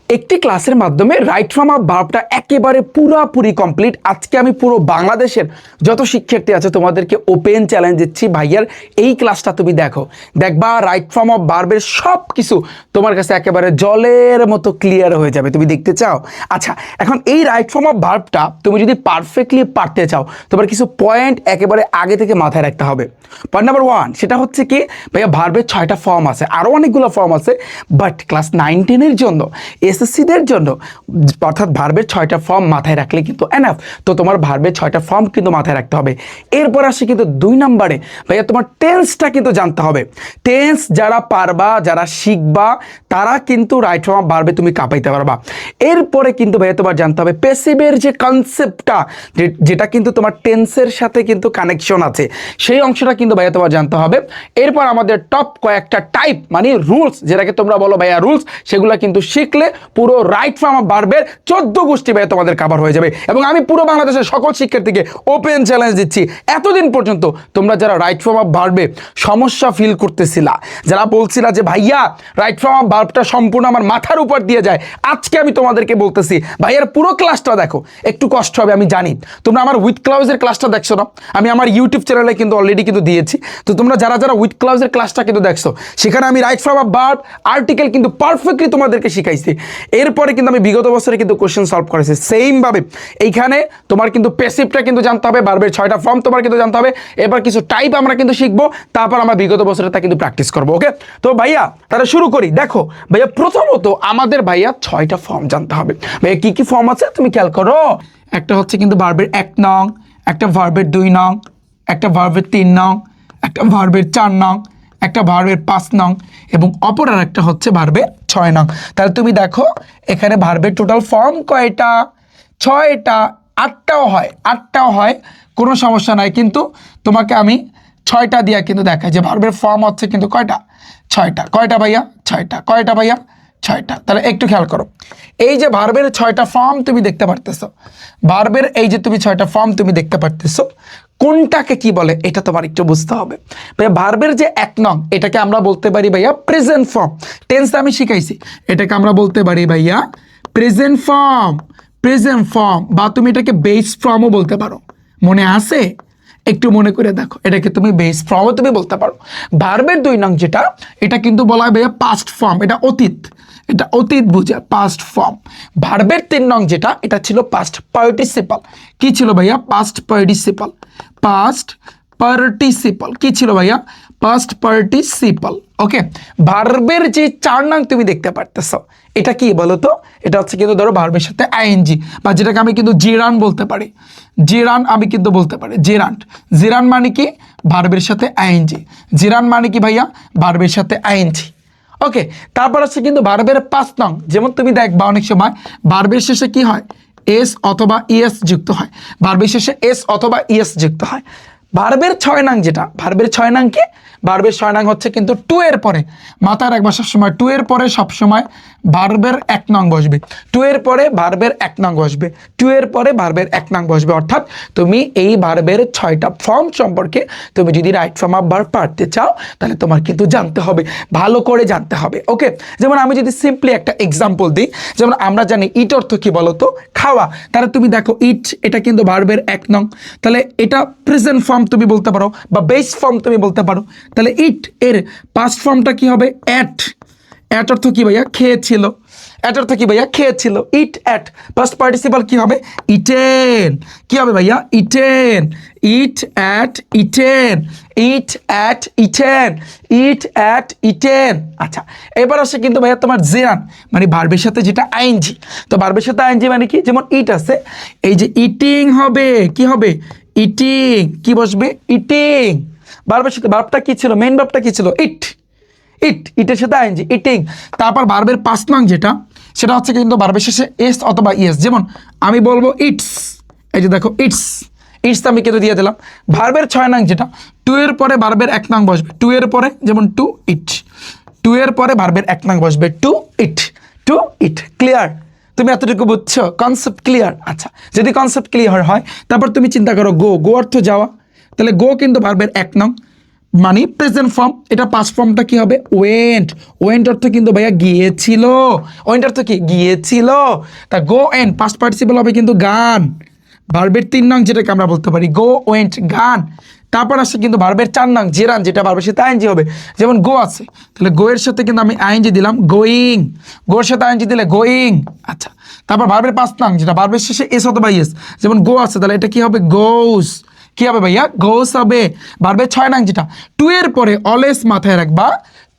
একটি ক্লাসের মাধ্যমে রাইট ফ্রম আ ভার্বটা একেবারে পুরোপুরি কমপ্লিট। আজকে আমি পুরো বাংলাদেশের যত শিক্ষার্থী আছে তোমাদেরকে ওপেন চ্যালেঞ্জ দিচ্ছি, ভাইয়ার এই ক্লাসটা তুমি দেখো, দেখবা রাইট ফ্রম আ ভার্বের সব কিছু তোমার কাছে একেবারে জলের মতো ক্লিয়ার হয়ে যাবে। তুমি দেখতে চাও? আচ্ছা, এখন এই রাইট ফ্রম আ ভার্বটা তুমি যদি পারফেক্টলি পারতে চাও, তোমার কিছু পয়েন্ট একেবারে আগে থেকে মাথায় রাখতে হবে। পয়েন্ট নাম্বার 1 সেটা হচ্ছে কি, ভাইয়া ভার্বের 6টা ফর্ম আছে, আরও অনেকগুলো ফর্ম আছে, বাট ক্লাস 9-10-এর জন্য, এসএসসিদের জন্য অর্থাৎ ভার্বের 6টা ফর্ম মাথায় রাখলে কিন্তু এনাফ। তো তোমার ভার্বের 6টা ফর্ম কিন্তু মাথায় রাখতে হবে। এরপর আসে কিন্তু 2 নম্বরে, ভাইয়া তোমার টেন্সটা কিন্তু জানতে হবে। টেন্স যারা পারবা, যারা শিখবা, তারা কিন্তু রাইট ফর্ম অফ ভার্বে তুমি কাঁপাইতে পারবা। এরপরে কিন্তু ভাইয়া তোমার জানতে হবে প্যাসিভের যে কনসেপ্টটা, যেটা কিন্তু তোমার টেন্সের সাথে কিন্তু কানেকশন আছে, সেই অংশটা কিন্তু ভাইয়া তোমার জানতে হবে। এরপর আমাদের টপ কয়েকটা টাইপ মানে রুলস, যেটাকে তোমরা বলো ভাইয়া রুলস, সেগুলো কিন্তু শিখলে পুরো রাইট ফর্ম অফ ভার্বের 14 গোষ্ঠী ভাইয়া তোমাদের কভার হয়ে যাবে। এবং আমি পুরো বাংলাদেশের সকল শিক্ষার্থীকে ওপেন চ্যালেঞ্জ দিচ্ছি, এতদিন পর্যন্ত তোমরা যারা রাইট ফর্ম অফ ভার্বে সমস্যা ফিল করতেছিলা, যারা বলছিলা যে ভাইয়া রাইট ফর্ম অফ ভার্বটা সম্পূর্ণ আমার মাথার উপর দিয়ে যায়, আজকে আমি তোমাদেরকে বলতেছি ভাইয়ার পুরো ক্লাসটা দেখো। একটু কষ্ট হবে আমি জানি, তোমরা আমার উইথ ক্লাউজের ক্লাসটা দেখছো না, আমি আমার ইউটিউব চ্যানেলে কিন্তু অলরেডি কিন্তু দিয়েছি। তো তোমরা যারা যারা উইথ ক্লাউজের ক্লাসটা কিন্তু দেখছো, সেখানে আমি right form of verb article কিন্তু পারফেক্টলি তোমাদেরকে শিখাইছি। এরপরে কিন্তু আমি বিগত বছরে কিন্তু কোশ্চেন সলভ করেছি সেইমভাবে। এইখানে তোমার কিন্তু প্যাসিভটা কিন্তু জানতে হবে, ভার্বের 6টা ফর্ম তোমার কিন্তু জানতে হবে। এবার কিছু টাইপ আমরা কিন্তু শিখবো, তারপর আমরা বিগত বছরে তা কিন্তু প্র্যাকটিস করবো। ওকে, তো ভাইয়া তাহলে শুরু করি। দেখো ভাইয়া, প্রথমত আমাদের ভাইয়া 6টা ফর্ম জানতে হবে। ভাইয়া কি কি ফর্ম আছে তুমি খেয়াল করো। একটা হচ্ছে কিন্তু ভার্বের 1 নং, একটা ভার্বের 2 নং, একটা ভার্বের 3 নং, একটা ভার্বের 4 নং, একটা ভার্বের 5 নং, এবং অপর আর একটা হচ্ছে ভার্বের 6 নং। তাহলে তুমি দেখো এখানে ভার্বের টোটাল ফর্ম কয়টা? 6টা। 8টাও হয়, কোনো সমস্যা নাই, কিন্তু তোমাকে আমি 6টা দিয়া কিন্তু দেখাই যে ভার্বের ফর্ম হচ্ছে কিন্তু কয়টা? 6টা। কয়টা ভাইয়া? 6টা। কয়টা ভাইয়া? 6টা। তাহলে একটু খেয়াল করো, এই যে ভার্বের 6টা ফর্ম তুমি দেখতে পারতেছো, ভার্বের এই যে তুমি 6টা ফর্ম তুমি দেখতে পারতেছো, কোনটাকে কি বলে এটা তোমার একটু বুঝতে হবে। ভাইয়া ভার্বের যে 1 নং, এটাকে আমরা বলতে পারি ভাইয়া প্রেজেন্ট ফর্ম। টেন্স আমি শিখাইছি, এটাকে আমরা বলতে পারি ভাইয়া প্রেজেন্ট ফর্ম। প্রেজেন্ট ফর্ম বা তুমি এটাকে বেস ফর্মও বলতে পারো। মনে আছে? একটু মনে করে দেখো, এটাকে তুমি বেস ফর্মও তুমি বলতে পারো। ভার্বের 2 নং যেটা, এটা কিন্তু বলা হয় ভাইয়া পাস্ট ফর্ম, এটা অতীত, এটা অতীত বুঝে পাস্ট ফর্ম। ভার্বের 3 নং যেটা, এটা ছিল পাস্ট পার্টিসিপাল। কি ছিল ভাইয়া? Past participle. পাস্ট পার্টিসিপাল কি ছিল ভাইয়া? Past participle. ওকে, ভার্বের যে 4 নং তুমি দেখতে পারতেছো, এটা কি বলো তো? এটা হচ্ছে কিন্তু ধরো ভার্বের সাথে আইএনজি, বা যেটাকে আমি কিন্তু জেরান বলতে পারি। জেরান আমি কিন্তু বলতে পারি, জেরান্ট। জেরান মানে কি? ভার্বের সাথে আইএনজি। জেরান মানে কি ভাইয়া? ভার্বের সাথে আইএনজি। ওকে, তারপর হচ্ছে কিন্তু ভার্বের 5 নং, যেমন তুমি দেখবা অনেক সময় ভার্বের শেষে কি হয়? এস অথবা ইএস যুক্ত হয়। ভার্বের শেষে এস অথবা ইএস যুক্ত হয়। ভার্বের 6 নং যেটা, ভার্বের 6 নং কি? ভার্বের 6 নং হচ্ছে কিন্তু 2 এর পরে, মাথায় রাখবা সবসময় 2 এর পরে সবসময় ভার্বের 1 নং বসবে। 2 এর পরে ভার্বের 1 নং বসবে। 2 এর পরে ভার্বের 1 নং বসবে। অর্থাৎ তুমি এই ভার্বের 6টা ফর্ম সম্পর্কে তুমি যদি রাইট ফর্ম অফ ভার্ব পারতে চাও, তাহলে তোমার কিন্তু জানতে হবে, ভালো করে জানতে হবে। ওকে, যেমন আমি যদি সিম্পলি একটা এক্সাম্পল দিই, যেমন আমরা জানি ইট অর্থ কি বলতো? খাওয়া। তাহলে তুমি দেখো ইট, এটা কিন্তু ভার্বের 1 নং, তাহলে এটা প্রেজেন্ট ফর্ম তুমি বলতে পারো, বা বেস ফর্ম তুমি বলতে পারো। তাহলে ইট এর পাস্ট ফর্মটা কি হবে? অ্যাট। অ্যাট অর্থ কি ভাইয়া? খেয়েছিল। অ্যাট অর্থ কি ভাইয়া? খেয়েছিল। ইট অ্যাট। পাস্ট পার্টিসিপাল কি হবে? ইটেন। কি হবে ভাইয়া? Eaten. Eat ate eaten. Eat ate eaten. Eat ate eaten. আচ্ছা, এবার আসে কিন্তু ভাইয়া তোমার জেরান, মানে ভার্বের সাথে যেটা আইএনজি। তো ভার্বের সাথে আইএনজি মানে কি? যেমন ইট আছে, এই যে ইটিং হবে, কি হবে? ইটিং। কি বসবে? ইটিং। ভার্বের সাথে ভার্বটা কি ছিল? মেইন ভার্বটা কি ছিল? ইট। ইট, ইটের সাথে আইএনজি, ইটিং। তারপর ভার্বের 5 নং যেটা, সেটা হচ্ছে কিন্তু ভার্বের শেষে এস অথবা ইএস। যেমন আমি বলবো ইটস, এই যে দেখো ইটস, ইটস আমি কিন্তু দিয়ে দিলাম। ভার্বের 6 নং যেটা, 2 এর পরে ভার্বের 1 নং বসবে। 2 এর পরে যেমন টু ইট, 2 এর পরে ভার্বের 1 নং বসবে, টু ইট। টু ইট। ক্লিয়ার? তুমি এতটুকু বুঝছো? Concept clear? আচ্ছা, যদি কনসেপ্ট ক্লিয়ার হয়, তারপর তুমি চিন্তা করো গো। গো অর্থ যাওয়া, তাহলে গো কিন্তু ভার্বের 1 নং। মানে প্রেজেন্ট ফর্ম, এটা পাস্ট ফর্মটা কি হবে ওয়েন্ট। ওয়েন্ট অর্থ কিন্তু ভাইয়া গিয়েছিল, ওয়েন্ট অর্থ কি গিয়েছিল। তা গো এন্ড পাস্ট পার্টিসিপল হবে কিন্তু গান, ভার্বের 3 নং যেটাকে আমরা বলতে পারি গো ওয়েন্ট গান। তারপর আসছে কিন্তু ভার্বের 4 নং জেরান, যেটা ভার্বের সাথে আইএনজি হবে। যেমন গো আছে, তাহলে গো এর সাথে কিন্তু আমি আইএনজি দিলাম গোয়িং, গোর সাথে আইএনজি দিলে গোয়িং। আচ্ছা, তারপর ভার্বের 5 নং যেটা ভার্বের শেষে এস অথবা ইয়েস, যেমন গো আছে তাহলে এটা কি হবে গোস, কি হবে ভাইয়া গোস হবে। ভার্বের 6 নং যেটা টু এর পরে অলওয়েজ মাথায় রাখবা,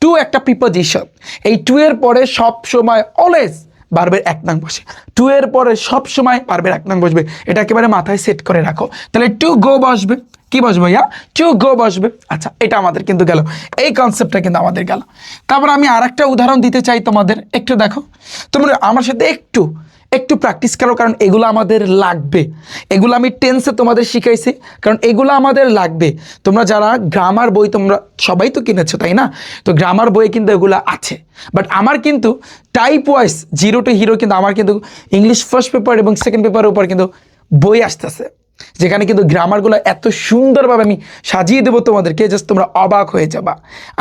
টু একটা প্রিপোজিশন, এই টু এর পরে সব সময় অলওয়েজ ভার্বের 1 নং বসে, টু এর পরে সব সময় ভার্বের 1 নং বসবে, এটা একেবারে মাথায় সেট করে রাখো। তাহলে টু গো বসবে, কি বসবে ভাইয়া টু গো বসবে। আচ্ছা, এটা আমাদের কিন্তু গেল, এই কনসেপ্টটা কিন্তু আমাদের গেল। তারপর আমি আরেকটা উদাহরণ দিতে চাই তোমাদের, একটু দেখো, তোমরা আমার সাথে একটু একটু প্র্যাকটিস করো, কারণ এগুলো আমাদের লাগবে। এগুলো আমি টেন্সে তোমাদের শিখাইছি, কারণ এগুলো আমাদের লাগবে। তোমরা যারা গ্রামার বই তোমরা সবাই তো কিনেছো তাই না, তো গ্রামার বইয়ে কিন্তু এগুলো আছে। বাট আমার কিন্তু টাইপ ওয়াইজ 0 টু হিরো কিন্তু আমার কিন্তু ইংলিশ ফার্স্ট পেপার এবং সেকেন্ড পেপারের উপর কিন্তু বই আসতেছে, যেখানে কিন্তু গ্রামারগুলো এত সুন্দরভাবে আমি সাজিয়ে দেবো তোমাদেরকে, জাস্ট তোমরা অবাক হয়ে যাবা।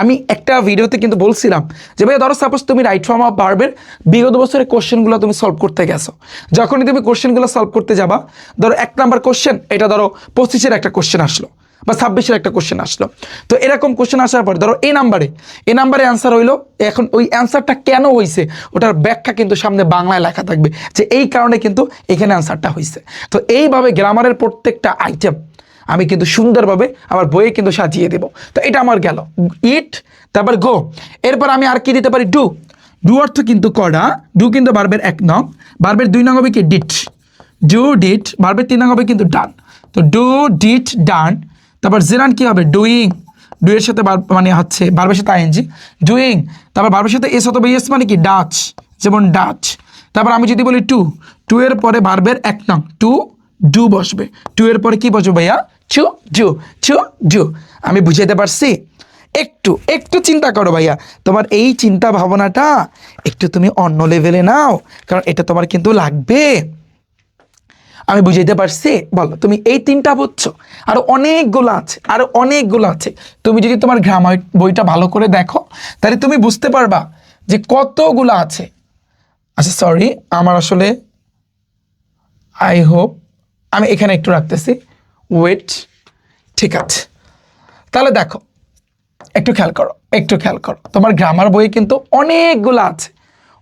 আমি একটা ভিডিওতে কিন্তু বলছিলাম যে ভাই ধরো সাপোজ তুমি রাইট ফর্ম অফ ভার্বের বিগত বছরের কোশ্চেনগুলো তুমি সলভ করতে গেছো, যখনই তুমি কোশ্চেনগুলো সলভ করতে যাবা, ধরো 1 নাম্বার কোশ্চেন, এটা ধরো 25-এর একটা কোশ্চেন আসলো বা 26-এর একটা কোশ্চেন আসলো, তো এরকম কোশ্চেন আসার পরে ধরো এই নাম্বারে অ্যান্সার হইলো, এখন ওই অ্যান্সারটা কেন হয়েছে ওটার ব্যাখ্যা কিন্তু সামনে বাংলায় লেখা থাকবে, যে এই কারণে কিন্তু এখানে অ্যান্সারটা হয়েছে। তো এইভাবে গ্রামারের প্রত্যেকটা আইটেম আমি কিন্তু সুন্দরভাবে আমার বইয়ে কিন্তু সাজিয়ে দেব। তো এটা আমার গেল ইট, তারপর গো। এরপর আমি আর কি দিতে পারি ডু, ডু অর্থ কিন্তু করা, ডু কিন্তু ভার্বের 1 নং, ভার্বের 2 নং হবে কি ডিট, ডু ডিট, ভার্বের 3 নং হবে কিন্তু ডান। তো ডু ডিট ডান। তারপর জেরান কি হবে ডুইং, ডু এর সাথে মানে হচ্ছে ভার্বের সাথে আইএনজি ডুইং, তারপর ভার্বের সাথে এস অথবা ইয়েস মানে কি ডাচ, যেমন ডাচ। তারপর আমি যদি বলি টু, টু এর পরে ভার্বের 1 নং টু ডু বসবে, টু এর পরে কি বসবে ভাইয়া চু ডু, চু ডু। আমি বুঝাইতে পারছি? একটু একটু চিন্তা করো ভাইয়া, তোমার এই চিন্তা ভাবনাটা একটু তুমি অন্য লেভেলে নাও, কারণ এটা তোমার কিন্তু লাগবে। আমি বুঝাইতে পারছি? বলো তুমি এই 3টা বুঝছো? আরো অনেকগুলো আছে, আরো অনেকগুলো আছে। তুমি যদি তোমার গ্রামার বইটা ভালো করে দেখো, তাহলে তুমি বুঝতে পারবা যে কতগুলো আছে। আচ্ছা সরি, আমার আসলে আই হোপ আমি এখানে একটু রাখতেছি, ওয়েট, ঠিক আছে। তাহলে দেখো, একটু খেয়াল করো, একটু খেয়াল করো, তোমার গ্রামার বইয়ে কিন্তু অনেকগুলো আছে,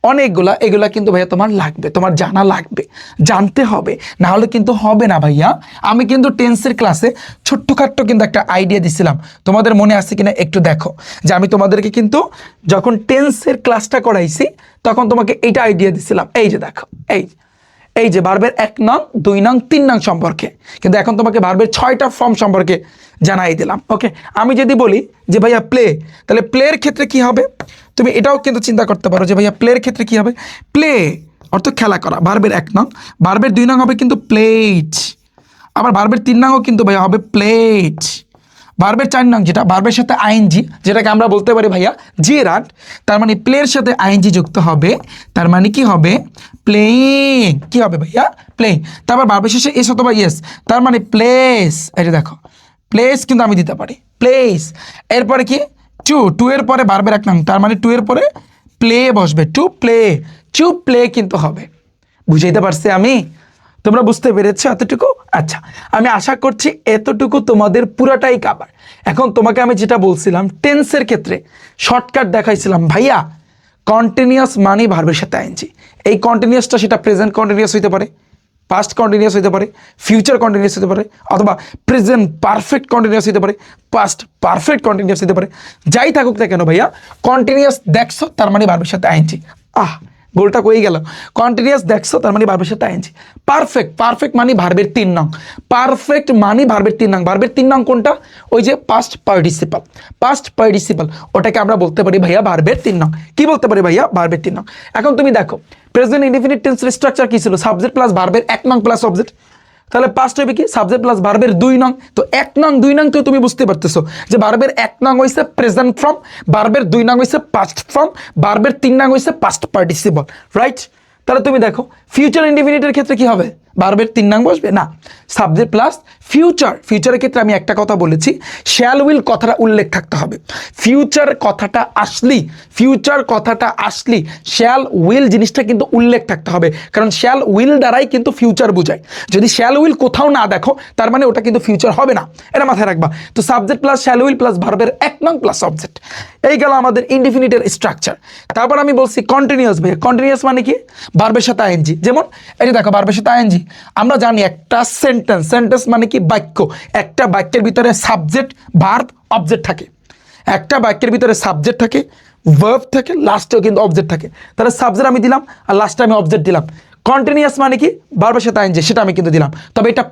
অনেকগুলা, এগুলা কিন্তু ভাইয়া তোমার লাগবে, তোমার জানা লাগবে, জানতে হবে, না হলে কিন্তু হবে না ভাইয়া। আমি কিন্তু টেন্সের ক্লাসে ছোট্টখাট্ট কিন্তু একটা আইডিয়া দিছিলাম, তোমাদের মনে আছে কিনা একটু দেখো, যে আমি তোমাদেরকে কিন্তু যখন টেন্সের ক্লাসটা করাইছি তখন তোমাকে এইটা আইডিয়া দিছিলাম, এই যে দেখো, এই যে ভার্বের 1 নং 2 নং 3 নং সম্পর্কে, কিন্তু এখন তোমাকে ভার্বের 6টা ফর্ম সম্পর্কে জানাই দিলাম। ওকে, আমি যদি বলি যে ভাইয়া প্লে, তাহলে প্লের ক্ষেত্রে কি হবে, তুমি এটাও কিন্তু চিন্তা করতে পারো যে ভাইয়া প্লের ক্ষেত্রে কি হবে, প্লে অর্থ খেলা করা, ভার্বের 1 নং, ভার্বের 2 নং হবে কিন্তু প্লেট, আবার ভার্বের 3 নংও কিন্তু ভাইয়া হবে প্লেট, ভার্বের 4 নং যেটা ভার্বের সাথে আইএনজি, যেটাকে আমরা বলতে পারি ভাইয়া জেরান্ট, তার মানে প্লের সাথে আইএনজি যুক্ত হবে, তার মানে কি হবে প্লেইং, কি হবে ভাইয়া প্লেইং। তারপর ভার্বের শেষে এস অথবা ইয়েস, তার মানে প্লেস, এই যে দেখো প্লেস কিন্তু আমি দিতে পারি প্লেস। এরপরে কি টু এর পরে ভার্বের 1 নং, তার মানে টু এর পরে প্লে বসবে, টু প্লে কিন্তু হবে। বুঝাইতে পারছি আমি? তোমরা বুঝতে পেরেছো এতটুকু? আচ্ছা, আমি আশা করছি এতটুকু তোমাদের পুরাটাই কাভার। এখন তোমাকে আমি যেটা বলছিলাম টেন্সের ক্ষেত্রে শর্টকাট দেখাইছিলাম ভাইয়া, কন্টিনিউয়াস মানে ভার্বের সাথে আইএনজি, এই কন্টিনিউয়াসটা সেটা প্রেজেন্ট কন্টিনিউয়াস হইতে পারে, পাস্ট কন্টিনিউয়াস হইতে পারে, ফিউচার কন্টিনিউয়াস হতে পারে, অথবা প্রেজেন্ট পারফেক্ট কন্টিনিউয়াস হতে পারে, পাস্ট পারফেক্ট কন্টিনিউয়াস হতে পারে, যাই থাকুক না কেন ভাইয়া কন্টিনিউয়াস দেখছো তার মানে ভার্বের সাথে আইএনজি। গোলটা কই গেল, কন্টিনিউয়াস দেখছো তার মানে ভার্বের সাথে আইএনজি। পারফেক্ট মানে ভার্বের 3 নং, পারফেক্ট মানে ভার্বের 3 নং, ভার্বের 3 নং কোনটা, ওই যে পাস্ট পার্টিসিপাল, ওটাকে আমরা বলতে পারি ভাইয়া ভার্বের 3 নং। কি বলতে পারি ভাইয়া ভার্বের 3 নং। এখন তুমি দেখো প্রেজেন্ট ইনডিফিনিট টেন্সের স্ট্রাকচার কি ছিল, সাবজেক্ট প্লাস ভার্বের 1 নং প্লাস অবজেক্ট, তাহলে পাস্ট হবে কি সাবজেক্ট প্লাস ভার্বের 2 নং। তো 1 নং 2 নং তো তুমি বুঝতে পারতেছো যে ভার্বের 1 নং হইছে প্রেজেন্ট ফর্ম, ভার্বের 2 নং হইছে পাস্ট ফর্ম, ভার্বের 3 নং হইছে পাস্ট পার্টিসিপল, রাইট? তাহলে তুমি দেখো ফিউচার ইনডিফিনিটের ক্ষেত্রে কি হবে, ভার্বের 3 নং বসবে না, সাবজেক্ট প্লাস ফিউচার। ফিউচারের ক্ষেত্রে আমি একটা কথা বলেছি, শ্যাল উইল কথাটা উল্লেখ থাকতে হবে। ফিউচার কথাটা আসলি শ্যাল উইল জিনিসটা কিন্তু উল্লেখ থাকতে হবে, কারণ শ্যাল উইল দ্বারাই কিন্তু ফিউচার বোঝায়। যদি শ্যাল উইল কোথাও না দেখো তার মানে ওটা কিন্তু ফিউচার হবে না, এটা মাথায় রাখবা। তো subject plus shall will plus ভার্বের 1 নং প্লাস অবজেক্ট, এই গেল আমাদের ইনডিফিনিটের স্ট্রাকচার। তারপর আমি বলছি কন্টিনিউয়াস। ভাই কন্টিনিউয়াস মানে কি? ভার্বের সাথে আইএনজি। যেমন এই যে দেখো ভার্বের সাথে আইএনজি, আমরা জানি একটা সেন্টেন্স মানে কি? বাক্য। একটা বাক্যের ভিতরে সাবজেক্ট ভার্ব অবজেক্ট থাকে, একটা বাক্যের ভিতরে সাবজেক্ট থাকে, ভার্ব থাকে, লাস্টেও কিন্তু অবজেক্ট থাকে। তাহলে সাবজেক্ট আমি দিলাম আর লাস্টে আমি অবজেক্ট দিলাম। কন্টিনিউয়াস মানে কি? ভার্বের সাথে আইএনজি, সেটা আমি কিন্তু দিলাম। তবে এটা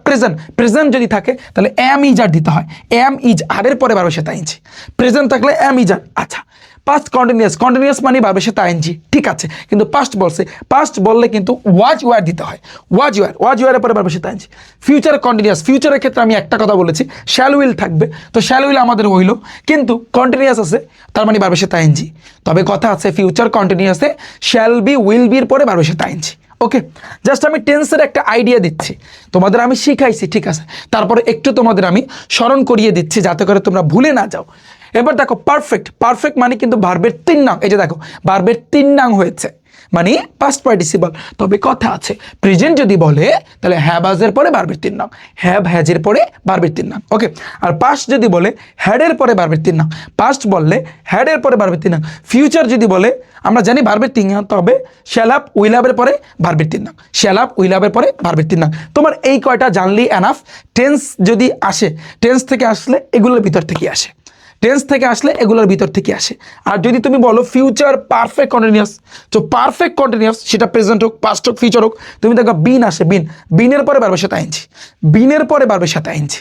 প্রেজেন্ট যদি থাকে তাহলে এম ইজ আর দিতে হয়, এম ইজ আরের পরে ভার্বের সাথে আইএনজি। প্রেজেন্ট থাকলে এম ইজ আর। আচ্ছা, পাস্ট কন্টিনিউয়াস মানে ভার্বের সাথে আইএনজি, ঠিক আছে, কিন্তু পাস্ট বলছে, পাস্ট বললে কিন্তু ওয়াজ ওয়ার দিতে হয়, ওয়াজ ওয়ারের পরে ভার্বের সাথে আইএনজি। ফিউচার কন্টিনিউয়াস, ফিউচারের ক্ষেত্রে আমি একটা কথা বলেছি, শ্যাল উইল থাকবে, তো শ্যাল উইল আমাদের হইল, কিন্তু কন্টিনিউয়াস আছে তার মানে ভার্বের সাথে আইএনজি। তবে কথা আছে ফিউচার কন্টিনিউয়াসে শ্যাল বি উইল বির পরে ভার্বের সাথে আইএনজি। ওকে, জাস্ট আমি টেন্সের একটা আইডিয়া দিচ্ছি, তোমাদের আমি শিখাইছি, ঠিক আছে, তারপরে একটু তোমাদের আমি স্মরণ করিয়ে দিচ্ছি যাতে করে তোমরা ভুলে না যাও। এবার দেখো পারফেক্ট মানে কিন্তু ভার্বের 3 নং, এই যে দেখো ভার্বের 3 নং হয়েছে মানে পাস্ট পার্টিসিপল। তবে কথা আছে প্রেজেন্ট যদি বলে তাহলে হ্যাভ হাজের পরে ভার্বের 3 নং, হ্যাভ হ্যাজের পরে ভার্বের 3 নং। ওকে, আর পাস্ট যদি বলে হ্যাডের পরে ভার্বের 3 নং, পাস্ট বললে হ্যাডের পরে ভার্বের 3 নং। ফিউচার যদি বলে আমরা জানি ভার্বের 3 নং, তবে শ্যাল হ্যাভ উইল হ্যাভের পরে ভার্বের 3 নং, শ্যাল হ্যাভ উইল হ্যাভের পরে ভার্বের 3 নং। তোমার এই কয়টা জানলি এনাফ। টেন্স যদি আসে, টেন্স থেকে আসলে এগুলোর ভিতর থেকে আসে, টেন্স থেকে আসলে এগুলোর ভিতর থেকে আসে। আর যদি তুমি বলো ফিউচার পারফেক্ট কন্টিনিউয়াস, তো পারফেক্ট কন্টিনিউয়াস সেটা প্রেজেন্ট হোক, পাস্ট হোক, ফিউচার হোক, তুমি দেখো বিন আসে, বিনের পরে ভার্বের সাথে আইএনজি, বিনের পরে ভার্বের সাথে আইএনজি।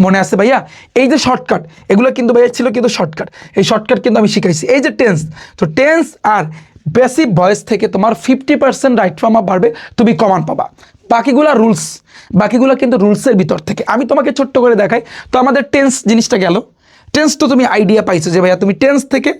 মনে আছে ভাইয়া? এই যে শর্টকাট, এগুলো কিন্তু ভাইয়া ছিল কিন্তু শর্টকাট, এই শর্টকাট কিন্তু আমি শিখাইছি। এই যে টেন্স, তো টেন্স আর বেসিক ভয়েস থেকে তোমার 50% রাইট ফর্ম অফ ভার্বে তুমি কমান পাবা। বাকিগুলো কিন্তু রুলসের ভিতর থেকে। আমি তোমাকে ছোট্ট করে দেখাই। তো আমাদের টেন্স জিনিসটা গেল, টেন্স তো তুমি আইডিয়া পাইছো যে ভাইয়া তুমি টেন্স থেকে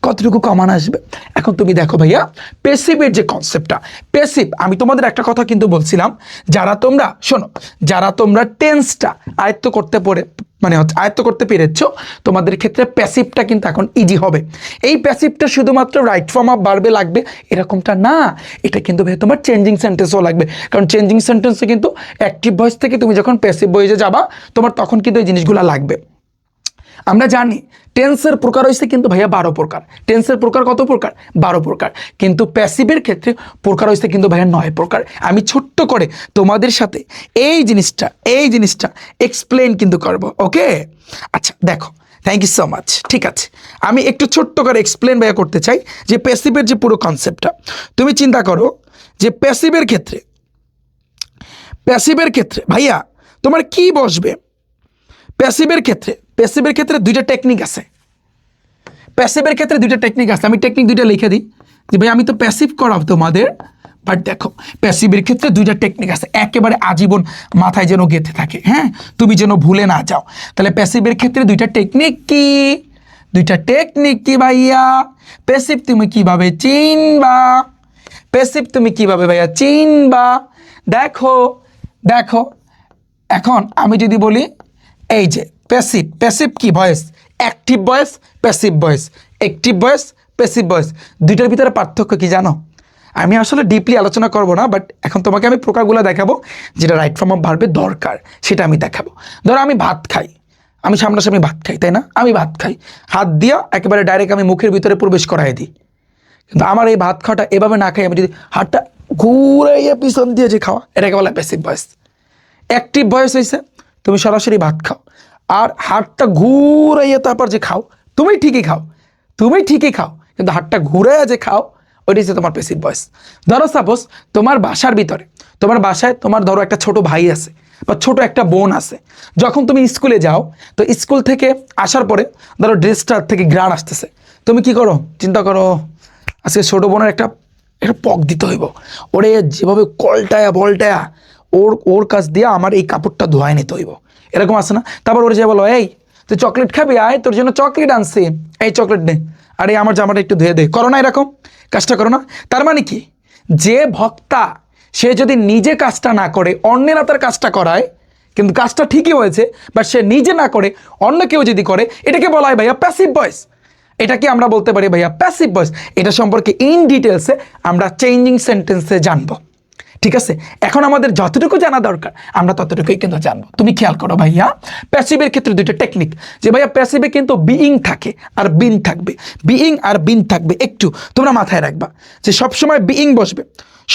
কতটুকু কমান আসবে। এখন তুমি দেখো ভাইয়া প্যাসিভের যে কনসেপ্টটা, প্যাসিভ আমি তোমাদের একটা কথা কিন্তু বলছিলাম, যারা তোমরা টেন্সটা আয়ত্ত করতে পেরেছ, তোমাদের ক্ষেত্রে প্যাসিভটা কিন্তু এখন ইজি হবে। এই প্যাসিভটা শুধুমাত্র রাইট ফর্ম অফ ভার্বে লাগবে এরকমটা না, এটা কিন্তু ভাই তোমার চেঞ্জিং সেন্টেন্সও লাগবে। কারণ চেঞ্জিং সেন্টেন্সে কিন্তু অ্যাক্টিভ ভয়েস থেকে তুমি যখন প্যাসিভ ভয়েসে যাবা তোমার তখন কিন্তু এই জিনিসগুলো লাগবে। আমরা জানি টেন্সের প্রকার হয়েছে কিন্তু ভাইয়া 12 প্রকার। টেন্সের প্রকার কত প্রকার? 12 প্রকার। কিন্তু প্যাসিভের ক্ষেত্রে প্রকার হয়েছে কিন্তু ভাইয়া 9 প্রকার। আমি ছোট্ট করে তোমাদের সাথে এই জিনিসটা এক্সপ্লেন কিন্তু করব। ওকে, আচ্ছা দেখো, থ্যাংক ইউ সো মাচ। ঠিক আছে, আমি একটু ছোট্ট করে এক্সপ্লেন ভাইয়া করতে চাই যে প্যাসিভের যে পুরো কনসেপ্টটা। তুমি চিন্তা করো যে প্যাসিভের ক্ষেত্রে ভাইয়া তোমার কি বসবে? প্যাসিভের ক্ষেত্রে দুইটা টেকনিক আছে। আমি টেকনিক দুইটা লিখে দিই যে ভাই আমি তো প্যাসিভ করাব তোমাদের, বাট দেখো প্যাসিভের ক্ষেত্রে দুইটা টেকনিক আছে, একেবারে আজীবন মাথায় যেন গেঁথে থাকে, হ্যাঁ, তুমি যেন ভুলে না যাও। তাহলে প্যাসিভের ক্ষেত্রে দুইটা টেকনিক কি ভাইয়া? প্যাসিভ তুমি কিভাবে ভাইয়া চিনবা? দেখো এখন আমি যদি বলি এই যে প্যাসিভ কি voice, active voice, passive voice, passive voice, দুইটার ভিতরে পার্থক্য কি জানো? আমি আসলে ডিপলি আলোচনা করব না, বাট এখন তোমাকে আমি প্রকারগুলো দেখাবো যেটা রাইট ফর্ম অফ ভার্বে দরকার, সেটা আমি দেখাবো। ধরো আমি ভাত খাই, আমি সামনাসামনি ভাত খাই, তাই না? আমি ভাত খাই, হাত দিয়া একেবারে ডাইরেক্ট আমি মুখের ভিতরে প্রবেশ করাই দিই। কিন্তু আমার এই ভাত খাওয়াটা এভাবে না খাই, আমি যদি হাতটা ঘুরাইয়া পিছন দিয়ে যে খাওয়া, এটাকে বলা প্যাসিভ ভয়েস। অ্যাক্টিভ ভয়েস হয়েছে তুমি সরাসরি ভাত খাও আর হাতটা ঘুরাইয়া তারপর যে খাও, তুমি ঠিকই খাও কিন্তু হাতটা ঘুরাইয়া যে খাও, ওইটা হচ্ছে তোমার প্যাসিভ ভয়েস। ধরো সাপোজ তোমার বাসায় তোমার ধরো একটা ছোট ভাই আছে বা ছোট একটা বোন আছে। যখন তুমি স্কুলে যাও, তো স্কুল থেকে আসার পরে ধরো ড্রেসটার থেকে ঘ্রাণ আসতেছে, তুমি কি করো? চিন্তা করো আজকে ছোট বোনের একটা পক দিতে হইব, ওরে যেভাবে বলটায়া ওর কাছ দিয়ে আমার এই কাপড়টা ধোয়ায় নিতে হইব, এরকম আছে না? তারপর ওরে যে বলো, এই তুই চকলেট খাবি, আয় তোর জন্য চকলেট আনছি, এই চকলেট নে, আরে আমার জামাটা একটু ধুয়ে দে, করো না? এরকম কাজটা করো না? তার মানে কি, যে ভক্তা সে যদি নিজে কাজটা না করে অন্যেরা তার কাজটা করায়, কিন্তু কাজটা ঠিকই হয়েছে, বাট সে নিজে না করে অন্য কেউ যদি করে, এটাকে বলা হয় ভাইয়া প্যাসিভ ভয়েস। এটাকে আমরা বলতে পারি ভাইয়া প্যাসিভ ভয়েস। এটা সম্পর্কে ইন ডিটেলসে আমরা চেঞ্জিং সেন্টেন্সে জানবো, ঠিক আছে? এখন আমাদের যতটুকু জানা দরকার আমরা ততটুকুই কিন্তু জানবো। তুমি খেয়াল করো ভাইয়া, প্যাসিভের ক্ষেত্রে দুইটা টেকনিক, যে ভাইয়া প্যাসিভে কিন্তু বিইং থাকে আর বিন থাকবে, বিইং আর বিন থাকবে। একটু তোমরা মাথায় রাখবা যে সবসময় বিইং বসবে,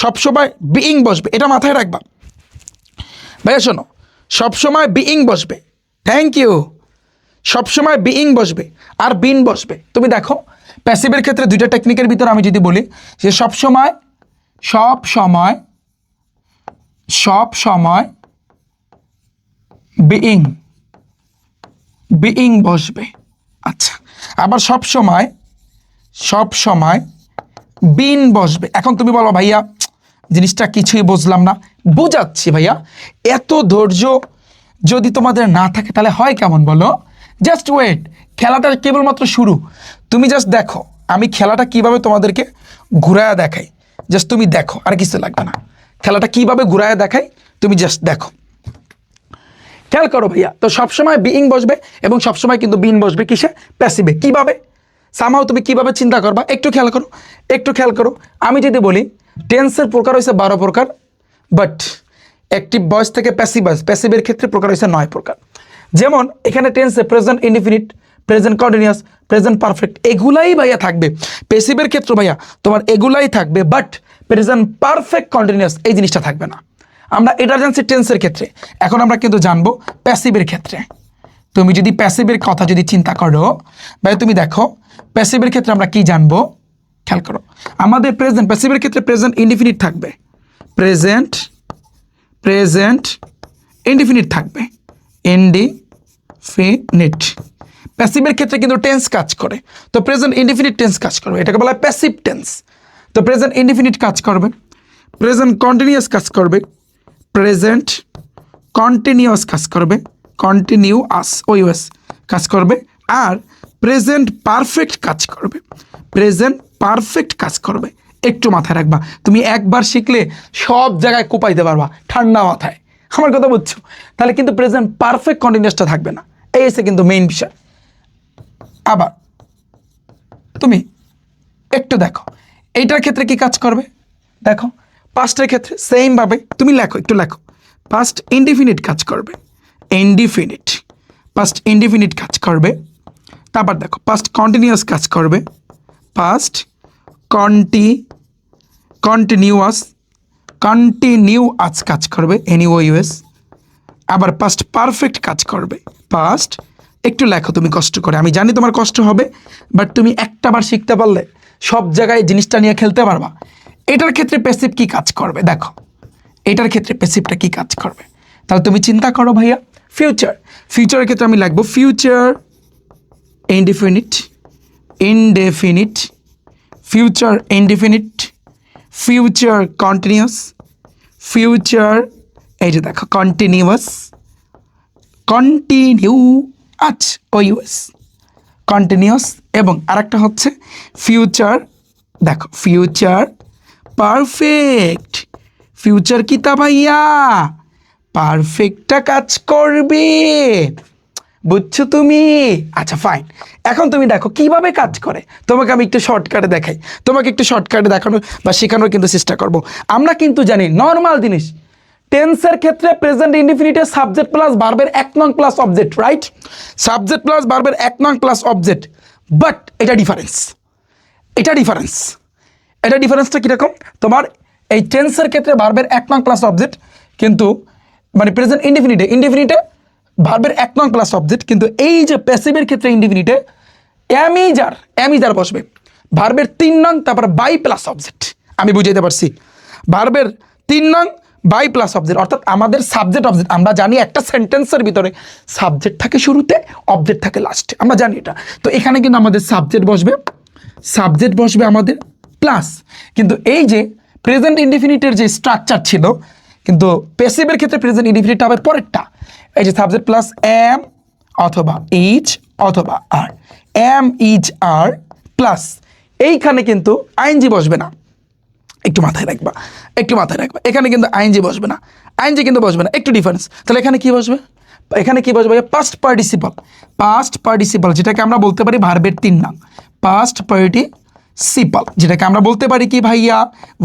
সবসময় বিইং বসবে, এটা মাথায় রাখবা ভাইয়া। শোনো, সবসময় বিইং বসবে, থ্যাংক ইউ, সবসময় বিইং বসবে আর বিন বসবে। তুমি দেখো প্যাসিভের ক্ষেত্রে দুইটা টেকনিকের ভিতরে আমি যদি বলি যে সবসময় বিইং বসবে, আচ্ছা, আবার সব সময় বিন বসবে। এখন তুমি বলো ভাইয়া জিনিসটা কিছুই বুঝলাম না। বুঝাচ্ছি ভাইয়া, এত ধৈর্য যদি তোমাদের না থাকে তাহলে হয় কেমন বলো? জাস্ট ওয়েট, খেলাটা কেবলমাত্র শুরু। তুমি জাস্ট দেখো আমি খেলাটা কিভাবে তোমাদেরকে ঘুরায়া দেখাই, জাস্ট তুমি দেখো, আর কিছু লাগবে না। খেলাটা কিভাবে ঘুরায়া দেখাই তুমি জাস্ট দেখো, খেয়াল করো ভাইয়া। তো সবসময় বিইং বসবে এবং সবসময় কিন্তু বিন বসবে কিসে? প্যাসিভে। কিভাবে? সামহাও তুমি কিভাবে চিন্তা করবা একটু খেয়াল করো। আমি যদি বলি টেন্সের প্রকার হয়েছে 12 প্রকার, বাট অ্যাক্টিভ ভয়েস থেকে প্যাসিভ ভয়েস, প্যাসিভের ক্ষেত্রে প্রকার হয়েছে 9 প্রকার। যেমন এখানে টেন্সে present indefinite, present continuous, present perfect, এগুলাই ভাইয়া থাকবে। প্যাসিভের ক্ষেত্রে ভাইয়া তোমার এগুলাই থাকবে, বাট প্রেজেন্ট পারফেক্ট কন্টিনিউয়াস এই জিনিসটা থাকবে না। আমরা এটা জানছি টেন্সের ক্ষেত্রে, এখন আমরা কিন্তু জানবো প্যাসিভের ক্ষেত্রে। তুমি যদি প্যাসিভের কথা যদি চিন্তা করো ভাই, তুমি দেখো প্যাসিভের ক্ষেত্রে আমরা কি জানবো, খেয়াল করো। আমাদের প্রেজেন্ট, প্যাসিভের ক্ষেত্রে প্রেজেন্ট ইনডিফিনিট থাকবে, প্রেজেন্ট ইনডিফিনিট থাকবে, ইনডিফিনিট। প্যাসিভের ক্ষেত্রে কিন্তু টেন্স কাজ করে, তো প্রেজেন্ট ইনডিফিনিট টেন্স কাজ করবে, এটাকে বলা হয় প্যাসিভ টেন্স। তো প্রেজেন্ট ইনডিফিনিট কাজ করবে, প্রেজেন্ট কন্টিনিউয়াস কাজ করবে, প্রেজেন্ট কন্টিনিউয়াস কাজ করবে, কন্টিনিউয়াস ওইওয়াস কাজ করবে, আর প্রেজেন্ট পারফেক্ট কাজ করবে, প্রেজেন্ট পারফেক্ট কাজ করবে। একটু মাথায় রাখবা, তুমি একবার শিখলে সব জায়গায় কোপাইতে পারবা ঠান্ডা মাথায়, আমার কথা বুঝছো? তাহলে কিন্তু প্রেজেন্ট পারফেক্ট কন্টিনিউয়াসটা থাকবে না, এই এসে কিন্তু মেইন বিষয়। আবার তুমি একটু দেখো এইটার ক্ষেত্রে কি কাজ করবে, দেখো পাস্টের ক্ষেত্রে সেম ভাবে তুমি লেখো, একটু লেখো, পাস্ট ইনডিফিনিট কাজ করবে, ইনডিফিনিট, পাস্ট ইনডিফিনিট কাজ করবে। তারপর দেখো পাস্ট কন্টিনিউয়াস কাজ করবে, পাস্ট কন্টিনিউয়াস কাজ করবে, এনইউএস। আবার পাস্ট পারফেক্ট কাজ করবে, পাস্ট, একটু লেখো তুমি কষ্ট করে, আমি জানি তোমার কষ্ট হবে, বাট তুমি একটা বার শিখতে পারলে সব জায়গায় জিনিসটা নিয়ে খেলতে পারবা। এটার ক্ষেত্রে প্যাসিভ কি কাজ করবে দেখো, এটার ক্ষেত্রে প্যাসিভটা কি কাজ করবে, তাহলে তুমি চিন্তা করো ভাইয়া। ফিউচারের ক্ষেত্রে আমি লিখবো future indefinite, future indefinite, future continuous, future, এই যে দেখো কন্টিনিউয়াস, কন্টিনিউয়াস, কন্টিনিউয়াস, এবং আরেকটা হচ্ছে ফিউচার, দেখো ফিউচার পারফেক্ট। ফিউচার কি তা ভাইয়া? পারফেক্টটা কাজ করবে, বুঝছো তুমি? আচ্ছা ফাইন, এখন তুমি দেখো কিভাবে কাজ করে, তোমাকে আমি একটু শর্টকাটে দেখাই, তোমাকে একটু শর্টকাটে দেখানো বা শেখানোর কিন্তু চেষ্টা করব। আমরা কিন্তু জানি নর্মাল জিনিস, টেন্সের ক্ষেত্রে প্রেজেন্ট ইনডিফিনিটের সাবজেক্ট প্লাস ভার্বের 1 নং plus object, right? Subject plus ভার্বের 1 নং প্লাস অবজেক্ট, বাট এটা ডিফারেন্সটা কীরকম? তোমার এই টেন্সের ক্ষেত্রে ভার্বের 1 নং প্লাস অবজেক্ট, কিন্তু মানে প্রেজেন্ট ইনডিফিনিটে ভার্বের 1 নং প্লাস অবজেক্ট, কিন্তু এই যে প্যাসিভের ক্ষেত্রে ইনডিফিনিটে অ্যামিজার বসবে, ভার্বের 3 নং তারপর বাই প্লাস অবজেক্ট। আমি বুঝাইতে পারছি? ভার্বের 3 নং বাই প্লাস অবজেক্ট, অর্থাৎ আমাদের সাবজেক্ট অবজেক্ট, আমরা জানি একটা সেন্টেন্সের ভিতরে সাবজেক্ট থাকে শুরুতে, অবজেক্ট থাকে লাস্টে, আমরা জানি এটা। তো এখানে কিন্তু আমাদের সাবজেক্ট বসবে আমাদের প্লাস, কিন্তু এই যে প্রেজেন্ট ইনডিফিনিটের যে স্ট্রাকচার ছিল, কিন্তু প্যাসিভের ক্ষেত্রে প্রেজেন্ট ইনডিফিনিটটা হবে পরেরটা, এই যে সাবজেক্ট প্লাস এম অথবা ইজ অথবা আর, এম ইজ আর প্লাস, এইখানে কিন্তু আইএনজি বসবে না, একটু মাথায় রাখবা, একটু মাথায় রাখবা। এখানে কিন্তু আইএনজি বসবে না, আইএনজি কিন্তু বসবে না, একটু ডিফারেন্স। তাহলে এখানে কি বসবে? এখানে কি বসবে? পাস্ট পার্টিসিপাল, পাস্ট পার্টিসিপাল যেটাকে আমরা বলতে পারি ভার্বের 3 নং, পাস্ট পার্টিসিপাল যেটাকে আমরা বলতে পারি কি ভাইয়া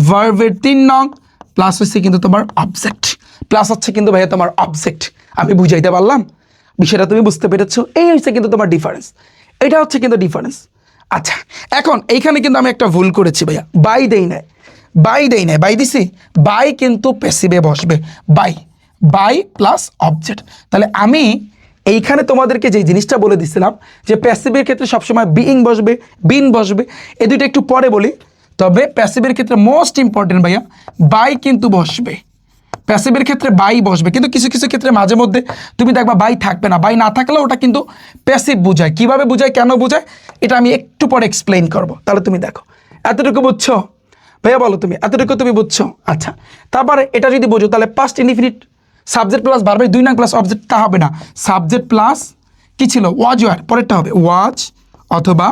ভার্বের 3 নং, প্লাস হচ্ছে কিন্তু তোমার অবজেক্ট, প্লাস হচ্ছে কিন্তু ভাইয়া তোমার অবজেক্ট। আমি বুঝাইতে পারলাম বিষয়টা? তুমি বুঝতে পেরেছো? এই হচ্ছে কিন্তু তোমার ডিফারেন্স, এটা হচ্ছে কিন্তু ডিফারেন্স। আচ্ছা, এখন এইখানে কিন্তু আমি একটা ভুল করেছি ভাইয়া, বাই দেই নাই, বাই দেই নাই, বাই দিছি, বাই কিন্তু প্যাসিভে বসবে, বাই, বাই প্লাস অবজেক্ট। তাহলে আমি এইখানে তোমাদেরকে যে জিনিসটা বলে দিছিলাম যে প্যাসিভের ক্ষেত্রে সবসময় বিইং বসবে, বিন বসবে, এই দুইটা একটু পরে বলি। তবে প্যাসিভের ক্ষেত্রে মোস্ট ইম্পর্টেন্ট ভাইয়া বাই কিন্তু বসবে, প্যাসিভের ক্ষেত্রে বাই বসবে, কিন্তু কিছু কিছু ক্ষেত্রে মাঝে মধ্যে তুমি দেখবা বাই থাকবে না। বাই না থাকলেও ওটা কিন্তু প্যাসিভ বোঝায়। কিভাবে বোঝায়, কেন বোঝায়, এটা আমি একটু পরে এক্সপ্লেইন করব। তাহলে তুমি দেখো, এতটুকু বুঝছো ভাইয়া? বলো তুমি, এতটুকু তুমি বুঝছো? আচ্ছা, তারপরে এটা যদি বোঝো তাহলে পাস্ট ইনডিফিনিট সাবজেক্ট প্লাস ভার্বের 2 নং প্লাস অবজেক্ট, তা হবে না। সাবজেক্ট প্লাস কি ছিল? ওয়াজ ওয়্যার, পরেরটা হবে ওয়াচ অথবা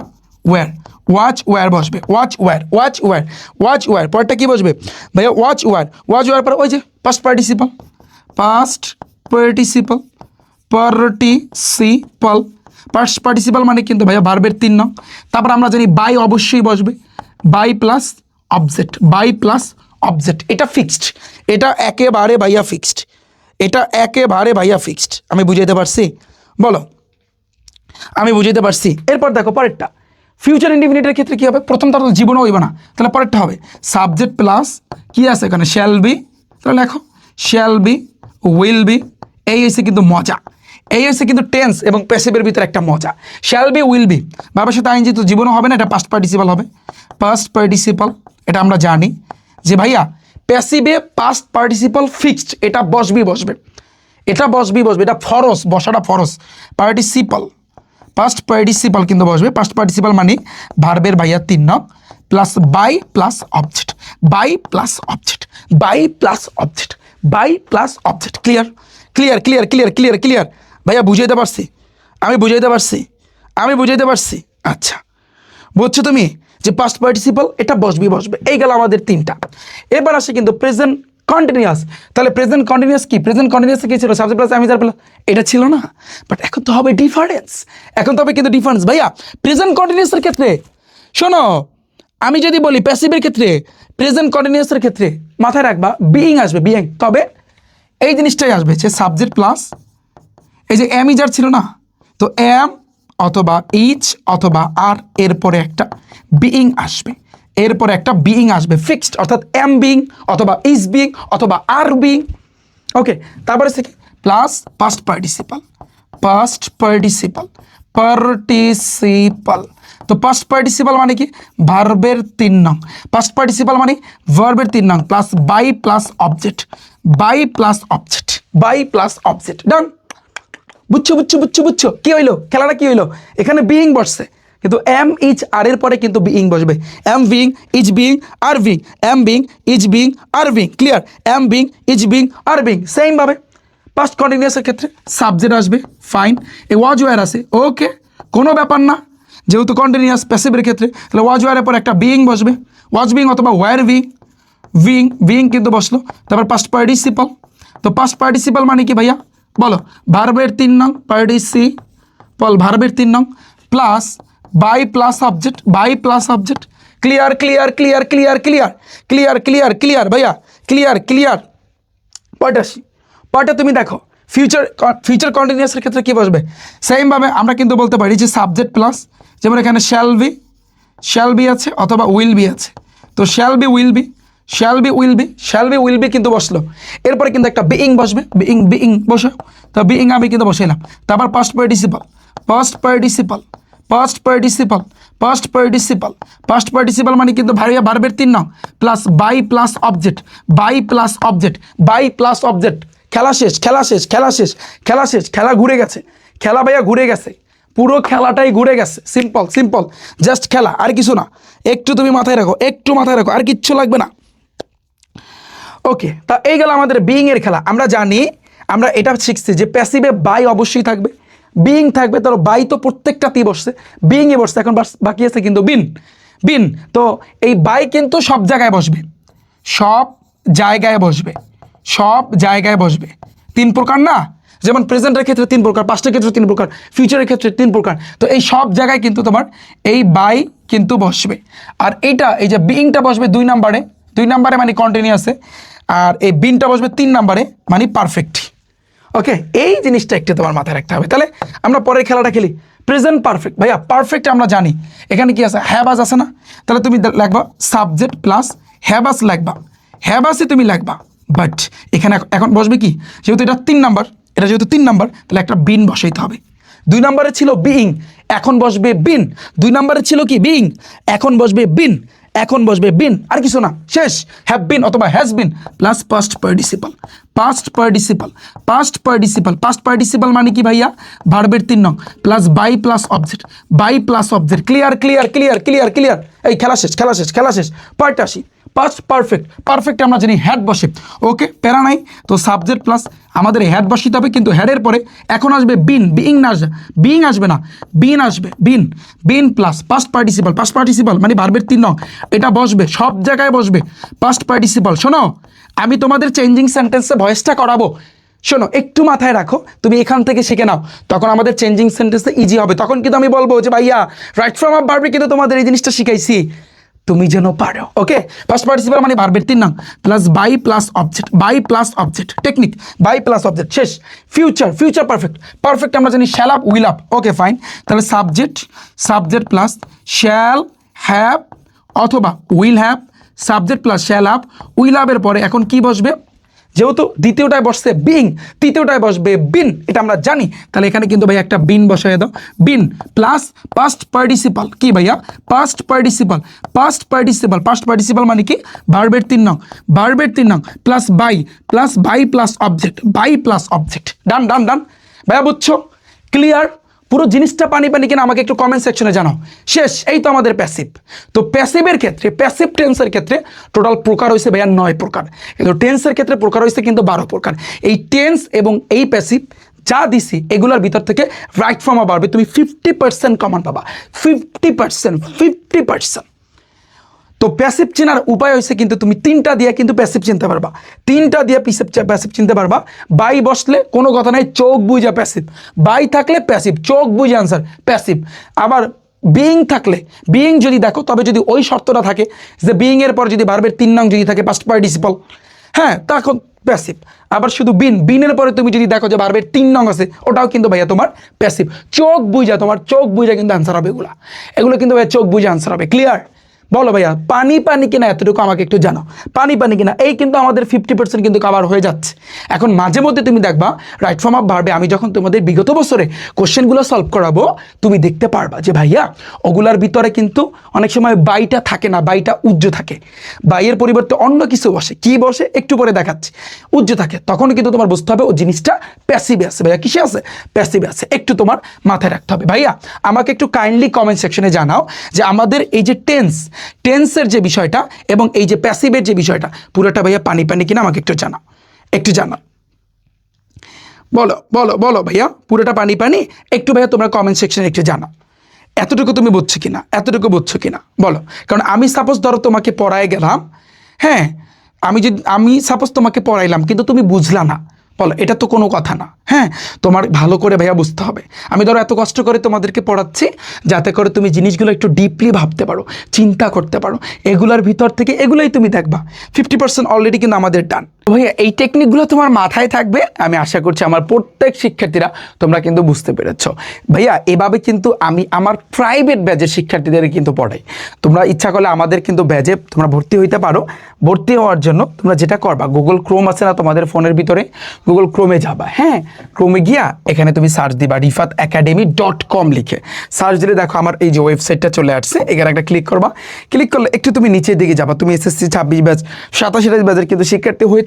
ওয়্যার, ওয়াচ ওয়্যার বসবে, watch wear, watch wear, watch wear, পরেরটা কি বসবে ভাইয়া? ওয়াচ ওয়্যার, ওয়াচ ওয়্যার পরে ওই যে past participle, past participle, participle, past participle মানে কিন্তু ভাইয়া ভার্বের 3 নং। তারপর আমরা জানি বাই অবশ্যই বসবে, by plus object, by plus object, এটা ফিক্সড, এটা একেবারে ভাইয়া ফিক্সড, এটা একেবারে ভাইয়া ফিক্সড। আমি বুঝাইতে পারছি? বলো, আমি বুঝাইতে পারছি? এরপর দেখো পরেরটা, ফিউচার ইনডিফিনিটের ক্ষেত্রে কি হবে? প্রথমটা তো জীবনও হইব না, তাহলে পরেরটা হবে সাবজেক্ট প্লাস কি আছে এখানে? Shall be. তাহলে লেখো শ্যাল বি, উইল বি। এই হচ্ছে কিন্তু মজা, এই হচ্ছে কিন্তু টেন্স এবং প্যাসিভের ভিতরে একটা মজা। শ্যাল বি, উইল বি, বাবার সাথে আইনজি তো জীবনও হবে না, এটা পাস্ট পার্টিসিপাল হবে, পাস্ট পার্টিসিপাল। এটা আমরা জানি যে ভাইয়া প্যাসিভে পাস্ট পার্টিসিপাল ফিক্সড, এটা বসবি বসবে, এটা বসবি বসবে, এটা ফরস, বসাটা ফরস। পার্টিসিপাল, পাস্ট পার্টিসিপাল কিন্তু বসবে। পাস্ট পার্টিসিপাল মানে ভার্বের ভাইয়া 3 নং plus by plus object, by plus object, by plus object, by plus object. Clear, clear, clear, clear, clear, clear ভাইয়া? বুঝাইতে পারছি? আমি বুঝাইতে পারছি? আমি বুঝাইতে পারছি? আচ্ছা, বুঝছো তুমি যে পাস্ট পার্টিসিপাল এটা বসবি বসবে। এই গেল আমাদের 3টা। এবার আসে কিন্তু প্রেজেন্ট কন্টিনিউয়াস। তাহলে প্রেজেন্ট কন্টিনিউয়াস কি? প্রেজেন্ট কন্টিনিউয়াস কি ছিল? সাবজেক্ট প্লাস আমিজার প্লাস, এটা ছিল না? বাট এখন তো হবে ডিফারেন্স, এখন তো হবে কিন্তু ডিফারেন্স ভাইয়া। প্রেজেন্ট কন্টিনিউয়াসের ক্ষেত্রে শোনো, আমি যদি বলি প্যাসিভের ক্ষেত্রে, প্রেজেন্ট কন্টিনিউয়াসের ক্ষেত্রে মাথায় রাখবা বিইং আসবে, বিইং। তবে এই জিনিসটাই আসবে যে সাবজেক্ট প্লাস এই যে এম ইজার ছিল না, তো এম অথবা ইচ অথবা আর, এরপরে একটা বিইং আসবে, এরপরে একটা বিইং আসবে ফিক্সড, অর্থাৎ এম বিইং অথবা ইজ বিইং অথবা আর বিইং। ওকে, তারপরে সে কি? Plus past participle, past participle, participle. তো পাস্ট পার্টিসিপাল মানে কি? ভার্বের 3 নং, পাস্ট পার্টিসিপাল মানে ভার্বের 3 নং plus by plus object, by plus object, by plus object. Done? বুঝছো বুঝছো বুঝছো বুঝছো? কি হইলো? খেলাটা কি হইলো? এখানে বিইং বসছে, কিন্তু এম ইজ আর এর পরে কিন্তু বিইং বসবে। Am being, is being, are being, am being, is being, are being. Clear? Am being, is being, are being. Same ভাবে পাস্ট কন্টিনিউয়াসের ক্ষেত্রে সাবজেক্ট আসবে, ফাইন। এ ওয়াজ ওয়্যার আছে, ওকে, কোনো ব্যাপার না, যেহেতু কন্টিনিউয়াস প্যাসিভের ক্ষেত্রে, তাহলে ওয়াজ ওয়্যারের পর একটা বিইং বসবে, ওয়াজ বিইং অথবা ওয়্যার বিইং, বিইং, বিইং কিন্তু বসলো। তারপর পাস্ট পার্টিসিপাল। তো পাস্ট পার্টিসিপাল মানে কি ভাইয়া? বলো, ভার্বের 3 নং, পার্টিসিপাল ভার্বের 3 নং plus by plus object, by plus object. Clear, clear, clear, clear, clear, clear, clear, clear ভাইয়া, ক্লিয়ার, ক্লিয়ার। পয়েন্ট আসি, পয়েন্টটা তুমি দেখো, ফিউচার ফিউচার কন্টিনিউয়াসের ক্ষেত্রে কি বসবে? সেমভাবে আমরা কিন্তু বলতে পারি যে সাবজেক্ট প্লাস, যেমন এখানে শ্যাল বি আছে অথবা উইল বি আছে, তো shall be will be, shall be will be, shall be will be কিন্তু বসলো। এরপরে কিন্তু একটা বিইং বসবে, বিইং, বিইং বসে, তো বিইং আমি কিন্তু বসাইলাম। তারপর past participle, past participle, past participle, past participle, past participle মানে কিন্তু ভার্বের 3 নং plus by plus object, by plus object, by plus object. খেলা শেষ, খেলা শেষ, খেলা শেষ, খেলা শেষ, খেলা ঘুরে গেছে, খেলা ভাইয়া ঘুরে গেছে, পুরো খেলাটাই ঘুরে গেছে। সিম্পল, সিম্পল, জাস্ট খেলা, আর কিছু না। একটু তুমি মাথায় রাখো, একটু মাথায় রাখো, আর কিচ্ছু লাগবে না। ওকে, তা এই গেল আমাদের বিইং এর খেলা। আমরা জানি, আমরা এটা শিখছি যে প্যাসিভে বাই অবশ্যই থাকবে, বিইং থাকবে, তার বাই তো প্রত্যেকটাতেই বসছে, বিইংয়ে বসছে, এখন বাকি আছে কিন্তু বিন, বিন। তো এই বাই কিন্তু সব জায়গায় বসবে, সব জায়গায় বসবে, সব জায়গায় বসবে। 3 প্রকার না, যেমন প্রেজেন্টের ক্ষেত্রে 3 প্রকার, পাস্টের ক্ষেত্রে 3 প্রকার, ফিউচারের ক্ষেত্রে 3 প্রকার। তো এই সব জায়গায় কিন্তু তোমার এই বাই কিন্তু বসবে। আর এইটা এই যে বিইংটা বসবে 2 নাম্বারে, 2 নাম্বারে মানে কন্টিনিউয়াসে, আর এই বিনটা বসবে 3 নাম্বারে মানে পারফেক্ট। ওকে, এই জিনিসটা একটু তোমার মাথায় রাখতে হবে। তাহলে আমরা পরের খেলাটা খেলি। প্রেজেন্ট পারফেক্ট, ভাইয়া পারফেক্ট আমরা জানি এখানে কি আছে, হ্যাবাস আছে না? তাহলে তুমি লিখবা সাবজেক্ট প্লাস হ্যাবাস লিখবা, হ্যাবাসই তুমি লিখবা। বাট এখানে এখন বসবে কি, যেহেতু এটা 3 নাম্বার, এটা যেহেতু 3 নাম্বার, তাহলে একটা বিন বসাইতে হবে। 2 নাম্বারে ছিল বিইং, এখন বসবে বিন। 2 নাম্বারে ছিল কি বিইং, এখন বসবে বিন, এখন বসবে বিন, আর কিছু না, শেষ। হ্যাভ বিন অথবা has been plus past participle, past participle, past participle, past participle মানে কি ভাইয়া, ভার্বের 3 নং plus by plus object, by plus object. Clear clear clear clear clear. এই খেলা শেষ, খেলা শেষ, খেলা শেষ। পার্ট আসি, পাস্ট পারফেক্ট, পারফেক্ট আমরা জানি হ্যাড বসে। ওকে, প্যারা নাই। তো সাবজেক্ট প্লাস আমাদের হ্যাড বসিতে হবে, কিন্তু হ্যাডের পরে এখন আসবে বিন, বিইং না, আসবে বিইং আসবে না, বিন আসবে, been, been plus past participle, past participle মানে ভার্বের 3 নং, এটা বসবে, সব জায়গায় বসবে পাস্ট পার্টিসিপাল। শোনো, আমি তোমাদের চেঞ্জিং সেন্টেন্সে ভয়েসটা করাবো, শোনো একটু মাথায় রাখো, তুমি এখান থেকে শিখে নাও, তখন আমাদের চেঞ্জিং সেন্টেন্সে ইজি হবে। তখন কিন্তু আমি বলবো যে ভাইয়া রাইট ফ্রম আপ ভার্বে কিন্তু তোমাদের এই জিনিসটা শিখাইছি, তুমি যেন পারো। ওকে, পাস্ট পার্টিসিপাল মানে ভার্বের 3 নং plus by plus object, by plus object, technique by plus object, শেষ। ফিউচার, ফিউচার পারফেক্ট, পারফেক্ট আমরা জানি shall up will up. Okay fine, তাহলে subject, subject plus shall have অথবা will have, subject plus shall up, will up পরে এখন কি বসবে, যেহেতু দ্বিতীয়টায় বসছে বিং, তৃতীয়টায় বসবে বিন, এটা আমরা জানি। তাহলে এখানে কিন্তু ভাই একটা বিন বসাই দাও, বিন প্লাস পাস্ট পার্টিসিপাল, কি ভাইয়া past participle, past participle, past participle মানে কি ভার্বের 3 নং, ভার্বের 3 নং plus by plus object, by plus object. Done done done ভাইয়া, বুঝছো? ক্লিয়ার? পুরো জিনিসটা পানি পানি কিনা আমাকে একটু কমেন্ট সেকশনে জানাও। শেষ, এই তো আমাদের প্যাসিভ। তো প্যাসিভের ক্ষেত্রে, প্যাসিভ টেন্সের ক্ষেত্রে টোটাল প্রকার হয়েছে ভাইয়া 9 প্রকার, কিন্তু টেন্সের ক্ষেত্রে প্রকার হয়েছে কিন্তু 12 প্রকার। এই টেন্স এবং এই প্যাসিভ যা দিছি এগুলোর ভিতর থেকে রাইট ফর্ম আ ভার্বে তুমি 50% কমন পাবা, 50%, 50%। তো প্যাসিভ চেনার উপায় হয়েছে কিন্তু তুমি 3টা দিয়ে কিন্তু প্যাসিভ চিনতে পারবা, 3টা দিয়ে প্যাসিভ চিনতে পারবা। বাই বসলে কোনো কথা নাই, চোখ বুঝা প্যাসিভ, বাই থাকলে প্যাসিভ, চোখ বুঝে আনসার প্যাসিভ। আবার বিইং থাকলে, বিইং যদি দেখো, তবে যদি ওই শর্তটা থাকে যে বিইং এর পর যদি ভার্বের 3 নং যদি থাকে পাস্ট পার্টিসিপল, হ্যাঁ তখন প্যাসিভ। আবার শুধু বিন, বিনের পরে তুমি যদি দেখো যে ভার্বের 3 নং আছে, ওটাও কিন্তু ভাইয়া তোমার প্যাসিভ। চোখ বুঝা, তোমার চোখ বুঝা কিন্তু আনসার হবে এগুলো, এগুলো কিন্তু ভাইয়া চোখ বুঝে আনসার হবে। ক্লিয়ার? বলো ভাইয়া পানি পানি কিনা, এতটুকু আমাকে একটু জানাও, পানি পানি কিনা। এই কিন্তু আমাদের 50% কিন্তু কভার হয়ে যাচ্ছে। এখন মাঝে মধ্যে তুমি দেখবা রাইট ফর্ম অফ ভার্বে আমি যখন তোমাদের বিগত বছরে কোশ্চেনগুলো সলভ করাবো, তুমি দেখতে পারবা যে ভাইয়া ওগুলার ভিতরে কিন্তু অনেক সময় বাইটা থাকে না, বাইটা উজ্জ্ব থাকে, বাইয়ের পরিবর্তে অন্য কিছু বসে। কি বসে একটু পরে দেখাচ্ছি, উজ্জ্ব থাকে। তখন কিন্তু তোমার বুঝতে হবে ও জিনিসটা প্যাসিভে আছে। ভাইয়া কিসে আছে? প্যাসিভে আছে। একটু তোমার মাথায় রাখতে হবে। ভাইয়া আমাকে একটু কাইন্ডলি কমেন্ট সেকশনে জানাও যে আমাদের এই যে টেন্সের যে বিষয়টা এবং এই যে প্যাসিভের যে বিষয়টা, পুরোটা ভাইয়া পানি পানি কিনা আমাকে একটু জানাও, একটু জানাও। বলো বলো বলো ভাইয়া, পুরোটা পানি পানি? একটু ভাইয়া তোমরা কমেন্ট সেকশনে একটু জানাও এতটুকু তুমি বুঝছো কিনা, এতটুকু বুঝছো কিনা বলো। কারণ আমি সাপোজ ধরো তোমাকে পড়ায় গেলাম, হ্যাঁ আমি সাপোজ তোমাকে পড়াইলাম কিন্তু তুমি বুঝলা না, বলো এটা তো কোনো কথা না। হ্যাঁ, তোমার ভালো করে ভাইয়া বুঝতে হবে। আমি ধরো এত কষ্ট করে তোমাদেরকে পড়াচ্ছি যাতে করে তুমি জিনিসগুলো একটু ডিপলি ভাবতে পারো, চিন্তা করতে পারো, এগুলোর ভিতর থেকে এগুলোই তুমি দেখবা। 50% অলরেডি কিন্তু আমাদের ডান। ভাইয়া এই টেকনিকগুলো তোমার মাথায় থাকবে, আমি আশা করছি আমার প্রত্যেক শিক্ষার্থীরা তোমরা কিন্তু বুঝতে পেরেছো। ভাইয়া এভাবে কিন্তু আমি আমার প্রাইভেট ব্যাচের শিক্ষার্থীদের কিন্তু পড়াই। তোমরা ইচ্ছা করলে আমাদের কিন্তু ব্যাচে তোমরা ভর্তি হইতে পারো। ভর্তি হওয়ার জন্য তোমরা যেটা করবা, গুগল ক্রোম আছে না তোমাদের ফোনের ভিতরে, গুগল ক্রোমে যাবা। হ্যাঁ, ক্রোমে গিয়া এখানে তুমি সার্চ দিবা rifatacademy.com লিখে সার্চ দিলে দেখো আমার এই যে ওয়েবসাইটটা চলে আসছে। এখানে একটা ক্লিক করবা, ক্লিক করলে একটু তুমি নিচের দিকে যাবা। তুমি এসএসসি 26 ব্যাচ 27 ব্যাচের কিন্তু শিক্ষার্থী হয়ে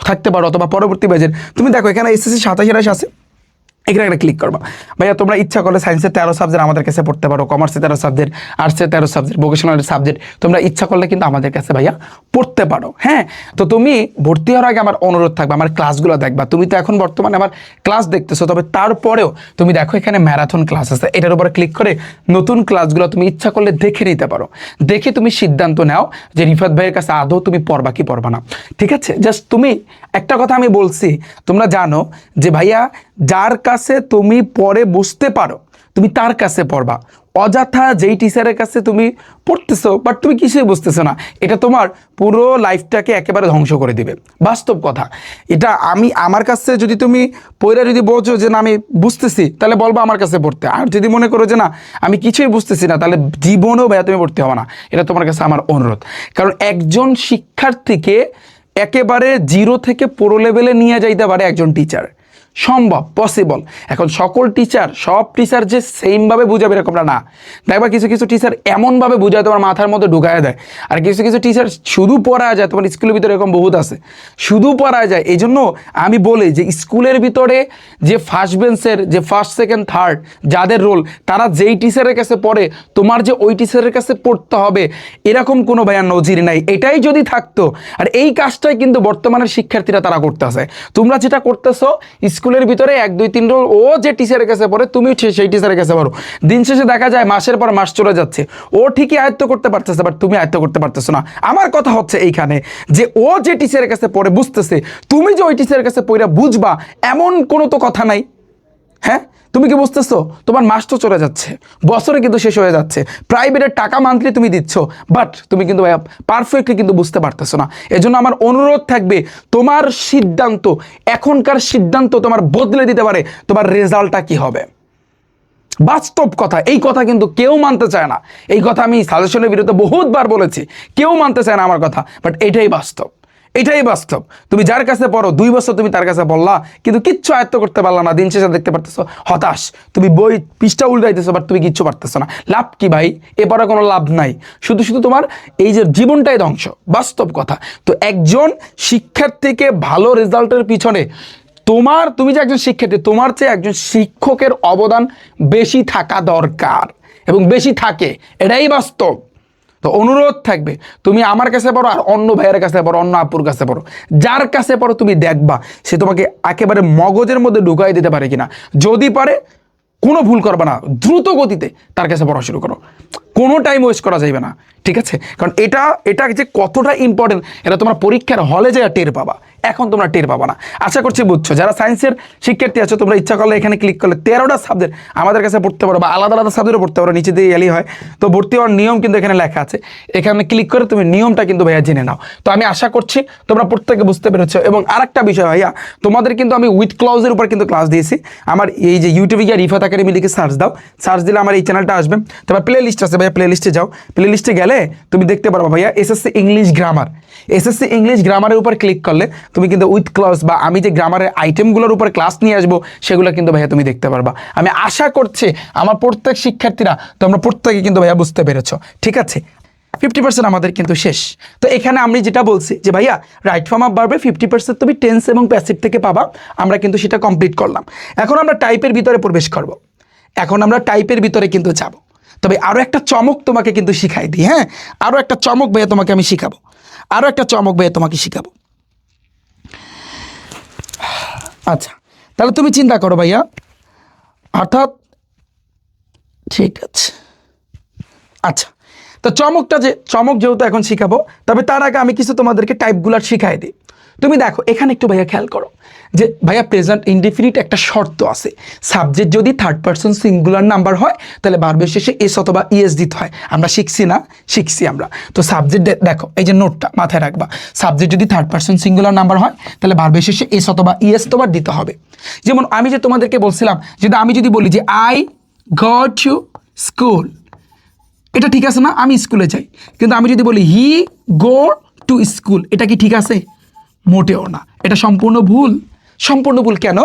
থাকতে পারো, অথবা পরবর্তী ব্যাচের। তুমি দেখো এখানে এসএসসি 27 আছে, এখানে একটা ক্লিক করবা। ভাইয়া তোমরা ইচ্ছা করলে সায়েন্সের 13 সাবজেক্ট আমাদের কাছে পড়তে পারো, কমার্সের 13 সাবজেক্ট, আর্টসের 13 সাবজেক্ট, ভোকেশনাল সাবজেক্ট তোমরা ইচ্ছা করলে কিন্তু আমাদের কাছে ভাইয়া পড়তে পারো। হ্যাঁ, তো তুমি ভর্তি হওয়ার আগে আমার অনুরোধ থাকবে আমার ক্লাসগুলো দেখবা। তুমি তো এখন বর্তমানে আমার ক্লাস দেখতেছো, তবে তারপরেও তুমি দেখো এখানে ম্যারাথন ক্লাস আছে, এটার উপরে ক্লিক করে নতুন ক্লাসগুলো তুমি ইচ্ছা করলে দেখে নিতে পারো। দেখে তুমি সিদ্ধান্ত নাও যে রিফাত ভাইয়ের কাছে আদৌ তুমি পড়বা কি পড়বা না। ঠিক আছে, জাস্ট তুমি একটা কথা আমি বলছি, তোমরা জানো যে ভাইয়া যার কাছে তুমি পরে বুঝতে পারো তুমি তার কাছে পড়বা। অযথা যেই টিচারের কাছে তুমি পড়তেছো বাট তুমি কিছুই বুঝতেছো না, এটা তোমার পুরো লাইফটাকে একেবারে ধ্বংস করে দিবে। বাস্তব কথা এটা। আমার কাছে যদি তুমি পড়ে যদি বোঝো যে না আমি বুঝতেছি, তাহলে বলবো আমার কাছে পড়তে। আর যদি মনে করো যে না আমি কিছুই বুঝতেছি না, তাহলে জীবনেও ভাইয়া তুমি পড়তে হবে না। এটা তোমার কাছে আমার অনুরোধ। কারণ একজন শিক্ষার্থীকে একেবারে জিরো থেকে প্রো লেভেলে নিয়ে যাইতে পারে একজন টিচার, সম্ভব, পসিবল। এখন সকল টিচার, সব টিচার যে সেমভাবে বুঝাবে এরকমটা না। দেখবা কিছু কিছু টিচার এমনভাবে বুঝায় তোমার মাথার মধ্যে ঢুকায় দেয়, আর কিছু কিছু টিচার শুধু পড়ায় যায়। তোমার স্কুলের ভিতরে এরকম বহুত আছে, শুধু পড়ায় যায়। এই জন্য আমি বলি যে স্কুলের ভিতরে যে ফার্স্ট বেঞ্চের, যে ফার্স্ট সেকেন্ড থার্ড যাদের রোল, তারা যেই টিচারের কাছে পড়ে তোমার যে ওই টিচারের কাছে পড়তে হবে এরকম কোনো ভাইয়া নজির নাই। এটাই যদি থাকতো, আর এই কাজটাই কিন্তু বর্তমানের শিক্ষার্থীরা তারা করতেছে। তোমরা যেটা করতেছো স্কুলের ভিতরে 1 2 3 রোল, ও যে টিচারের কাছে পড়ে তুমিও সেই টিচারের কাছে পড়ো। দিন শেষে দেখা যায় মাসের পর মাস চলে যাচ্ছে, ও ঠিকই আয়ত্ত করতে পারতেছে বাট তুমি আয়ত্ত করতে পারতেছো না। আমার কথা হচ্ছে এইখানে যে ও যে টিচারের কাছে পড়ে বুঝতেছে, তুমি যে ওই টিচারের কাছে পড়ে বুঝবা এমন কোনো তো কথা নাই। হ্যাঁ, তুমি কি বুঝতেছো? তোমার মাস তো চলে যাচ্ছে, বছরে কিন্তু শেষ হয়ে যাচ্ছে, প্রাইভেটের টাকা মান্থলি তুমি দিচ্ছ, বাট তুমি কিন্তু ভাইয়া পারফেক্টলি কিন্তু বুঝতে পারতেছো না। এজন্য আমার অনুরোধ থাকবে, তোমার সিদ্ধান্ত, এখনকার সিদ্ধান্ত তোমার বদলে দিতে পারে তোমার রেজাল্টটা কি হবে। বাস্তব কথা, এই কথা কিন্তু কেউ মানতে চায় না। এই কথা আমি সাজেশনের বিরুদ্ধে বহুতবার বলেছি, কেউ মানতে চায় না আমার কথা, বাট এটাই বাস্তব, এটাই বাস্তব। তুমি যার কাছে পড়ো 2 বছর তুমি তার কাছে বললা কিন্তু কিচ্ছু আয়ত্ত করতে পারলা না, দিন শেষে দেখতে পারতেছো হতাশ, তুমি বই পৃষ্ঠা উল্টাইতেছো বাট তুমি কিচ্ছু পারতেছো না। লাভ কি ভাই? এ পড়া কোনো লাভ নাই, শুধু শুধু তোমার এই যে জীবনটাই ধ্বংস। বাস্তব কথা। তো একজন শিক্ষার্থীকে ভালো রেজাল্টের পিছনে তুমি যে একজন শিক্ষার্থী, তোমার চেয়ে একজন শিক্ষকের অবদান বেশি থাকা দরকার এবং বেশি থাকে, এটাই বাস্তব। তো অনুরোধ থাকবে, তুমি আমার কাছে পড়ো আর অন্য ভাইয়ের কাছে পড়ো, অন্য আপুর কাছে পড়ো, যার কাছে পড়ো তুমি দেখবা সে তোমাকে একেবারে মগজের মধ্যে ঢুকাই দিতে পারে কিনা। যদি পারে, কোনো ভুল করবে না, দ্রুত গতিতে তার কাছে পড়া শুরু করো, কোনো টাইম ওয়েস্ট করা যাবে না। ঠিক আছে, কারণ এটা যে কতটা ইম্পর্টেন্ট এটা তোমরা পরীক্ষার হলে যায় টের পাবা, এখন তোমরা টের পাবা না। আশা করছি বুঝছো। যারা সায়েন্সের শিক্ষার্থী আছো তোমরা ইচ্ছা করলে এখানে ক্লিক করলে 13টা সাবজেক্ট আমাদের কাছে পড়তে পারো, বা আলাদা আলাদা সাবজেক্টও পড়তে পারো, নিচে দিয়ে এলি হয়। তো ভর্তি হওয়ার নিয়ম কিন্তু এখানে লেখা আছে, এখানে ক্লিক করে তুমি নিয়মটা কিন্তু ভাইয়া জেনে নাও। তো আমি আশা করছি তোমরা প্রত্যেকে বুঝতে পেরেছো। এবং আরেকটা বিষয় ভাইয়া, তোমাদের কিন্তু আমি উইথ ক্লাউজের উপর কিন্তু ক্লাস দিয়েছি। আমার এই যে ইউটিউবে গিয়ে রিফাত একাডেমি লিখে সার্চ দাও, সার্চ দিলে আমার এই চ্যানেলটা আসবে। তারপর প্লে লিস্ট আছে ভাইয়া, প্লে লিস্টে যাও, প্লে লিস্টে গেলে তুমি দেখতে পারবা ভাইয়া SSC English grammar. SSC English গ্রামারের উপর ক্লিক করলে তুমি কিন্তু উইথ ক্লাস বা আমি যে গ্রামারের আইটেমগুলোর উপর ক্লাস নিয়ে আসবো সেগুলো কিন্তু ভাইয়া তুমি দেখতে পারবা। আমি আশা করছি আমার প্রত্যেক শিক্ষার্থীরা তোমরা প্রত্যেকে কিন্তু ভাইয়া বুঝতে পেরেছো। ঠিক আছে, 50% আমাদের কিন্তু শেষ। তো এখানে আমি যেটা বলছি যে ভাইয়া রাইট ফর্ম আপ বাড়বে, 50% তুমি টেন্স এবং প্যাসিভ থেকে পাবা, আমরা কিন্তু সেটা কমপ্লিট করলাম। এখন আমরা টাইপের ভিতরে প্রবেশ করব, এখন আমরা টাইপের ভিতরে কিন্তু যাব। তবে আরও একটা চমক তোমাকে কিন্তু শিখাই দিই। হ্যাঁ, আরও একটা চমক ভাইয়া তোমাকে আমি শিখাবো, আরও একটা চমক ভাইয়া তোমাকে শিখাবো। আচ্ছা, তাহলে তুমি চিন্তা করো ভাইয়া, অর্থাৎ ঠিক আছে। আচ্ছা, তো চমক যেহেতু এখন শিখাবো, তবে তার আগে আমি কিছু তোমাদেরকে টাইপগুলার শিখাই দিই। তুমি দেখো এখানে একটু ভাইয়া খেয়াল করো যে ভাইয়া প্রেজেন্ট ইনডিফিনিট একটা শর্ত আছে, সাবজেক্ট যদি থার্ড পারসন সিঙ্গুলার নাম্বার হয় তাহলে ভার্বের শেষে এস অথবা ইএস দিতে হয়। আমরা শিখছি আমরা। তো সাবজেক্ট দেখো, এই যে নোটটা মাথায় রাখবা, সাবজেক্ট যদি থার্ড পারসন সিঙ্গুলার নাম্বার হয় তাহলে ভার্বের শেষে এস অথবা ইএস তোমার দিতে হবে। যেমন আমি যে তোমাদেরকে বলছিলাম, আমি যদি বলি যে আই গো টু স্কুল, এটা ঠিক আছে না, আমি স্কুলে যাই। কিন্তু আমি যদি বলি হি গো টু স্কুল, এটা কি ঠিক আছে? মোটেও না, এটা সম্পূর্ণ ভুল। সম্পূর্ণ ভুল কেন?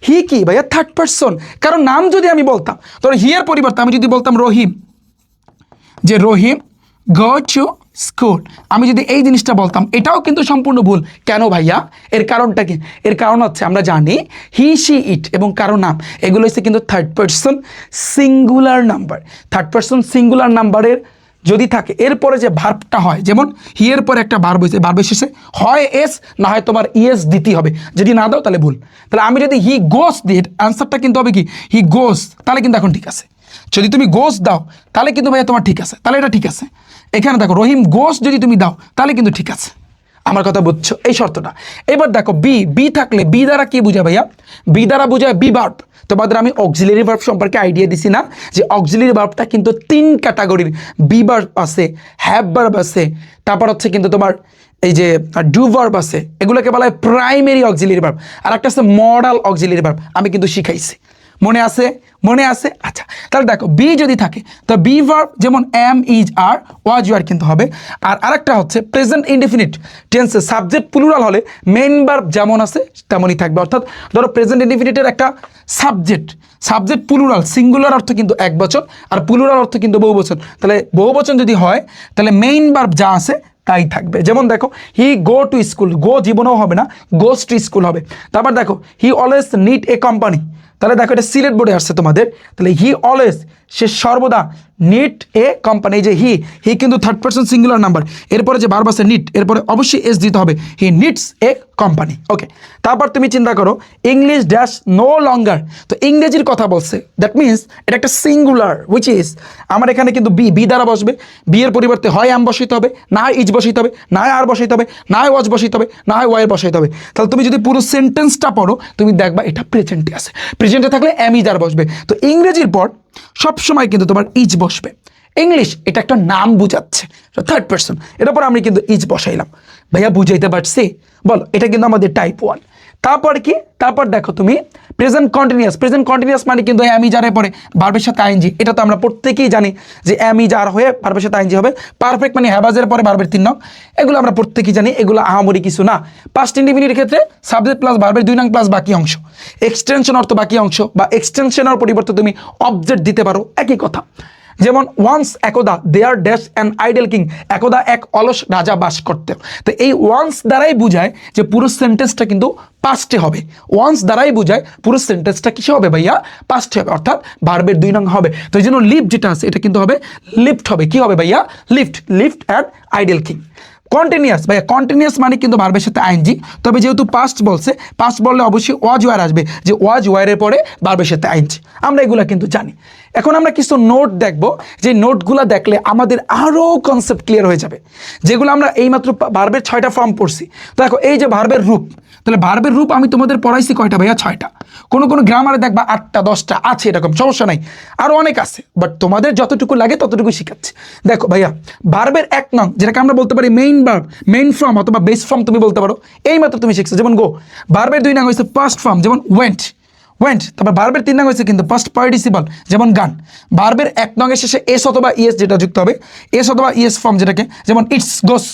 হি কি ভাইয়া থার্ড পারসন, কারণ নাম যদি আমি বলতাম, তখন হি এর পরিবর্তে আমি যদি বলতাম রহিম, যে রহিম গো টু স্কুল। আমি যদি এই জিনিসটা বলতাম, এটাও কিন্তু সম্পূর্ণ ভুল। কেন ভাইয়া? এর কারণটা কি? এর কারণ হচ্ছে আমরা জানি হি শি ইট এবং কারো নাম, এগুলো হচ্ছে কিন্তু third person singular number. Third person singular নাম্বারের যদি থাকে এরপরে যে ভার্বটা হয়, যেমন হি এর পরে একটা ভার্ব হয়েছে, ভার্বের শেষে হয় এস না হয় তোমার ইএস দিতেই হবে। যদি না দাও তাহলে ভুল। তাহলে আমি যদি হি গোস দিই, অ্যান্সারটা কিন্তু হবে কি হি গোস, তাহলে কিন্তু এখন ঠিক আছে। যদি তুমি গোস দাও তাহলে কিন্তু ভাইয়া তোমার ঠিক আছে, তাহলে এটা ঠিক আছে। এখানে দেখো রহিম গোস যদি তুমি দাও তাহলে কিন্তু ঠিক আছে। আমার কথা বুঝছো এই শর্তটা? এবার দেখো বি থাকলে বি দ্বারা কি বোঝায় ভাইয়া? বি দ্বারা বোঝায় বি ভার্ব। তোমাদের আমি অক্সিলারি ভার্ব সম্পর্কে আইডিয়া দিছি না, যে অক্সিলারি ভার্বটা কিন্তু 3 ক্যাটাগরির। বি ভার্ব আছে, হ্যাভ ভার্ব আছে, তারপর হচ্ছে কিন্তু তোমার এই যে ডু ভার্ব আছে, এগুলোকে বলা হয় প্রাইমারি অক্সিলারি ভার্ব। আর একটা আছে মডাল অক্সিলারি ভার্ব, আমি কিন্তু শিখাইছি, মনে আছে? মনে আছে? আচ্ছা, তাহলে দেখো বি যদি থাকে তো বি ভার্ব যেমন am, is, are, was, you are কিন্তু হবে। আর আরেকটা হচ্ছে প্রেজেন্ট ইনডেফিনিট টেন্সে সাবজেক্ট প্লুরাল হলে মেইন ভার্ব যেমন আছে তেমনই থাকবে। অর্থাৎ ধরো প্রেজেন্ট ইনডেফিনিটের একটা সাবজেক্ট প্লুরাল, সিঙ্গুলার অর্থ কিন্তু এক বচন আর প্লুরাল অর্থ কিন্তু বহু বচন। তাহলে বহু বচন যদি হয় তাহলে মেইন ভার্ব যা আছে তাই থাকবে। যেমন দেখো হি গো টু স্কুল, গো জীবনেও হবে না, গোস টু স্কুল হবে। তারপর দেখো he always need a company, তাহলে দেখো এটা সিলেট বোর্ডে আসছে তোমাদের। তাহলে হি অলওয়েজ, সে সর্বদা, নিড এ কোম্পানি, যে হি কিন্তু থার্ড পারসন সিঙ্গুলার নাম্বার, এরপরে যে ভার্ব আছে নিড, এরপরে অবশ্যই এস দিতে হবে, হি নিডস এ কোম্পানি। ওকে, তারপর তুমি চিন্তা করো ইংলিশ ড্যাশ নো লঙ্গার, তো ইংরেজির কথা বলছে, দ্যাট মিনস এটা একটা সিঙ্গুলার, হুইচ ইজ আমার এখানে কিন্তু বি দ্বারা বসবে। বি এর পরিবর্তে হয় এম বসাইতে হবে, না হয় ইজ বসাইতে হবে, না হয় আর বসাইতে হবে, না হয় ওয়াজ বসাইতে হবে, না হয় ওয়াই বসাইতে হবে। তাহলে তুমি যদি পুরো সেন্টেন্সটা পড়ো তুমি দেখবা এটা প্রেজেন্টে আছে। প্রেজেন্টে থাকলে এম, ইজ, আর বসবে। তো ইংরেজির পর সবসময় কিন্তু তোমার ইজ বসবে। ইংলিশ এটা একটা নাম বুঝাচ্ছে, থার্ড পারসন, এর উপর আমি কিন্তু ইজ বসাইলাম। ভাইয়া বুঝাইতে পারছি? বলো, এটা কিন্তু আমাদের টাইপ 1। তারপর কি? তারপর দেখো তুমি প্রেজেন্ট কন্টিনিউয়াস মানে কিন্তু এম, ইজ, আর পরে ভার্বের সাথে আইএনজি। এটা তো আমরা প্রত্যেকেই জানি যে এম, ইজ, আর হয়ে ভার্বের সাথে আইএনজি হবে। পারফেক্ট মানে হ্যাভাজের পরে ভার্বের 3 নং, এগুলো আমরা প্রত্যেকেই জানি, এগুলো আহামরি কিছু না। পাস্ট ইনডিফিনিটের ক্ষেত্রে সাবজেক্ট প্লাস ভার্বের 2 নং প্লাস বাকি অংশ, এক্সটেনশন অর্থ বাকি অংশ, বা এক্সটেনশনের পরিবর্তে তুমি অবজেক্ট দিতে পারো, একই কথা। যেমন ওয়ান্স একদা there dash an idol king, একদা এক অলস রাজা বাস করতেন। তো এই ওয়ান্স দ্বারাই বোঝায় যে পুরো সেন্টেন্সটা কিন্তু পাস্টে হবে। ওয়ান্স দ্বারাই বোঝায় পুরো সেন্টেন্সটা কিসে হবে ভাইয়া? পাস্টে হবে, অর্থাৎ ভার্বের 2 নং হবে। তো এই জন্য লিফট যেটা আছে এটা কিন্তু হবে লিফট হবে। কি হবে ভাইয়া? Lift and idol king. Continuous ভাইয়া, কন্টিনিউয়াস মানে কিন্তু ভার্বের সাথে আইএনজি, তবে যেহেতু পাস্ট বলছে, পাস্ট বললে অবশ্যই ওয়াজ ওয়ার আসবে, যে ওয়াজ ওয়ারের পরে ভার্বের সাথে আইএনজি, আমরা এগুলো কিন্তু জানি। এখন আমরা কিছু নোট দেখব, যে নোটগুলো দেখলে আমাদের আরও কনসেপ্ট ক্লিয়ার হয়ে যাবে, যেগুলো আমরা এইমাত্র ভার্বের 6টা ফর্ম পড়ছি। তো দেখো এই যে ভার্বের রূপ, তাহলে ভার্বের রূপ আমি তোমাদের পড়াইছি কয়টা ভাইয়া? 6টা। কোনো গ্রামারে দেখবা 8টা 10টা আছে, এরকম সমস্যা নাই, আরও অনেক আছে, বাট তোমাদের যতটুকু লাগে ততটুকু শিখাচ্ছি। দেখো ভাইয়া ভার্বের 1 নং, যেটাকে আমরা বলতে পারি মেইন ভার্ব, মেইন ফর্ম অথবা বেস ফর্ম তুমি বলতে পারো, এইমাত্র তুমি শিখছো, যেমন গো। ভার্বের 2 নং হয়েছে ফার্স্ট ফর্ম, যেমন ওয়েন্ট। তারপর ভার্বের 3 নং হয়েছে কিন্তু ফার্স্ট পার্টিসিপল, যেমন গান। ভার্বের 1 নং এর শেষে এস অথবা ইএস যেটা যুক্ত হবে, এস অথবা ইএস ফর্ম যেটাকে, যেমন ইটস, গোস।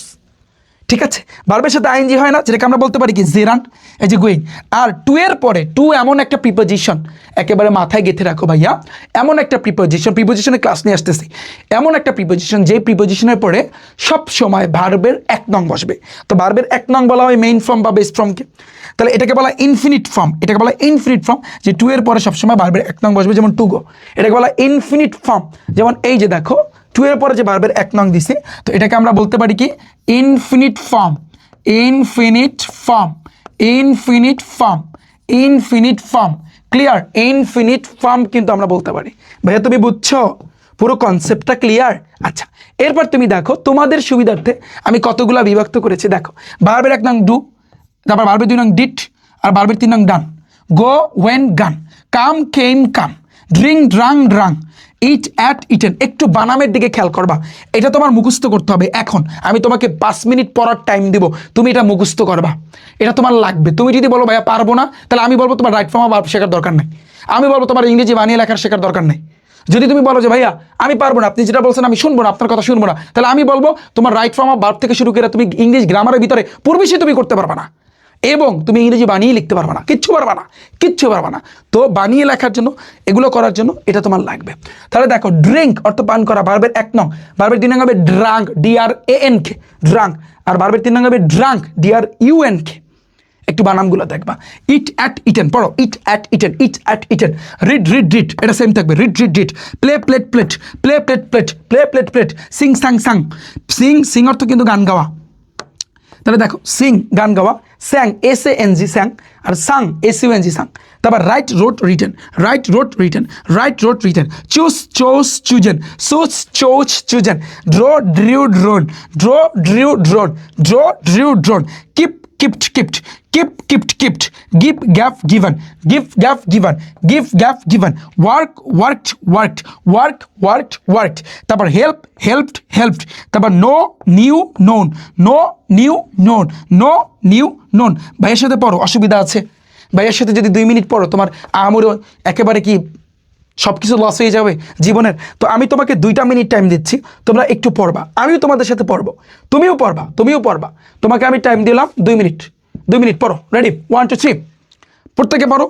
ঠিক আছে, ভার্বের সাথে আইএনজি হয় না, যেটাকে আমরা বলতে পারি কি জেরান, এই যে গোয়িং। আর টু এর পরে, টু এমন একটা প্রিপোজিশন, একেবারে মাথায় গেঁথে রাখো ভাইয়া, এমন একটা প্রিপোজিশনের ক্লাস নিয়ে আসতেছি, এমন একটা প্রিপোজিশন যে প্রিপোজিশনের পরে সব সময় ভার্বের 1 নং বসবে। তো ভার্বের 1 নং বলা হয় মেইন ফর্ম বা বেস ফর্মকে। তাহলে এটাকে বলা ইনফিনিট ফর্ম, যে টু এর পরে সবসময় ভার্বের 1 নং বসবে, যেমন টু গো। এটাকে বলা ইনফিনিট ফর্ম, যেমন এই যে দেখো টু এর পরে যে ভার্বের 1 নং দিছে, তো এটাকে আমরা বলতে পারি কি infinite form. Clear? Infinite form কিন্তু আমরা বলতে পারি। ভাইয়া তুমি বুঝছো? পুরো কনসেপ্টটা ক্লিয়ার? আচ্ছা, এরপর তুমি দেখো তোমাদের সুবিধার্থে আমি কতগুলা বিভক্ত করেছি। দেখো ভার্বের 1 নং ডু, তারপর ভার্বের 2 নং ডিড, আর ভার্বের 3 নং ডান। Go, went, gone. Come, came, come. Drink, drank. Eat, ate, eaten. একটু বানামের দিকে খেয়াল করবা, এটা তোমার মুখস্থ করতে হবে। এখন আমি তোমাকে 5 মিনিট পড়ার টাইম দিব, তুমি এটা মুখস্থ করবা, এটা তোমার লাগবে। তুমি যদি বলো ভাইয়া পারবো না, তাহলে আমি বলবো তোমার রাইট ফর্ম ভার্ব শেখার দরকার নেই, আমি বলবো তোমার ইংরেজি বানিয়ে লেখার শেখার দরকার নেই। যদি তুমি বলো যে ভাইয়া আমি পারবো না, আপনি যেটা বলছেন আমি শুনবো না, আপনার কথা শুনবো না, তাহলে আমি বলবো তোমার রাইট ফর্ম ভার্ব থেকে শুরু করে তুমি ইংলিশ গ্রামারের ভিতরে পূর্বেশই তুমি করতে পারবা না। এবং তুমি ইংরেজি বানিয়ে লিখতে পারবা না, কিচ্ছু পারবা না, কিচ্ছু পারবা না। তো বানিয়ে লেখার জন্য, এগুলো করার জন্য এটা তোমার লাগবে। তাহলে দেখো ড্রিঙ্ক অর্থ পান করা, ভার্বের 1 নং, ভার্বের 2 নং হবে ড্রাঙ্ক, DRANK, ড্রাঙ্ক। আর ভার্বের 3 নং হবে ড্রাঙ্ক, DRUNK। একটু বানামগুলো দেখবা। ইট অ্যাট ইটেন, পড়ো eat ate eaten, eat ate eaten. Read read read, এটা সেম থাকবে, read read read. Play played played, play played played, play played played. Sing sang sung, sing, sing অর্থ কিন্তু গান গাওয়া। তাহলে দেখো সিং গান গাওয়া, স্যাং SANG স্যাং, আর সাং SUNG সাং। তারপর write wrote written, write wrote written, write wrote written. Choose chose chosen, choose chose chosen. Draw drew drawn, draw drew drawn, draw drew drawn. Keep kept kept, keep kept kept. Give gave given, give gave given, give gave given. Work worked worked, work worked worked. তারপর help helped helped. তারপর no knew known, know knew known, know knew known. ভাইয়ের সাথে পড়ো, অসুবিধা আছে? ভাইয়ের সাথে যদি 2 মিনিট পড়ো তোমার আমরও একেবারে কি সব কিছু লস হয়ে যাবে জীবনের? তো আমি তোমাকে 2টা মিনিট টাইম দিচ্ছি, তোমরা একটু পড়বা, আমিও তোমাদের সাথে পড়বো, তুমিও পড়বা, তুমিও পড়বা। তোমাকে আমি টাইম দিলাম 2 মিনিট, 2 মিনিট পড়ো। রেডি? 1 2 3। প্রত্যেকে পড়ো,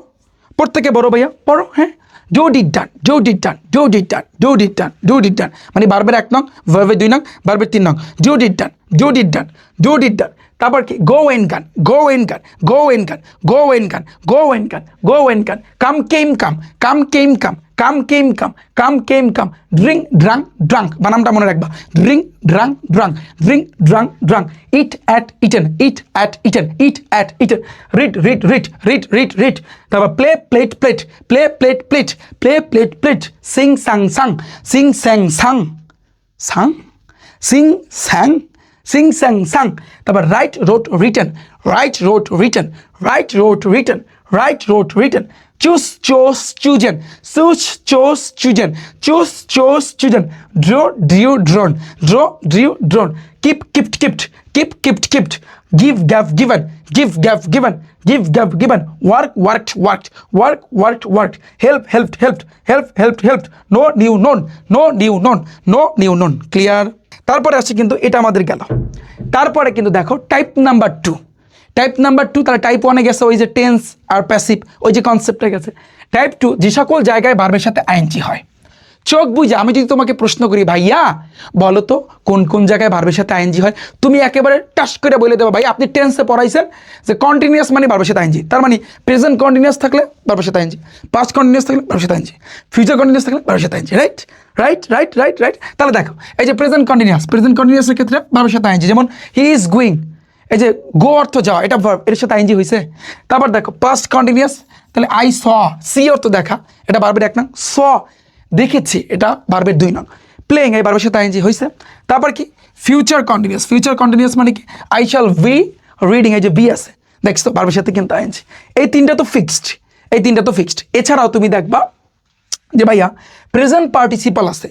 প্রত্যেকে বড় ভাইয়া পড়ো। হ্যাঁ, do did done, do did done, do did done, do did done, do did done. মানে ভার্বের 1 নং, ভার্বের 2 নং, ভার্বের 3 নং। Do did done, do did done, do did done. তারপর কি? গো এন্ড গান, গো এন্ড গান, গো এন্ড গান, গো এন্ড গান, গো এন্ড গান, go and gone. Come came come, come came come, come came come, come came come. Drink drank drunk, বানামটা মনে রাখবা। Drink drank drunk, drink drank drunk. Eat ate eaten, eat ate eaten, eat ate eaten. Read read read, read read read. তারপর play played played, play played played, play played played. Sing sang sung, sing sang sung, sung, sing sang, sing sang sung. তারপর write wrote written, write wrote written, write wrote written, write wrote written. Choose chose chosen, choose chose chosen, choose chose chosen. Draw drew drawn, draw drew drawn. Keep kept kept, keep kept kept. Give gave given, give gave given, give gave given. Work worked worked, work worked worked. Help helped helped, help helped helped. Know knew known, know knew known, know knew known. Clear? তারপরে আসছে কিন্তু এটা আমাদের গেল। তারপরে কিন্তু দেখো type number 2, type number 2। তাহলে টাইপ 1-এ গেছে ওই যে টেন্স আর প্যাসিভ, ওই যে কনসেপ্টটা গেছে। টাইপ 2 যে সকল জায়গায় ভার্বের সাথে আইএনজি হয়। চোখ বুঝে আমি যদি তোমাকে প্রশ্ন করি, ভাইয়া বলো তো কোন কোন জায়গায় ভার্বের সাথে আইএনজি হয়, তুমি একেবারে টাস করে বলে দেবো, ভাই আপনি টেন্সে পড়াইছেন যে কন্টিনিউয়াস মানে ভার্বের সাথে আইএনজি, তার মানে প্রেজেন্ট কন্টিনিউয়াস থাকলে ভার্বের সাথে আইএনজি, পাস্ট কন্টিনিউয়াস থাকলে ভার্বের সাথে আইএনজি, ফিউচার কন্টিনিউয়াস থাকলে ভার্বের সাথে ING. Right right right right right. তাহলে দেখো এই যে প্রেজেন্ট কন্টিনিউয়াস, প্রেজেন্ট কন্টিনিউয়াসের ক্ষেত্রে ভার্বের সাথে আইএনজি, যেমন হি ইজ গোয়িং, এই যে গো অর্থ যাওয়া, এটা ভার্ব, এর সাথে আইএনজি হয়েছে। তারপর দেখো পাস্ট কন্টিনিউয়াস, তাহলে আই স, সি অর্থ দেখা, এটা ভার্বের 1 নং। স দেখেছি, এটা ভার্বের 2 নং। প্লেইং, এই ভার্বের সাথে আইএনজি হয়েছে। তারপর কি? ফিউচার কন্টিনিউয়াস, ফিউচার কন্টিনিউয়াস মানে কি? আই শ্যাল বি রিডিং, এই যে বি আছে, দেখছো ভার্বের সাথে কিন্তু আইএনজি। এই 3টা তো ফিক্সড, এই 3টা তো ফিক্সড। এছাড়াও তুমি দেখবা যে ভাইয়া প্রেজেন্ট পার্টিসিপাল আছে,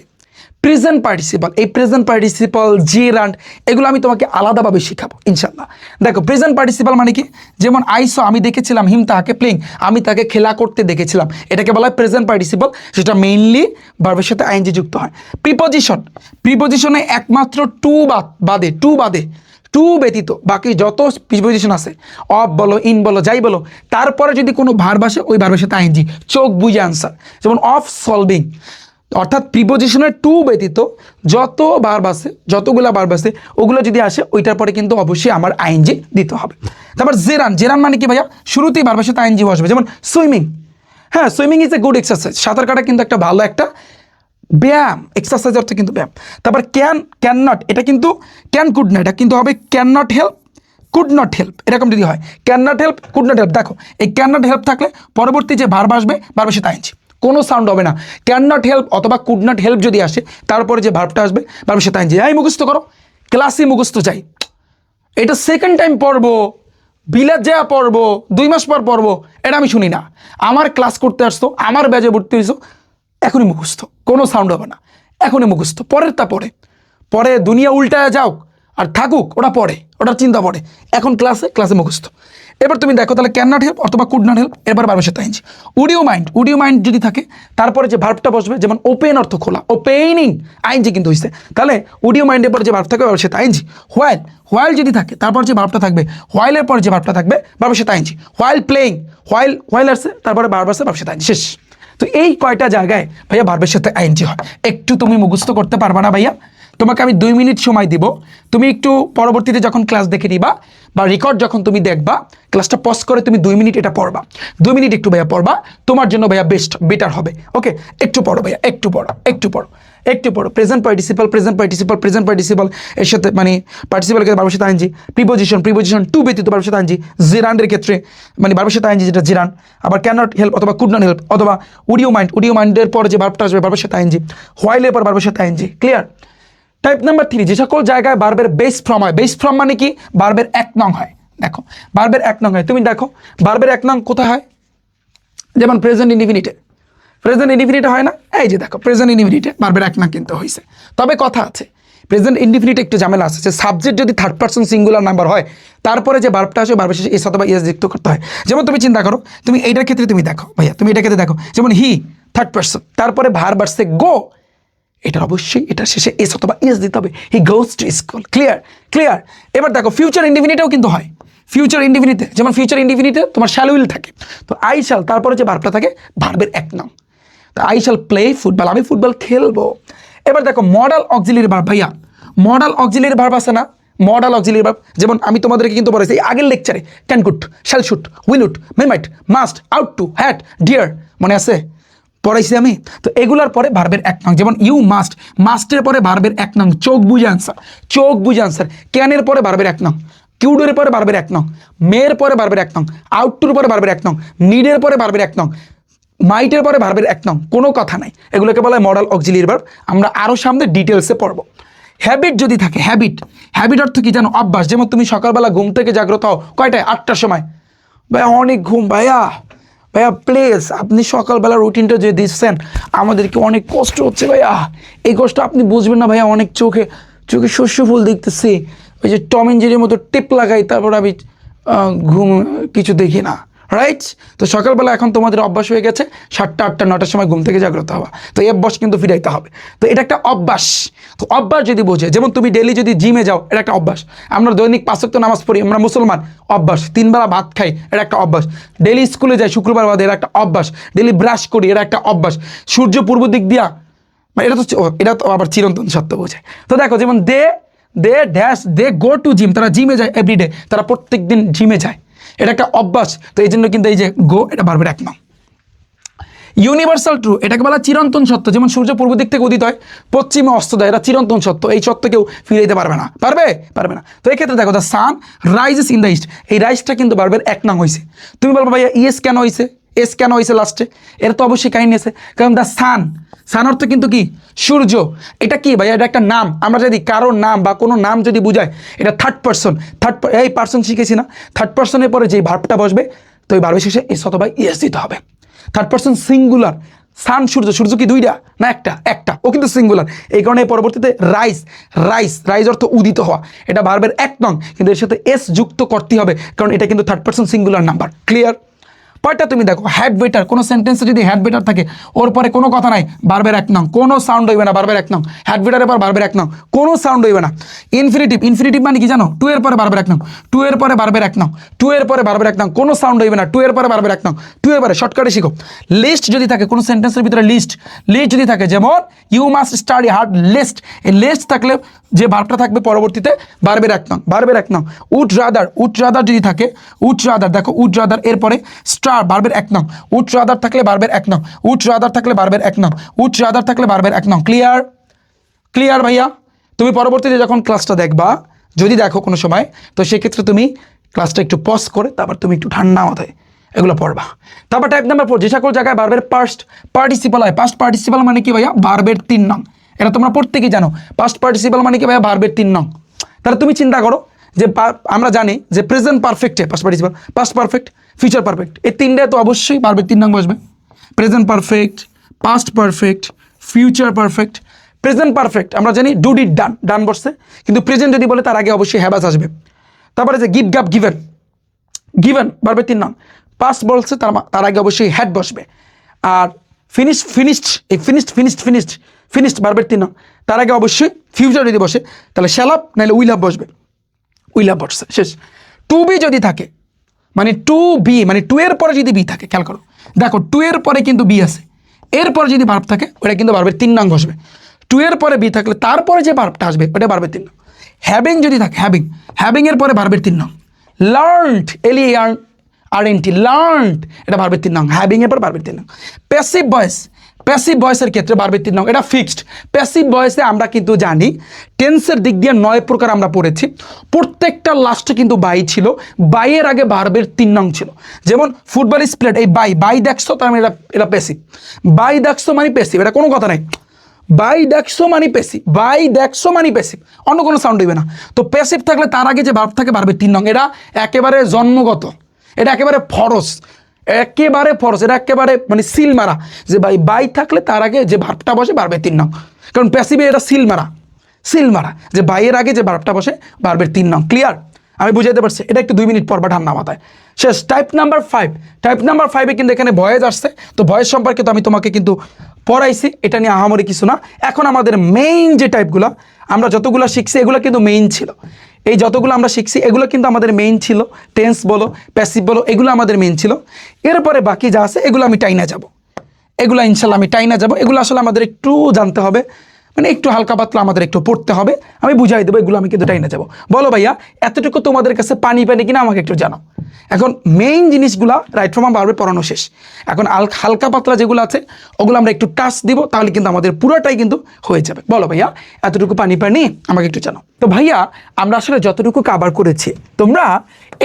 প্রেজেন্ট পার্টিসিপাল, এই প্রেজেন্ট পার্টিসিপাল জেরান্ড এগুলো আমি তোমাকে আলাদাভাবে শিখাবো ইনশাল্লাহ। দেখো প্রেজেন্ট পার্টিসিপাল মানে কি? যেমন আই স, আমি দেখেছিলাম, হিম তাহাকে প্লেইং, আমি তাকে খেলা করতে দেখেছিলাম, এটাকে বলা হয় প্রেজেন্ট পার্টিসিপাল, সেটা মেইনলি ভার্বের সাথে আইএনজি যুক্ত হয়। প্রিপোজিশন, প্রিপোজিশনে একমাত্র টু বাদে, টু বাদে, টু ব্যতীত বাকি যত প্রিপোজিশন আছে, অফ বলো, ইন বলো, যাই বলো, তারপরে যদি কোনো ভার্ব আসে ওই ভার্বের সাথে আইএনজি। চোখ বুঝে আনসার, যেমন অফ সলভিং, অর্থাৎ প্রিপোজিশনের টু ব্যতীত যত ভার্ব আছে, যতগুলা ভার্ব আছে, ওগুলো যদি আসে ওইটার পরে কিন্তু অবশ্যই আমার আইএনজি দিতে হবে। তারপর জেরান, জেরান মানে কি ভাইয়া? শুরুতেই ভার্বের সাথে আইএনজি বসবে, যেমন সুইমিং। হ্যাঁ, swimming is a good exercise, সাঁতার কাটা কিন্তু একটা ভালো একটা ব্যায়াম, এক্সারসাইজ অর্থে কিন্তু ব্যায়াম। তারপর ক্যান, ক্যান নট, এটা কিন্তু ক্যান কুড না, এটা কিন্তু হবে can not help, could not help, এরকম যদি হয় can not help, could not help. দেখো এই ক্যান নট হেল্প থাকলে পরবর্তী যে ভার্ব আসবে ভার্বের সাথে আইএনজি, কোনো সাউন্ড হবে না। ক্যান নট হেল্প অথবা কুড নট হেল্প যদি আসে, তারপরে যে ভার্বটা আসবে ভার্বের সাথে আইএনজি। এই মুখস্থ করো, ক্লাসে মুখস্থ চাই, এটা সেকেন্ড টাইম পড়বো, বিলাত যা পড়বো, 2 মাস পর পড়বো, এটা আমি শুনি না। আমার ক্লাস করতে আসতো, আমার ব্যাজে ভর্তি হয়েছো, এখনই মুখস্থ, কোনো সাউন্ড হবে না, এখনই মুখস্থ। পরের তা পরে, পরে দুনিয়া উল্টায় যাও আর থাকুক, ওটা পরে, ওটার চিন্তা পড়ে, এখন ক্লাসে, ক্লাসে মুখস্থ। এবার তুমি দেখো তাহলে ক্যান নট হেল্প অথবা কুড নট হেল্প, এবার ভার্বের সাথে আইএনজি। উড ইউ মাইন্ড যদি থাকে তারপরে যে ভার্বটা বসবে, যেমন ওপেন অর্থ খোলা, ওপেনিং আইএনজি কিন্তু হইছে, তাহলে উড ইউ মাইন্ডের পর যে ভার্ব থাকবে ভার্বের সাথে আইএনজি। হোয়াইল যদি থাকে তারপর যে ভার্বটা থাকবে, হোয়াইলের পর যে ভার্বটা থাকবে ভার্বের সাথে আইএনজি। হোয়াইল প্লেইং, হোয়াইল আসছে তারপরে ভার্ব আসছে ভার্বের সাথে আইএনজি, শেষ। তো এই কয়টা জায়গায় ভাইয়া ভার্বের সাথে আইএনজি হয়, একটু তুমি মুখস্থ করতে পারবা না ভাইয়া? তোমাকে আমি 2 মিনিট সময় দিব, তুমি একটু পরবর্তীতে যখন ক্লাস দেখে নিবা বা রেকর্ড যখন তুমি দেখবা, ক্লাসটা পজ করে তুমি 2 মিনিট এটা পড়বা, 2 মিনিট একটু ভাইয়া পড়বা, তোমার জন্য ভাইয়া বেটার হবে। ওকে, একটু পড়ো ভাইয়া, একটু পড়ো। প্রেজেন্ট পার্টিসিপাল এর সাথে মানে পার্টিসিপালের ক্ষেত্রে ভার্বের সাথে আইএনজি। প্রিপোজিশন টু ব্যতীত ভার্বের সাথে আইএনজি। জিরানের ক্ষেত্রে মানে ভার্বের সাথে আইএনজি যেটা জিরান। আবার ক্যান নট হেল্প অথবা কুড নট হেল্প অথবা উড ইউ মাইন্ডের পর যে ভার্বটা আসবে ভার্বের সাথে আইএনজি। হোয়াইলের পর ভার্বের সাথে আইএনজি। ক্লিয়ার? টাইপ নাম্বার 3, যে সকল জায়গায় ভার্বের বেস ফর্ম হয়। বেস ফর্ম মানে কি? ভার্বের 1 নং হয়। দেখো ভার্বের 1 নং হয়, তুমি দেখো ভার্বের 1 নং কোথায় হয়, যেমন প্রেজেন্ট ইনডিফিনিটে হয় না? এই যে দেখো প্রেজেন্ট ইনডিফিনিটে ভার্বের 1 নং কিন্তু হয়েছে। তবে কথা আছে, প্রেজেন্ট ইনডিফিনিটে একটু ঝামেলা আছে, যে সাবজেক্ট যদি থার্ড পারসন সিঙ্গুলার নাম্বার হয় তারপরে যে ভার্বটা আসে ভার্বের শেষে এস অথবা ইএস যুক্ত করতে হয়। যেমন তুমি চিন্তা করো, তুমি এইটার ক্ষেত্রে তুমি দেখো ভাইয়া, তুমি এটার ক্ষেত্রে দেখো, যেমন হি থার্ড পারসন, তারপরে ভার্ব আসছে গো, এটা অবশ্যই এটার শেষে এস অথবা ইএস দিতে হবে। হি গোজ টু স্কুল। ক্লিয়ার? এবার দেখো ফিউচার ইনডিফিনিটেও কিন্তু হয়। ফিউচার ইনডিফিনিটে তোমার শ্যাল উইল থাকে, তো আই শ্যাল তারপরে যে ভার্বটা থাকে ভার্বের 1 নং। তো আই শ্যাল প্লে ফুটবল, আমি ফুটবল খেলবো। এবার দেখো মডাল অক্সিলিয়ারি ভার্ব, ভাইয়া মডাল অক্সিলিয়ারি ভার্ব আছে না? মডাল অক্সিলিয়ারি ভার্ব, যেমন আমি তোমাদেরকে কিন্তু বলেছি এই আগের লেকচারে, can could, shall should, will would, may might, must, ought to, had, dare, মনে আছে? পড়াইছি আমি। তো এগুলার পরে ভার্বের 1 নং, যেমন ইউ মাস্ট, মাস্টের পরে ভার্বের 1 নং, চোখ বুঝে আনসার, ক্যানের পরে ভার্বের 1 নং, কিউডের পরে ভার্বের 1 নং, মেয়ের পরে ভার্বের 1 নং, আউট টুর পরে ভার্বের 1 নং, নিডের পরে ভার্বের 1 নং, মাইটের পরে ভার্বের 1 নং, কোনো কথা নাই। এগুলোকে বলা হয় মডাল অক্সিলিয়ারি ভার্ব। আমরা আরো সামনে ডিটেলসে পড়বো। হ্যাবিট যদি থাকে, হ্যাবিট অর্থ কি জানো? অভ্যাস। যেমন তুমি সকালবেলা ঘুম থেকে জাগ্রত হও কয়টায়? 8টার সময়। ভাইয়া অনেক ঘুম, ভাইয়া প্লিজ আপনি সকালবেলা রুটিনটা যে দিচ্ছেন আমাদেরকে অনেক কষ্ট হচ্ছে ভাইয়া, এই কষ্ট আপনি বুঝবেন না ভাইয়া, অনেক চোখে শস্য ফুল দেখতেছি, ওই যে টম এন্ড জেরির মতো টিপ লাগাই তারপর আমি ঘুম কিছু দেখি না, রাইট? তো সকালবেলা এখন তোমাদের অভ্যাস হয়ে গেছে 7টা 8টা 9টার সময় ঘুম থেকে জাগ্রত হওয়া, তো এই অভ্যাস কিন্তু ফিরাইতে হবে। তো এটা একটা অভ্যাস। তো অভ্যাস যদি বোঝে, যেমন তুমি ডেইলি যদি জিমে যাও, এটা একটা অভ্যাস। আমরা দৈনিক 5 ওয়াক্ত নামাজ পড়ি, আমরা মুসলমান, অভ্যাস। 3 বেলা ভাত খাই, এটা একটা অভ্যাস। ডেইলি স্কুলে যাই শুক্রবার বাদে, এটা একটা অভ্যাস। ডেইলি ব্রাশ করি, এটা একটা অভ্যাস। সূর্য পূর্ব দিক দিয়া, মানে এটা তো আবার চিরন্তন সত্য বোঝে। তো দেখো যেমন দে গো টু জিম, তারা জিমে যায় এভরিডে, তারা প্রত্যেক দিন জিমে যায়, এটা একটা অভ্যাস। তো এই জন্য কিন্তু এই যে গো, এটা ভার্বের 1 নং। ইউনিভার্সাল ট্রু, এটাকে বলা চিরন্তন সত্য। যেমন সূর্য পূর্ব দিক থেকে উদিত হয়, পশ্চিমে অস্ত যায়, এটা চিরন্তন সত্য। এই সত্য কেউ ফিরে যেতে পারবে না। তো এই ক্ষেত্রে দেখো the sun rises in the east, এই রাইজটা কিন্তু ভার্বের 1 নং হয়েছে। তুমি বলবো ভাইয়া এস কেন হয়েছে লাস্টে? এর তো অবশ্যই কাহিনী আছে, কারণ দ্য সান অর্থ কিন্তু কি? সূর্য। এটা কি ভাইয়া? এটা একটা নাম। আমরা যদি কারোর নাম বা কোনো নাম যদি বুঝায়, এটা থার্ড পার্সন শিখেছি না? থার্ড পার্সনের পরে যেই ভার্বটা বসবে, তো ওই ভার্বের শেষে এস অথবা ইএস দিতে হবে। থার্ড পার্সন সিঙ্গুলার, সান সূর্য কি 2টা না একটা, ও কিন্তু সিঙ্গুলার। এই কারণে পরবর্তীতে রাইজ অর্থ উদিত হওয়া, এটা ভার্বের 1 নং, কিন্তু এর সাথে এস যুক্ত করতে হবে, কারণ এটা কিন্তু third person singular number. Clear? পরটা তুমি দেখো, হ্যাড বেটার, কোনো সেন্টেন্সে যদি হ্যাড বেটার থাকে, ওর পরে কোনো কথা নাই, ভার্বের 1 নং, কোনো সাউন্ড হইবে না, ভার্বের 1 নং। হ্যাড বেটারের পর ভার্বের 1 নং, কোনো সাউন্ড হইবে না। ইনফিনিটিভ মানে কি জানো? 2 এর পরে ভার্বের 1 নং, 2 এর পরে ভার্বের 1 নং, 2 এর পরে ভার্বের 1 নং, কোনো সাউন্ড হইবে না। 2 এর পরে ভার্বের 1 নং, 2 এর পরে শর্টকাটে শিখো। লিস্ট যদি থাকে কোনো সেন্টেন্সের ভিতরে, লিস্ট যদি থাকে, যেমন you must study hard, lest, এই লিস্ট থাকলে যে ভার্বটা থাকবে পরবর্তীতে ভার্বের 1 নং। উড রাদার যদি থাকে, দেখো উড রাদার এরপরে স্টার, ভার্বের 1 নং। উড রাদার থাকলে ভার্বের 1 নং, উড রাদার থাকলে ভার্বের 1 নং, উড রাদার থাকলে ভার্বের 1 নং। ক্লিয়ার ভাইয়া? তুমি পরবর্তীতে যখন ক্লাসটা দেখবা, যদি দেখো কোনো সময়, তো সেক্ষেত্রে তুমি ক্লাসটা একটু পজ করে তারপর তুমি একটু ঠান্ডা মাথায় এগুলো পড়বা। তারপর টাইপ নাম্বার 4, যে সকল জায়গায় ভার্বের পাস্ট পার্টিসিপাল হয়। পাস্ট পার্টিসিপাল মানে কি ভাইয়া? ভার্বের 3 নং। এটা তোমরা প্রত্যেকেই জানো, পাস্ট পার্টিসিপাল মানে কি ভাইয়া? ভার্বের 3 নং। তাহলে তুমি চিন্তা করো যে আমরা জানি যে প্রেজেন্ট পারফেক্টে past participle, past perfect, future perfect, এই 3টে তো অবশ্যই ভার্বের 3 নং বসবে। Present perfect, past perfect, future perfect. Present perfect আমরা জানি ডু ডিড ডান বসছে, কিন্তু প্রেজেন্ট যদি বলে তার আগে অবশ্যই হ্যাভ আসবে। তারপরে যে গিভ গাপ গিভেন, গিভেন ভার্বের 3 নং, পাস্ট বলছে তার আগে অবশ্যই হ্যাড বসবে। আর ফিনিশড ভার্বের 3 নং, তার আগে অবশ্যই ফিউচার যদি বসে তাহলে শ্যাল হ্যাভ নাহলে উইল হ্যাভ বসবে, উইল হ্যাভ বসছে শেষ। টু বি যদি থাকে মানে টু বি মানে টু এর পরে যদি বি থাকে, খেয়াল করো দেখো টু এর পরে কিন্তু বি আছে, এরপরে যদি ভার্ব থাকে ওটা কিন্তু ভার্বের 3 নং বসবে। টু এর পরে বি থাকলে তারপরে যে ভার্বটা আসবে ওটা ভার্বের 3 নং। হ্যাভিং যদি থাকে হ্যাভিং এর পরে ভার্বের 3 নং। লার্নড LEARNED লার্নড এটা ভার্বের 3 নং, হ্যাভিং এর পর ভার্বের 3 নং। প্যাসিভ ভয়েসের ক্ষেত্রে ভার্বের 3 নং, এটা ফিক্সড। প্যাসিভ ভয়েসে আমরা কিন্তু জানি টেন্সের দিক দিয়ে 9 প্রকার আমরা পড়েছি, প্রত্যেকটা লাস্টে কিন্তু বাই ছিল, বাইয়ের আগে ভার্বের 3 নং ছিল। যেমন ফুটবল ইজ প্লেড, এই বাই দেখছো তার মানে এটা প্যাসিভ, বাই দেখছো মানে প্যাসিভ, এটা কোনো কথা নাই। বাই দেখছো মানে প্যাসিভ, অন্য কোনো সাউন্ড দিবে না। তো প্যাসিভ থাকলে তার আগে যে ভার্ব থাকে ভার্বের 3 নং, এটা একেবারে জন্মগত, এটা একেবারে ফরজ, এটা একেবারে মানে সিল মারা যে বাই থাকলে তার আগে যে ভার্বটা বসে ভার্বের 3 নং। কারণ প্যাসিভে এটা সিল মারা যে বাইয়ের আগে যে ভার্বটা বসে ভার্বের 3 নং। ক্লিয়ার? আমি বুঝাইতে পারছি? এটা একটু 2 মিনিট পর বা ঠান্ডা মাথায় শেষ। টাইপ নাম্বার 5 কিন্তু এখানে ভয়েস আসছে, তো ভয়েস সম্পর্কে তো আমি তোমাকে কিন্তু পড়াইছি, এটা নিয়ে আহামরি কিছু না। এখন আমাদের মেইন যে টাইপগুলো আমরা যতগুলো শিখছি এগুলো কিন্তু মেইন ছিল, এই যতগুলো আমরা শিখছি এগুলো কিন্তু আমাদের মেইন ছিল। টেন্স বলো প্যাসিভ বলো এগুলো আমাদের মেইন ছিল। এরপরে বাকি যা আছে এগুলো আমি টাইনা যাব, এগুলো আসলে আমাদের একটু জানতে হবে, মানে একটু হালকা পাতলা আমাদের একটু পড়তে হবে। আমি বুঝাই দেবো, এগুলো আমি কিন্তু টাইনা যাব। বলো ভাইয়া এতটুকু তোমাদের কাছে পানি কিনা আমাকে একটু জানাও। এখন মেইন জিনিসগুলা রাইট ফ্রম ভার্বে পড়ানো শেষ, এখন হালকা পাতলা যেগুলো আছে ওগুলো আমরা একটু টাচ দিব, তাহলে কিন্তু আমাদের পুরোটাই কিন্তু হয়ে যাবে। বলো ভাইয়া এতটুকু পানি আমাকে একটু জানাও। তো ভাইয়া আমরা আসলে যতটুকু কভার করেছি তোমরা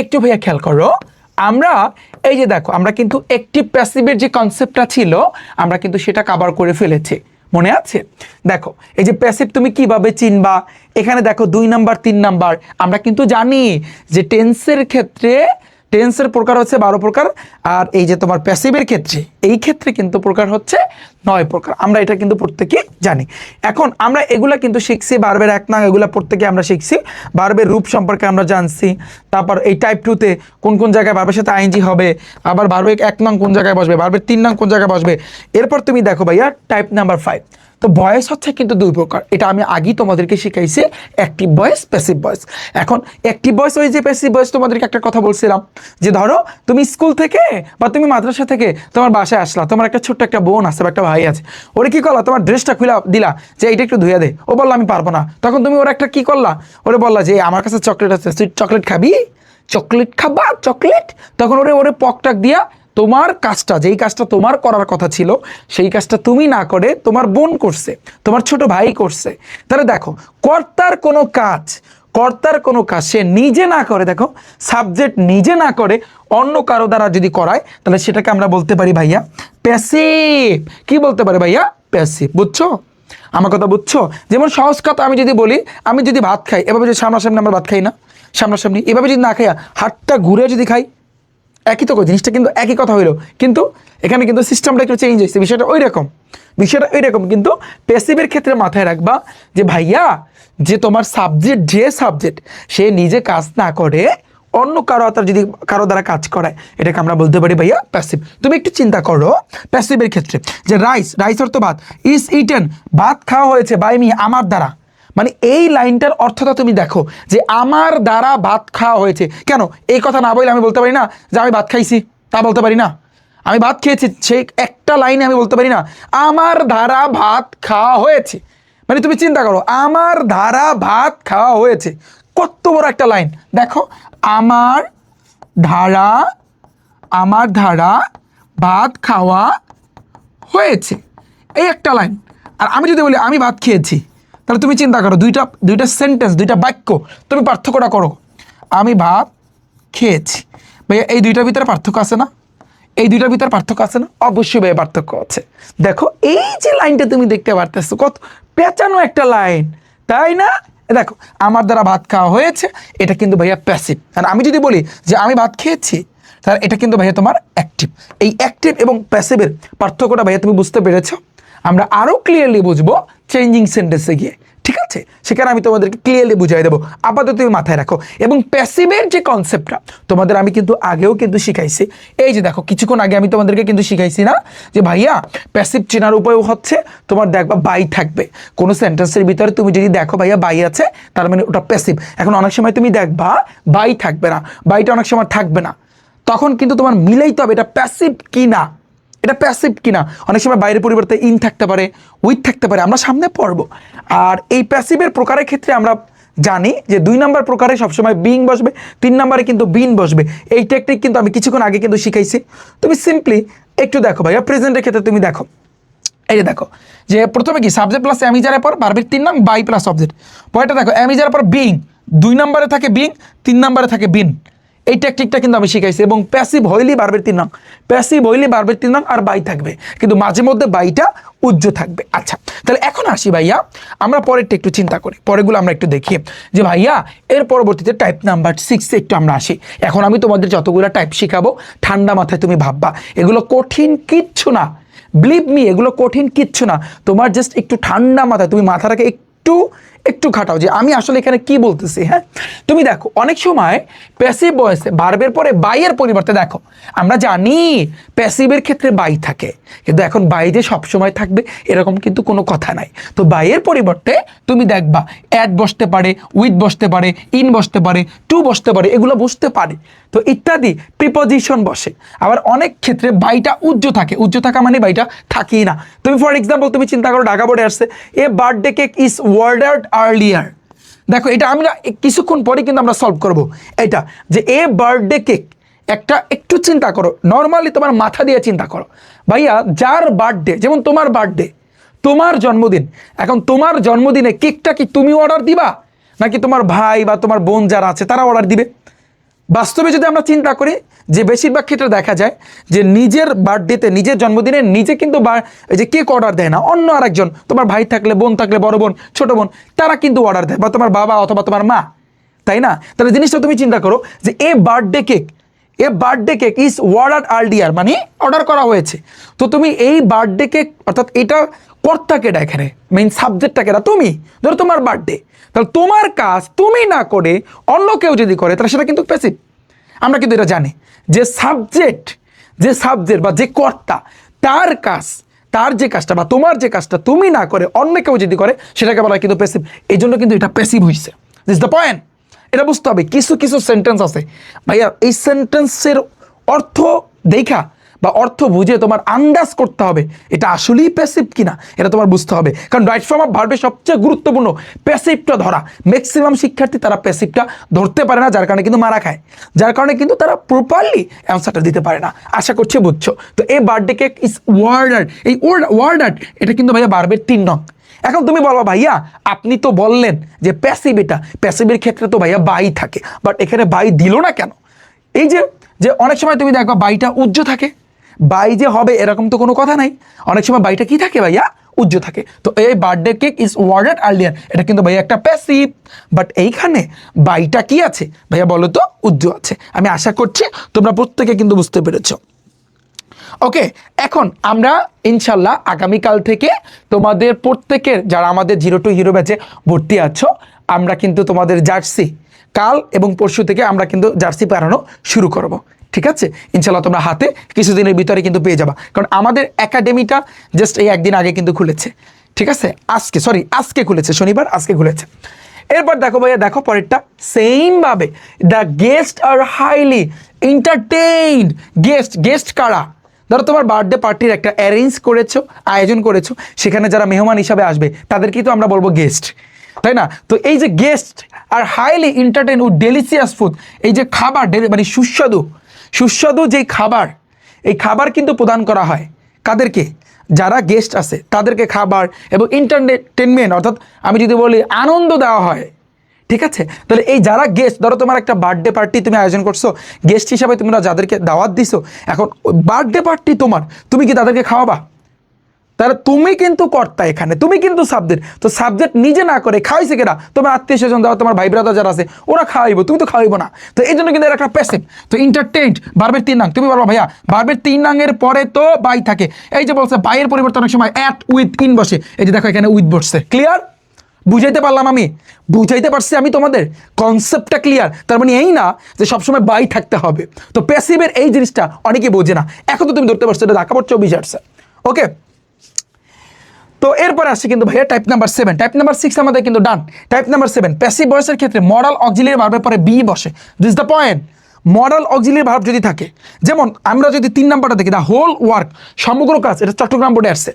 একটু ভাইয়া খেয়াল করো। আমরা এই যে দেখো আমরা কিন্তু অ্যাক্টিভ প্যাসিভের যে কনসেপ্টটা ছিল আমরা কিন্তু সেটা কভার করে ফেলেছি, মনে আছে? দেখো এই যে প্যাসিভ তুমি কিভাবে চিনবা, এখানে দেখো 2 নাম্বার 3 নাম্বার। আমরা কিন্তু জানি যে টেন্সের ক্ষেত্রে টেন্সের প্রকার হচ্ছে 12 প্রকার, আর এই যে তোমার প্যাসিভের ক্ষেত্রে এই ক্ষেত্রে কিন্তু প্রকার হচ্ছে 9 প্রকার। আমরা এটা কিন্তু প্রত্যেকে জানি। এখন আমরা এগুলা কিন্তু শিখছি ভার্বের 1 নং, এগুলা প্রত্যেকে আমরা শিখছি। ভার্বের রূপ সম্পর্কে আমরা জানছি, তারপর এই টাইপ 2 তে কোন কোন জায়গায় ভার্বের সাথে আইএনজি হবে, আবার ভার্বের 1 নং কোন জায়গায় বসবে, ভার্বের 3 নং কোন জায়গায় বসবে। এরপর তুমি দেখো ভাইয়া টাইপ নাম্বার 5। তো ভয়েস হচ্ছে কিন্তু 2 প্রকার, এটা আমি আগেই তোমাদেরকে শিখাইছি, অ্যাক্টিভ ভয়েস প্যাসিভ ভয়েস। এখন অ্যাক্টিভ ভয়েস ওই যে প্যাসিভ ভয়েস তোমাদেরকে একটা কথা বলছিলাম যে ধরো তুমি স্কুল থেকে বা তুমি মাদ্রাসা থেকে তোমার বাসায় আসলা, তোমার একটা ছোট্ট একটা বোন আছে বা একটা ভাই আছে, ওরে কি করলা তোমার ড্রেসটা খুলে দিলা যে এইটা একটু ধুয়ে দে, ও বললো আমি পারবো না, তখন তুমি ওর একটা কি করলা, ওরে বললা যে আমার কাছে চকলেট আছে, তুই চকলেট খাবি, চকলেট খাবা চকলেট, তখন ওরে পকটাক দিয়া তোমার কাজটা, যেই কাজটা তোমার করার কথা ছিল সেই কাজটা তুমি না করে তোমার বোন করছে, তোমার ছোট ভাই করছে। তাহলে দেখো কর্তার কোনো কাজ সে নিজে না করে, দেখো সাবজেক্ট নিজে না করে অন্য কারো দ্বারা যদি করায় তাহলে সেটাকে আমরা বলতে পারি ভাইয়া প্যাসিভ। কি বলতে পারি ভাইয়া? প্যাসিভ। বুঝছো আমার কথা? বুঝছো? যেমন সহজ কথা আমি যদি বলি, আমি যদি ভাত খাই এভাবে যদি সামনাসামনি আমরা ভাত খাই না, সামনাসামনি এভাবে যদি না খাইয়া হাতটা ঘুরে যদি খাই, একই তো জিনিসটা কিন্তু একই কথা হইলো, কিন্তু এখানে কিন্তু সিস্টেমটা একটু চেঞ্জ হয়েছে, বিষয়টা ওই রকম। কিন্তু প্যাসিভের ক্ষেত্রে মাথায় রাখবা যে ভাইয়া যে তোমার সাবজেক্ট সে নিজে কাজ না করে অন্য কারো দ্বারা কাজ করায়, এটাকে আমরা বলতে পারি ভাইয়া প্যাসিভ। তুমি একটু চিন্তা করো প্যাসিভের ক্ষেত্রে যে রাইস অর্থ ভাত, ইজ ইটেন ভাত খাওয়া হয়েছে বাই মি আমার দ্বারা, মানে এই লাইনটার অর্থটা তুমি দেখো যে আমার দ্বারা ভাত খাওয়া হয়েছে। কেন এই কথা না বলে আমি বলতে পারি না যে আমি ভাত খাইছি, তা বলতে পারি না? আমি ভাত খেয়েছি সেই একটা লাইনে আমি বলতে পারি না আমার দ্বারা ভাত খাওয়া হয়েছে। মানে তুমি চিন্তা করো আমার দ্বারা ভাত খাওয়া হয়েছে, কত বড় একটা লাইন। দেখো আমার ধারা ভাত খাওয়া হয়েছে, এই একটা লাইন। আর আমি যদি বলি আমি ভাত খেয়েছি, তাহলে তুমি চিন্তা করো দুইটা সেন্টেন্স, দুইটা বাক্য, তুমি পার্থক্যটা করো। আমি ভাত খেয়েছি, ভাইয়া এই দুইটার ভিতরে পার্থক্য আছে না? অবশ্যই ভাইয়া পার্থক্য আছে। দেখো এই যে লাইনটা তুমি দেখতে পারতেছো কত পেঁচানো একটা লাইন, তাই না? দেখো আমার দ্বারা ভাত খাওয়া হয়েছে, এটা কিন্তু ভাইয়া প্যাসিভ। আর আমি যদি বলি যে আমি ভাত খেয়েছি, তাহলে এটা কিন্তু ভাইয়া তোমার অ্যাক্টিভ। এই অ্যাক্টিভ এবং প্যাসিভের পার্থক্যটা ভাইয়া তুমি বুঝতে পেরেছো? আমরা আরও ক্লিয়ারলি বুঝবো চেঞ্জিং সেন্টেন্সে গিয়ে, ঠিক ঠিক আছে, সেখানে আমি তোমাদেরকে ক্লিয়ারলি বুঝাই দেবো, আপাতত তুমি মাথায় রাখো। এবং প্যাসিভের যে কনসেপ্টটা তোমাদের আমি কিন্তু আগেও কিন্তু শিখাইছি। এই যে দেখো কিছুক্ষণ আগে আমি তোমাদেরকে কিন্তু শিখাইছি না যে ভাইয়া প্যাসিভ চেনার উপায় হচ্ছে তোমার দেখবা বাই থাকবে কোনো সেন্টেন্সের ভিতরে, তুমি যদি দেখো ভাইয়া বাই আছে তার মানে ওটা প্যাসিভ। এখন অনেক সময় তুমি দেখবা বাই থাকবে না, বাইটা অনেক সময় থাকবে না, তখন কিন্তু তোমার মিলাইতে হবে এটা প্যাসিভ কি না, এটা প্যাসিভ কিনা। অনেক সময় বাইরের পরিবর্তে ইন থাকতে পারে, উইথ থাকতে পারে, আমরা সামনে পড়ব। আর এই প্যাসিভের প্রকারের ক্ষেত্রে আমরা জানি যে 2 নম্বর প্রকারে সবসময় বিং বসবে, 3 নম্বরে কিন্তু বিন বসবে। এই টেকনিক কিন্তু আমি কিছুক্ষণ আগে কিন্তু শিখাইছি। তুমি সিম্পলি একটু দেখো ভাইয়া প্রেজেন্টের ক্ষেত্রে তুমি দেখো, এই যে দেখো যে প্রথমে কি সাবজেক্ট প্লাস অ্যামিজারের পর ভার্বের 3 নাম বাই প্লাস অবজেক্ট, পরেরটা দেখো অ্যামিজারের পর বিং, 2 নম্বরে থাকে বিং, 3 নম্বরে থাকে বিন। এই টেকনিকটা কিন্তু আমি শিখাইছি। এবং প্যাসিভ হইলি ভার্বের 3 নাম, প্যাসিভ হইলি ভার্বের 3 নাম আর বাই থাকবে, কিন্তু মাঝে মধ্যে বাইটা উজ্জ থাকবে। আচ্ছা তাহলে এখন আসি ভাইয়া আমরা পরেরটা একটু চিন্তা করি, পরেরগুলো আমরা একটু দেখি যে ভাইয়া এর পরবর্তীতে টাইপ নাম্বার 6 একটু আমরা আসি। এখন আমি তোমাদের যতগুলো টাইপ শিখাবো ঠান্ডা মাথায় তুমি ভাববা, এগুলো কঠিন কিচ্ছু না, বিলিভ মি এগুলো কঠিন কিচ্ছু না। তোমার জাস্ট একটু ঠান্ডা মাথায় তুমি মাথাটাকে একটু খাটাও যে আমি আসলে এখানে কি বলতেছি। হ্যাঁ তুমি দেখো অনেক সময় প্যাসিভ ভয়েসে ভার্বের পরে বাইয়ের পরিবর্তে দেখো আমরা জানি প্যাসিভের ক্ষেত্রে বাই থাকে, কিন্তু এখন বাই যে সবসময় থাকবে এরকম কিন্তু কোনো কথা নাই। তো বাইয়ের পরিবর্তে তুমি দেখবা অ্যাট বসতে পারে, উইথ বসতে পারে, ইন বসতে পারে, টু বসতে পারে, এগুলো বসতে পারে, তো ইত্যাদি প্রিপোজিশন বসে। আবার অনেক ক্ষেত্রে বাইটা উজ্জ থাকে, উজ্জ থাকা মানে বাইটা থাকেই না। তুমি ফর এক্সাম্পল তুমি চিন্তা করো ঢাকা বোর্ডে আসছে a birthday cake is ordered earlier. দেখো এটা আমরা কিছুক্ষণ পরে কিন্তু আমরা সলভ করব এটা যে এ বার্থডে কেক, একটা একটু চিন্তা করো নর্মালি তোমার মাথা দিয়ে চিন্তা করো ভাইয়া যার বার্থডে, যেমন তোমার বার্থডে তোমার জন্মদিন, এখন তোমার জন্মদিনে কেকটা কি তুমি অর্ডার দিবা নাকি তোমার ভাই বা তোমার বোন যারা আছে তারা অর্ডার দিবে? বাস্তবে যদি আমরা চিন্তা করি যে বেশিরভাগ ক্ষেত্রে দেখা যায় যে নিজের বার্থডেতে নিজের জন্মদিনে নিজে কিন্তু এই যে কেক অর্ডার দেয় না, অন্য আরেকজন তোমার ভাই থাকলে, বোন থাকলে, বড় বোন, ছোট বোন, তারা কিন্তু অর্ডার দেয়, বা তোমার বাবা অথবা তোমার মা, তাই না? তাহলে জিনিসটা তুমি চিন্তা করো যে এ birthday cake is ordered earlier, মানে অর্ডার করা হয়েছে। তো তুমি এই বার্থডে কেক অর্থাৎ এটা কর্তাকে ডাকে, এখানে মেইন সাবজেক্টটাকে না, তুমি ধরো তোমার বার্থডে, তাহলে তোমার কাজ তুমি না করে অন্য কেউ যদি করে তাহলে সেটা কিন্তু প্যাসিভ। আমরা কিন্তু এটা জানি যে সাবজেক্ট বা যে কর্তা তার কাজ, তার যে কাজটা বা তোমার যে কাজটা তুমি না করে অন্য কেউ যদি করে সেটাকে বলা হয় কিন্তু প্যাসিভ। এই জন্য কিন্তু এটা প্যাসিভ হয়েছে। This the point. এটা বুঝতে হবে। কিছু সেন্টেন্স আছে ভাইয়া এই সেন্টেন্সের অর্থ দেখা বা অর্থ বুঝে তোমার আন্দাজ করতে হবে এটা আসলেই প্যাসিভ কিনা, এটা তোমার বুঝতে হবে। কারণ রাইট ফর্ম অফ ভার্বের সবচেয়ে গুরুত্বপূর্ণ প্যাসিভটা ধরা। ম্যাক্সিমাম শিক্ষার্থী তারা প্যাসিভটা ধরতে পারে না, যার কারণে কিন্তু মারা খায়, যার কারণে কিন্তু তারা প্রপারলি অ্যান্সারটা দিতে পারে না। আশা করছি বুঝছো। তো এই বার্থডে কেক ইজ ওয়ার্ডার্ড, এই ওয়ার্ডার্ড এটা কিন্তু ভাইয়া ভার্বের 3 নং। এখন তুমি বলবা ভাইয়া আপনি তো বললেন যে প্যাসিভ, এটা প্যাসিভের ক্ষেত্রে তো ভাইয়া বাই থাকে, বাট এখানে বাই দিল না কেন? এই যে অনেক সময় তুমি দেখবা বাইটা উজ্জ থাকে, বাই যে হবে এরকম তো কোনো কথা নাই। অনেক সময় বাইটা কি থাকে ভাইয়া উজ্জ থাকে। তো এই birthday cake is ordered earlier এটা কিন্তু ভাইয়া একটা প্যাসিভ, বাট এইখানে বাইটা কি আছে ভাইয়া বলো তো? উজ্জ আছে। আমি আশা করছি তোমরা প্রত্যেকে কিন্তু বুঝতে পেরেছো। ওকে, এখন আমরা ইনশাল্লাহ আগামীকাল থেকে তোমাদের প্রত্যেকের যারা আমাদের 0 to Hero ব্যাচে ভর্তি আছো আমরা কিন্তু তোমাদের জার্সি কাল এবং পরশু থেকে আমরা কিন্তু জার্সি পাঠানো শুরু করব। ঠিক আছে, ইনশাল্লাহ তোমরা হাতে কিছুদিনের ভিতরে কিন্তু পেয়ে যাবা। কারণ আমাদের একাডেমিটা জাস্ট এই একদিন আগে কিন্তু খুলেছে। ঠিক আছে, আজকে খুলেছে, শনিবার আজকে খুলেছে। এরপর দেখো ভাইয়া, দেখো পরেরটা সেম ভাবে the guest R highly entertained. Guest কারা? ধরো তোমার বার্থডে পার্টির একটা আয়োজন করেছো, সেখানে যারা মেহমান হিসাবে আসবে তাদেরকেই তো আমরা বলবো গেস্ট, তাই না? তো এই যে guest are highly entertain with delicious food, এই যে খাবার মানে সুস্বাদু যেই খাবার, এই খাবার কিন্তু প্রদান করা হয় কাদেরকে? যারা গেস্ট আছে তাদেরকে খাবার এবং এন্টারটেনমেন্ট অর্থাৎ আমি যদি বলি আনন্দ দেওয়া হয়। ঠিক আছে, তাহলে এই যারা গেস্ট, ধরো তোমার একটা বার্থডে পার্টি তুমি আয়োজন করছো, গেস্ট হিসাবে তোমরা যাদেরকে দাওয়াত দিছো, এখন বার্থডে পার্টি তোমার, তুমি কি তাদেরকে খাওয়াবা? তাহলে তুমি কিন্তু কর্তা, এখানে তুমি কিন্তু সাবজেক্ট। তো সাবজেক্ট নিজে না করে খাওয়াইছে কেনা? তোমার আত্মীয় স্বজন যারা, তোমার ভাই ব্রাদার যারা আছে ওরা খাওয়াইবো, তুমি তো খাওয়াইবো না। তো এই জন্য কিন্তু একটা প্যাসিভ। তো এন্টারটেইনড ভার্বের 3 নং, তুমি বলবো ভাইয়া ভার্বের 3 নংয়ের পরে তো বাই থাকে। এই যে বলছে বাইয়ের পরিবর্তন অনেক সময় অ্যাট উইথ ইন বসে, এই যে দেখো এখানে উইথ বসছে, ক্লিয়ার? বুঝাইতে পারলাম আমি? বুঝাইতে পারছি আমি তোমাদের? কনসেপ্টটা ক্লিয়ার? তার মানে এই না যে সবসময় বাই থাকতে হবে। তো প্যাসিভের এই জিনিসটা অনেকে বোঝে না, এখন তো তুমি ধরতে পারছো, এটা ঢাকা বোর্ড 24 আসছে। ওকে, তো এরপরে আসছে কিন্তু ভাইয়া টাইপ নাম্বার 7। টাইপ নাম্বার 6 আমাদের কিন্তু ডান। টাইপ নাম্বার 7, প্যাসিভ ভয়েসের ক্ষেত্রে মডাল অক্সিলিয়ারি ভার্বের পরে বি বসে। This the point. Modal auxiliary verb যদি থাকে, যেমন আমরা যদি 3 নাম্বারটা দেখি, দ্য হোল ওয়ার্ক, সমগ্র কাজ, এটা চট্টগ্রাম বোর্ডে আসছে।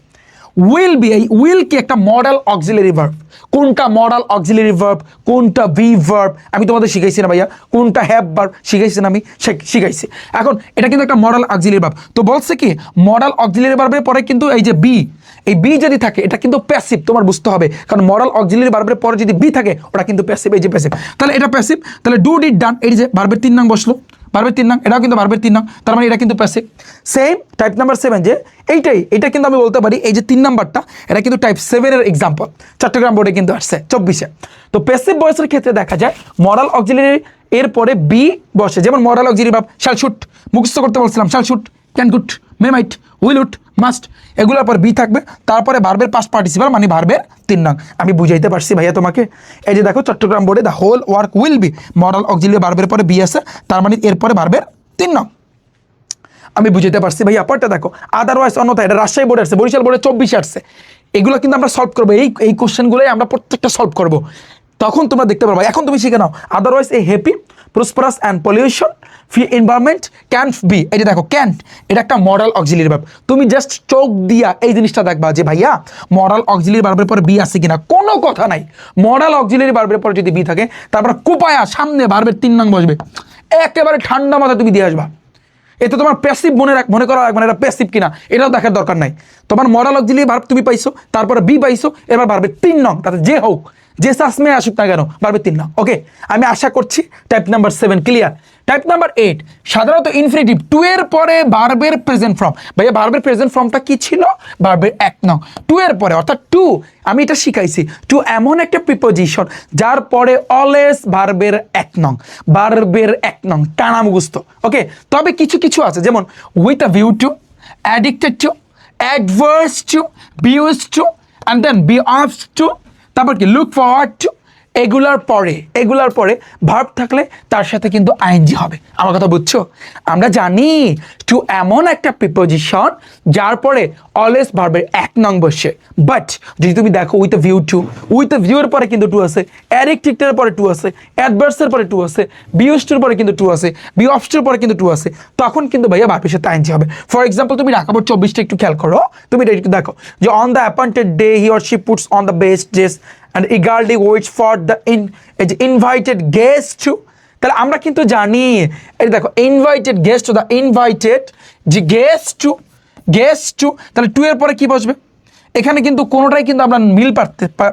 উইল বি, এই উইল কি একটা মডাল অক্সিলিয়ারি ভার্ব? কোনটা মডাল অক্সিলিয়ারি ভার্ব, কোনটা বি ভার্ব আমি তোমাদের শিখাইছি না ভাইয়া? কোনটা হ্যাভ ভার্ব শিখাইছি না আমি? শিখাইছি। এখন এটা কিন্তু একটা মডাল অক্সিলিয়ারি ভার্ব। তো বলছে কি মডাল অক্সিলিয়ারি ভার্বের পরে কিন্তু এই যে বি, এই বি যদি থাকে এটা কিন্তু প্যাসিভ, তোমার বুঝতে হবে, কারণ মডাল অক্সিলিয়ারি ভার্বের পরে যদি বি থাকে ওটা কিন্তু প্যাসিভ। এই যে প্যাসিভ, তাহলে এটা প্যাসিভ। তাহলে ডু ডিড ডান, এই যে ভার্বের 3 নং বসলো, ভার্বের 3 নং, এটাও কিন্তু ভার্বের 3 নং, তার মানে এটা কিন্তু প্যাসিভ। সেম টাইপ নাম্বার 7, যে এটা কিন্তু আমি বলতে পারি এই যে 3 নাম্বারটা এটা কিন্তু টাইপ 7 এর এক্সাম্পল, চট্টগ্রাম বোর্ডে কিন্তু আসছে 24-এ। তো প্যাসিভ ভয়েসের ক্ষেত্রে দেখা যায় মডাল অক্সিলিয়ারি এরপরে বি বসে, যেমন modal auxiliary verb shall should, মুখস্থ করতে বলছিলাম, shall should, can could, may might, will would, must, এগুলোর পর বি থাকবে, তারপরে ভার্বের পাস্ট পার্টিসিপাল মানে ভার্বের 3 নং। আমি বুঝাইতে পারছি ভাইয়া তোমাকে? এই যে দেখো চট্টগ্রাম বোর্ডে the whole work will be, modal auxiliary ভার্বের পরে বি আছে, তার মানে এরপরে ভার্বের 3 নং। আমি বুঝাইতে পারছি ভাইয়া? পরটা দেখো, আদারওয়াইজ অন্যথা, এটা রাজশাহী বোর্ডে আসছে, বরিশাল বোর্ডে 24 আসছে। এগুলো কিন্তু আমরা সলভ করবো, এই কোশ্চেনগুলোই আমরা প্রত্যেকটা সলভ করবো, তখন তোমরা দেখতে পারবা। এখন তুমি শিখে নাও, otherwise a happy prosperous and pollution free environment can be, এই যে দেখো ক্যান্ট, এটা একটা মডাল অক্সিলিয়ারি ভার্ব। তুমি জাস্ট চোখ দিয়া এই জিনিসটা দেখবা যে ভাইয়া মডাল অক্সিলিয়ারি ভার্বের পরে বি আছে কিনা। কোনো কথা নাই, মডাল অক্সিলিয়ারি ভার্বের পরে যদি বি থাকে তারপর কুপায়া সামনে ভার্বের 3 নং বসবে, একেবারে ঠান্ডা মাথা তুমি দিয়ে আসবা। এতে তোমার প্যাসিভ মনে করা মানে এটা প্যাসিভ কিনা এটাও দেখার দরকার নাই। তোমার মডাল অক্সিলিয়ারি ভার্ব তুমি পাইছো, তারপরে বি পাইছো, এবার ভার্বের 3 নং, তাতে যে হোক, যে সাসমে আসুক না কেন, ভার্বের 3 নং। ওকে, আমি আশা করছি type number 7 clear. Type number 8, সাধারণত ইনফিনিটিভ 2 এর পরে ভার্বের প্রেজেন্ট ফর্ম। ভাইয়া ভার্বের প্রেজেন্ট ফর্মটা কি ছিল? ভার্বের 1 নং। 2 এর পরে, অর্থাৎ 2, আমি এটা শিখাইছি, 2 এমন একটা প্রিপোজিশন যার পরে অলওয়েজ ভার্বের 1 নং, ভার্বের 1 নং, টানা মুখস্থ। ওকে, তবে কিছু কিছু আছে, যেমন with a view to, addicted to, adverse to, be used to, and then be of to, তারপর কি লুক ফরওয়ার্ড টু, এগুলার পরে ভার্ব থাকলে তার সাথে কিন্তু আইএনজি হবে। আমার কথা বুঝছো? আমরা জানি টু এমন একটা প্রিপোজিশন যার পরে অলওয়েজ ভার্বের 1 নং বসে, বাট যদি তুমি দেখো with view to, with view এর পরে কিন্তু 2 আছে, অ্যাডিক্টেডের পরে 2 আছে, অ্যাডভার্সের পরে 2 আছে, বিউজড এর পরে কিন্তু 2 আছে, বি অফস্টের পরে কিন্তু 2 আছে, তখন কিন্তু ভাইয়া ভার্বের সাথে আইএনজি হবে। ফর এক্সাম্পল তুমি ঢাকা বোর্ড 24টা একটু খেয়াল করো, তুমি এটা একটু দেখো যে on the appointed day he or she puts on the best dress and eagerly waits for the invited guest to, তাহলে আমরা কিন্তু জানি, এই দেখো invited guest to, the invited যে গেস্ট টু, তাহলে 2 এর পরে কি বসবে? এখানে কিন্তু কোনোটাই কিন্তু আমরা মিল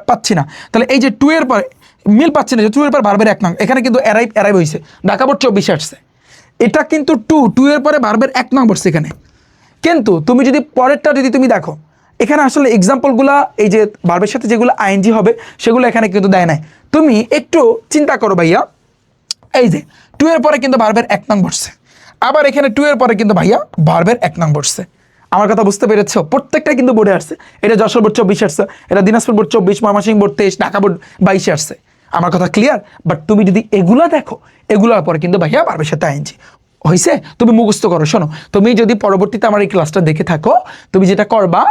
পাচ্ছি না, তাহলে এই যে 2 এর পরে মিল পাচ্ছি না, যে 2 এর পর ভার্বের 1 নং, এখানে কিন্তু অ্যারাইভ হয়েছে, ঢাকা বোর্ড 24 আসছে, এটা কিন্তু 2 এর পরে ভার্বের 1 নং বসছে এখানে। কিন্তু তুমি যদি পরেরটা যদি তুমি দেখো, এখানে আসলে এক্সাম্পলগুলা এই যে ভার্বের সাথে যেগুলো আইএনজি হবে সেগুলো এখানে কিন্তু দেয় নাই। তুমি একটু চিন্তা করো ভাইয়া, এই যে 2 এর পরে কিন্তু ভার্বের 1 নং বসছে, আবার এখানে 2 এর পরে কিন্তু ভাইয়া ভার্বের 1 নং বসছে। আমার কথা বুঝতে পেরেছো? প্রত্যেকটা কিন্তু বোর্ডে আসছে, এটা যশোর বোর্ড 24 আসছে, এটা Dinajpur board 24, Mymensingh board 23, Dhaka board 22 আসছে। আমার কথা ক্লিয়ার? বাট তুমি যদি এগুলা দেখো, এগুলোর পরে কিন্তু ভাইয়া ভার্বের সাথে আইএনজি হয়েছে। তুমি মুখস্থ করো, শোনো, তুমি যদি পরবর্তীতে আমার এই ক্লাসটা দেখে থাকো, তুমি যেটা করবা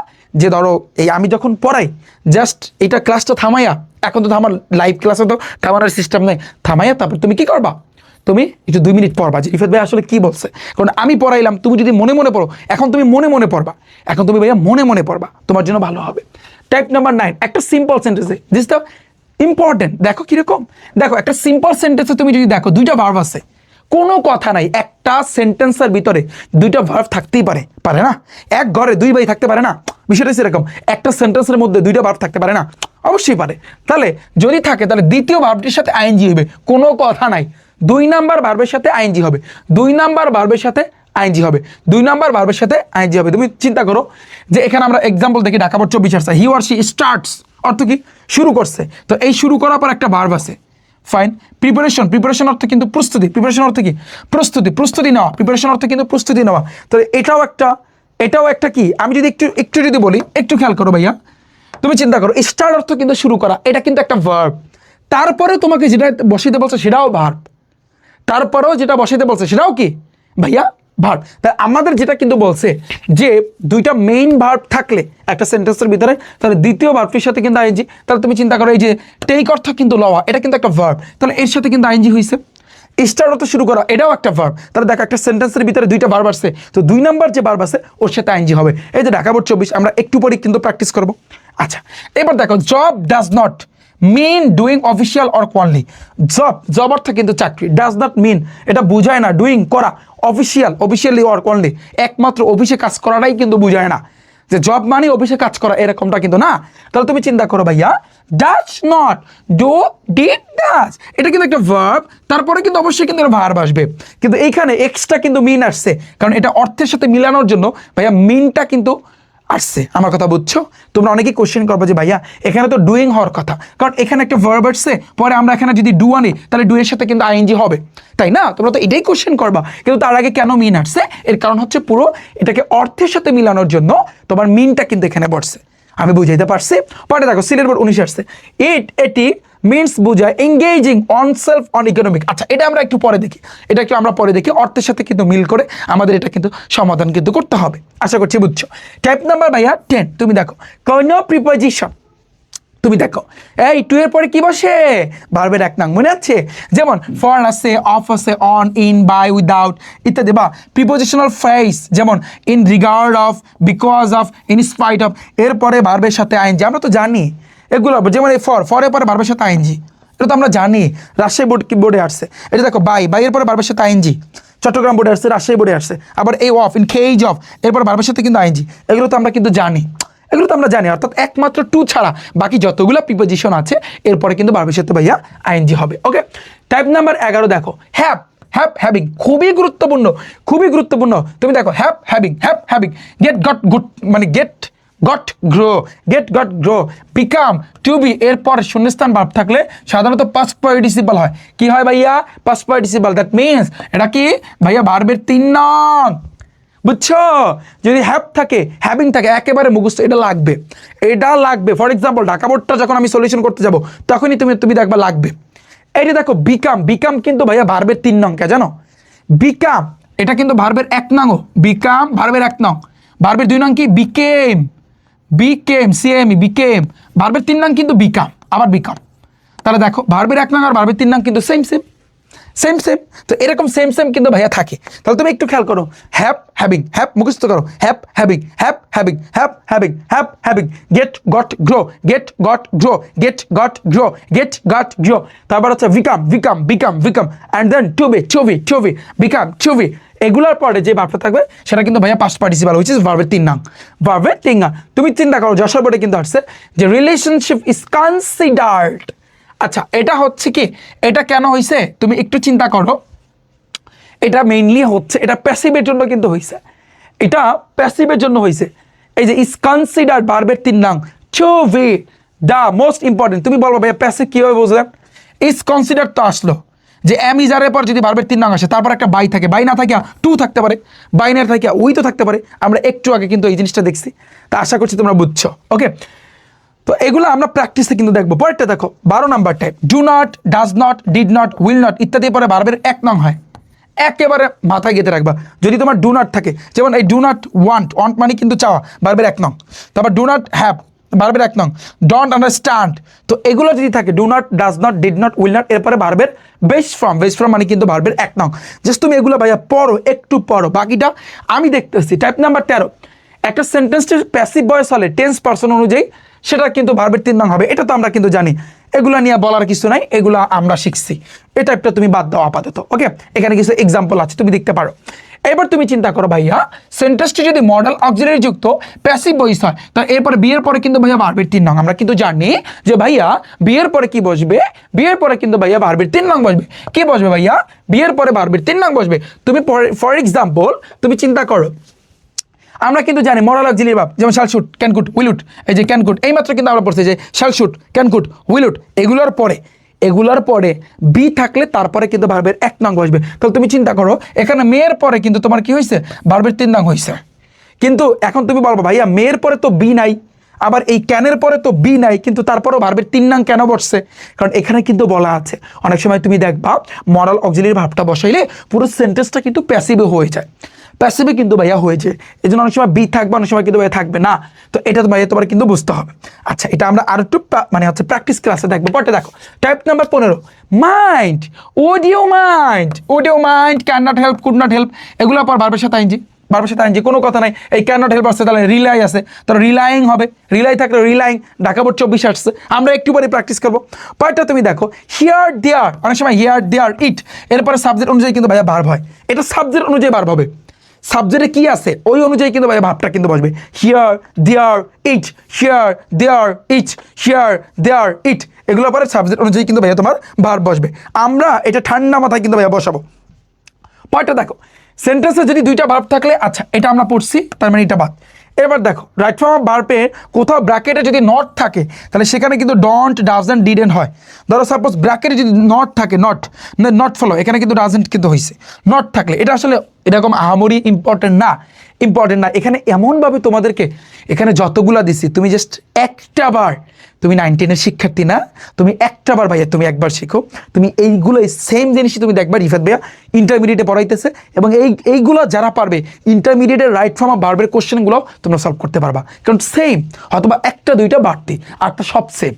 যে ধরো এই আমি যখন পড়াই জাস্ট এটা ক্লাসটা থামাইয়া, এখন তো আমার লাইভ ক্লাসে তো থামানোর সিস্টেম নেই, থামাইয়া তারপর তুমি কি করবা, তুমি একটু 2 মিনিট পড়বা যে ইফাত ভাই আসলে কি বলছে, কারণ আমি পড়াইলাম, তুমি যদি মনে মনে পড়ো, এখন তুমি মনে পড়বা, এখন তুমি ভাইয়া মনে পড়বা, তোমার জন্য ভালো হবে। টাইপ নাম্বার 9, একটা সিম্পল সেন্টেন্সে, দিস দ্য ইম্পর্টেন্ট, দেখো কিরকম, দেখো একটা সিম্পল সেন্টেন্সে তুমি যদি দেখো 2টা ভার্ব আছে, কোনো কথা নাই, একটা সেন্টেন্সের ভিতরে 2টা ভার্ব থাকতেই পারে না? এক ঘরে 2 ভাই থাকতে পারে না? বিষয়টা সেরকম, একটা সেন্টেন্সের মধ্যে 2টা ভার্ব থাকতে পারে না? অবশ্যই পারে। তাহলে যদি থাকে তাহলে দ্বিতীয় ভার্বটির সাথে আইএনজি হবে, কোনো কথা নাই। 2 নাম্বার ভার্বের সাথে আইএনজি হবে, 2 নাম্বার ভার্বের সাথে আইএনজি হবে, 2 নাম্বার ভার্বের সাথে আইএনজি হবে। তুমি চিন্তা করো যে এখানে আমরা এক্সাম্পল দেখি, ঢাকা বোর্ড 24 আসছে, হি অর শি স্টার্টস, অর্থ কি? শুরু করছে। তো এই শুরু করার পর একটা ভার্ব আছে, ফাইন। প্রিপারেশন অর্থ কিন্তু প্রস্তুতি, প্রিপারেশন অর্থ কি? প্রস্তুতি নেওয়া, প্রিপারেশন অর্থ কিন্তু প্রস্তুতি নেওয়া। তো এটাও একটা কি, আমি যদি একটু যদি বলি, একটু খেয়াল করো ভাইয়া, তুমি চিন্তা করো, স্টার্ট অর্থ কিন্তু শুরু করা, এটা কিন্তু একটা ভার্ব। তারপরে তোমাকে যেটা বসাইতে বলছে সেটাও ভার্ব, তারপরেও যেটা বসাইতে বলছে সেটাও কি ভাইয়া ভার্ব। তাই আমাদের যেটা কিন্তু বলছে যে দুইটা মেইন ভার্ব থাকলে একটা সেন্টেন্সের ভিতরে, তাহলে দ্বিতীয় ভার্বটির সাথে কিন্তু আইএনজি। তাহলে তুমি চিন্তা করো, এই যে টেক অর্থ কিন্তু লওয়া, এটা কিন্তু একটা ভার্ব, তাহলে এর সাথে কিন্তু আইএনজি হয়েছে। স্টার্ট অর্থ শুরু করা, এটাও একটা ভার্ব। তাহলে দেখো একটা সেন্টেন্সের ভিতরে দুইটা ভার্ব আসছে, তো 2 নাম্বার যে ভার্ব আছে ওর সাথে আইএনজি হবে। এই যে ঢাকা বোর্ড 24 আমরা একটু পরে কিন্তু প্র্যাকটিস করব। আচ্ছা, এবার দেখো job does not mean doing official or কোয়ানলি। জব অর্থ কিন্তু চাকরি, ডাজ নট মিন এটা বুঝায় না ডুইং করা, অফিসিয়ালি অর কোয়ানলি একমাত্র অফিসে কাজ করাটাই কিন্তু বুঝায় না, যে জব মানে অফিসে কাজ করা এরকমটা কিন্তু না। তাহলে তুমি চিন্তা করো ভাইয়া, does not do did does, এটা কিন্তু একটা ভার্ব, তারপরে কিন্তু অবশ্যই কিন্তু ভার্ব আসবে, কিন্তু এইখানে এক্সট্রা কিন্তু মিন আসছে, কারণ এটা অর্থের সাথে মিলানোর জন্য ভাইয়া মিনটা কিন্তু আসছে। আমার কথা বুঝছো? তোমরা অনেকেই কোশ্চেন করবে যে ভাইয়া এখানে তো ডুইং হওয়ার কথা, কারণ এখানে একটা ভার্ব আসছে, পরে আমরা এখানে যদি ডু আনি তাহলে ডু এর সাথে কিন্তু আইএনজি হবে, তাই না? তোমরা তো এটাই কোশ্চেন করবা, কিন্তু তার আগে কেন মিন আসছে? এর কারণ হচ্ছে পুরো এটাকে অর্থের সাথে মিলানোর জন্য তোমার মিনটা কিন্তু এখানে পড়ছে। আমি বুঝাইতে পারছি? পরে দেখো সিলেট বোর্ড 19 আসছে, এটি মিনস বুঝায় engaging on self on economic. আচ্ছা, এটা আমরা একটু পরে দেখি, এটা একটু আমরা পরে দেখি, অর্থের সাথে কিন্তু মিল করে আমাদের এটা কিন্তু সমাধান কিন্তু করতে হবে। আশা করছি বুঝছো। টাইপ নাম্বার ভাইয়া 10, তুমি দেখো কোনো প্রিপোজিশন, তুমি দেখো এই টু এর পরে কি বসে? ভার্বের এক নাম, মনে আছে? যেমন ফর আছে, অফ আছে, অন, ইন, বাই, উইদাউট ইত্যাদি। বা প্রিপোজিশনাল ফ্রেজ যেমন in regard of, because of, in spite of, এরপরে ভার্বের সাথে আইএনজি, আমরা তো জানি এগুলো। যেমন এই ফরের পরে ভার্বের সাথে আইএনজি, এটা তো আমরা জানি, রাজশাহী বোর্ডে আসছে। এটা দেখো বাইয়ের পরে ভার্বের সাথে আইএনজি, চট্টগ্রাম বোর্ডে আসছে, রাজশাহী বোর্ডে আসছে। আবার এই অফ, ইন কেজ অফ, এরপর ভার্বের সাথে কিন্তু আইএনজি, এগুলো তো আমরা কিন্তু জানি, অর্থাৎ একমাত্র টু ছাড়া বাকি যতগুলো প্রিপোজিশন আছে এরপরে কিন্তু ভার্বের সাথে ভাইয়া আইএনজি হবে। ওকে, টাইপ নাম্বার 11 দেখো হ্যাভিং, খুবই গুরুত্বপূর্ণ। তুমি দেখো হ্যাভিং, গেট গট গুড, মানে get got grow, become, to be, এরপর শূন্যস্থান ভার্ব থাকলে সাধারণত পাস্ট পার্টিসিপল হয়। কি হয় ভাইয়া? Past participle. দ্যাট মিনস এটা কি ভাইয়া ভার্বের 3 নং, বুঝছো? যদি হ্যাভিং থাকে একেবারে মুখস্থ, এটা লাগবে। ফর এক্সাম্পল ঢাকা বোর্ডটা যখন আমি সলিউশন করতে যাব তখনই তুমি দেখবা লাগবে। এইটা দেখো বিকাম কিন্তু ভাইয়া ভার্বের 3 নং, কে জানো? বিকাম এটা কিন্তু ভার্বের 1 নং, বিকাম ভার্বের 1 নং, ভার্বের 2 নং কি? বিকেম, বিকেম, ভার্বের 3 নং কিন্তু বিকাম, আবার বিকাম। তাহলে দেখো ভার্বের 1 নং আর ভার্বের 3 নং কিন্তু সেম। তো এরকম সেম কিন্তু ভাইয়া থাকে। তাহলে তুমি একটু খেয়াল করো, হ্যাভিং, মুখস্থ করো, হ্যাভিং, গেট গট গ্রো, তারপর হচ্ছে become, and then to be, become, এগুলোর পরে যে ভার্বটা থাকবে সেটা কিন্তু ভাইয়া পাস্ট পার্টিসিপাল, হুইচ ইজ ভার্বের 3 নং। তুমি চিন্তা করো, যশোর বোর্ডে কিন্তু আসছে যে রিলেশনশিপ ইজ কনসিডার্ড। আচ্ছা, এটা হচ্ছে কি, এটা কেন হয়েছে তুমি একটু চিন্তা করো। এটা মেইনলি হচ্ছে, এটা প্যাসিভের জন্য কিন্তু হয়েছে, এই যে ইজ কনসিডার্ড ভার্বের 3 নং, to be the most important. তুমি বলবো ভাইয়া প্যাসিভ কিভাবে বুঝলেন? ইজ কনসিডার্ড তো আসলো, যে এম ইজারের পর যদি ভার্বের 3 নং আসে, তারপর একটা বাই থাকে, বাই না থাকে টু থাকতে পারে, বাইনের থাকে উই তো থাকতে পারে। আমরা একটু আগে কিন্তু এই জিনিসটা দেখছি, তা আশা করছি তোমরা বুঝছো। ওকে, তো এগুলো আমরা প্র্যাকটিসে কিন্তু দেখবো। পরেরটা দেখো 12 number type, do not, does not, did not, will not ইত্যাদি পরে ভার্বের 1 নং হয়, একেবারে মাথায় গেঁথে রাখবা। যদি তোমার ডু নট থাকে, যেমন এই ডু নট ওয়ান্ট মানে কিন্তু চাওয়া, ভার্বের 1 নং। তারপর ডু নট হ্যাভ, ভার্বের 1 নং। ডোন্ট আন্ডারস্ট্যান্ড, তো এগুলো যদি থাকে, do not, does not, did not, will not, এরপরে ভার্বের বেস ফর্ম মানে কিন্তু ভার্বের 1 নং। জাস্ট তুমি এগুলো ভাইয়া একটু পড়ো, বাকিটা আমি দেখতেছি। টাইপ নাম্বার 13, একটা সেন্টেন্সটির প্যাসিভ ভয়েস হলে টেন্স পারসন অনুযায়ী সেটা কিন্তু ভার্বের 3 নং হবে, এটা তো আমরা কিন্তু জানি, এগুলা নিয়ে বলার কিছু নাই, এগুলা আমরা শিখছি। এটা একটা তুমি বাদ দাও আপাতত। ওকে, এখানে কিছু এক্সাম্পল আছে, তুমি দেখতে পারো। এবার তুমি চিন্তা করো ভাইয়া, সেন্টেন্সটি যদি মডেল অক্সিলারি যুক্ত প্যাসিভ ভয়েস হয়, তো এরপরে বিয়ের পরে কিন্তু ভাইয়া ভার্বের 3 নং। আমরা কিন্তু জানি যে ভাইয়া বিয়ের পরে কি বসবে? বিয়ের পরে কিন্তু ভাইয়া ভার্বের 3 নং বসবে। কি বসবে ভাইয়া? বিয়ের পরে ভার্বের 3 নং বসবে। তুমি ফর এক্সাম্পল তুমি চিন্তা করো, আমরা কিন্তু জানি মডেল অক্সিলারি ভার্ব, যেমন shall should, can could, will would. এই যে ক্যান কুড, এইমাত্র কিন্তু আমরা পড়ছি যে shall should, can could, will would, এগুলোর পরে বি থাকলে তারপরে কিন্তু ভার্বের 1 নং বসবে। তাহলে তুমি চিন্তা করো, এখানে মেয়ের পরে কিন্তু তোমার কি হয়েছে? ভার্বের 3 নং হয়েছে। কিন্তু এখন তুমি বলবো ভাইয়া মেয়ের পরে তো বি নাই, আবার এই ক্যানের পরে তো বি নাই, কিন্তু তারপরও ভার্বের 3 নং কেন বসছে? কারণ এখানে কিন্তু বলা আছে অনেক সময় তুমি দেখবা মরাল অক্সিলারি ভার্বটা বসাইলে পুরো সেন্টেন্সটা কিন্তু প্যাসিভে হয়ে যায়, প্যাসিভে কিন্তু ভাইয়া হয়েছে, এই জন্য অনেক সময় বি থাকবে, অনেক সময় কিন্তু ভাইয়া থাকবে না। তো এটা তো ভাইয়া তোমার কিন্তু বুঝতে হবে। আচ্ছা, এটা আমরা আর একটু মানে হচ্ছে প্র্যাকটিস ক্লাসে দেখবো। পরে দেখো type number 15, mind, would you mind, would you mind, can not help, could not help, এগুলো পর ভার্বের সাথে আইনজি, ভার্বের সাথে আইনজি, কোনো কথা নাই। এই ক্যান নট হেল্প আসছে, তাহলে রিলাই আছে, তাহলে রিলাইং হবে, রিলাই থাকলে রিলাইং, ঢাকা বোর্ড 24 আসছে, আমরা একটু পরে প্র্যাকটিস করবো। পরেরটা তুমি দেখো, হিয়ার দেয়ার, অনেক সময় হিয়ার দেয়ার ইট, এরপরে সাবজেক্ট অনুযায়ী কিন্তু ভাইয়া ভার্ব হয়, এটা সাবজেক্ট অনুযায়ী ভার্ব হবে, সাবজেক্টে কি আছে ওই অনুযায়ী কিন্তু ভাই ভাবটা কিন্তু বসবে, here there it, here there it, here there it, এগুলো পরে সাবজেক্ট অনুযায়ী কিন্তু ভাইয়া তোমার ভার্ব বসবে। আমরা এটা ঠান্ডা মাথায় কিন্তু ভাইয়া বসাবো। পরেরটা দেখো, সেন্টেন্সে যদি 2টা ভার্ব থাকলে, আচ্ছা এটা আমরা পড়ছি, তার মানে এটা বাদ। এবার দেখো রাইট ফর্ম অফ ভার্বে কোথাও ব্র্যাকেটে যদি নট থাকে তাহলে সেখানে কিন্তু ডন্ট, ডাজন্ট, ডিডন্ট হয়। ধরো সাপোজ ব্র্যাকেটে যদি নট থাকে, নট ফলো, এখানে কিন্তু ডাজন্ট কিন্তু হয়েছে। নট থাকলে এটা আসলে এরকম আহামরি ইম্পর্টেন্ট না, ইম্পর্টেন্ট না। এখানে এমনভাবে তোমাদেরকে এখানে যতগুলা দিছি, তুমি জাস্ট একটা বার, তুমি 9 10-এর শিক্ষার্থী না, তুমি একটা বার ভাইয়া তুমি একবার শিখো, তুমি এইগুলো সেম জিনিসই তুমি দেখবা রিফাত ভাইয়া ইন্টারমিডিয়েটে পড়াইতেছে, এবং এইগুলো যারা পারবে ইন্টারমিডিয়েটের রাইট ফর্ম অফ ভার্বের কোশ্চেনগুলো তোমরা সলভ করতে পারবা, কারণ সেম, অথবা একটা দুইটা বাড়তি, আরটা সব সেম।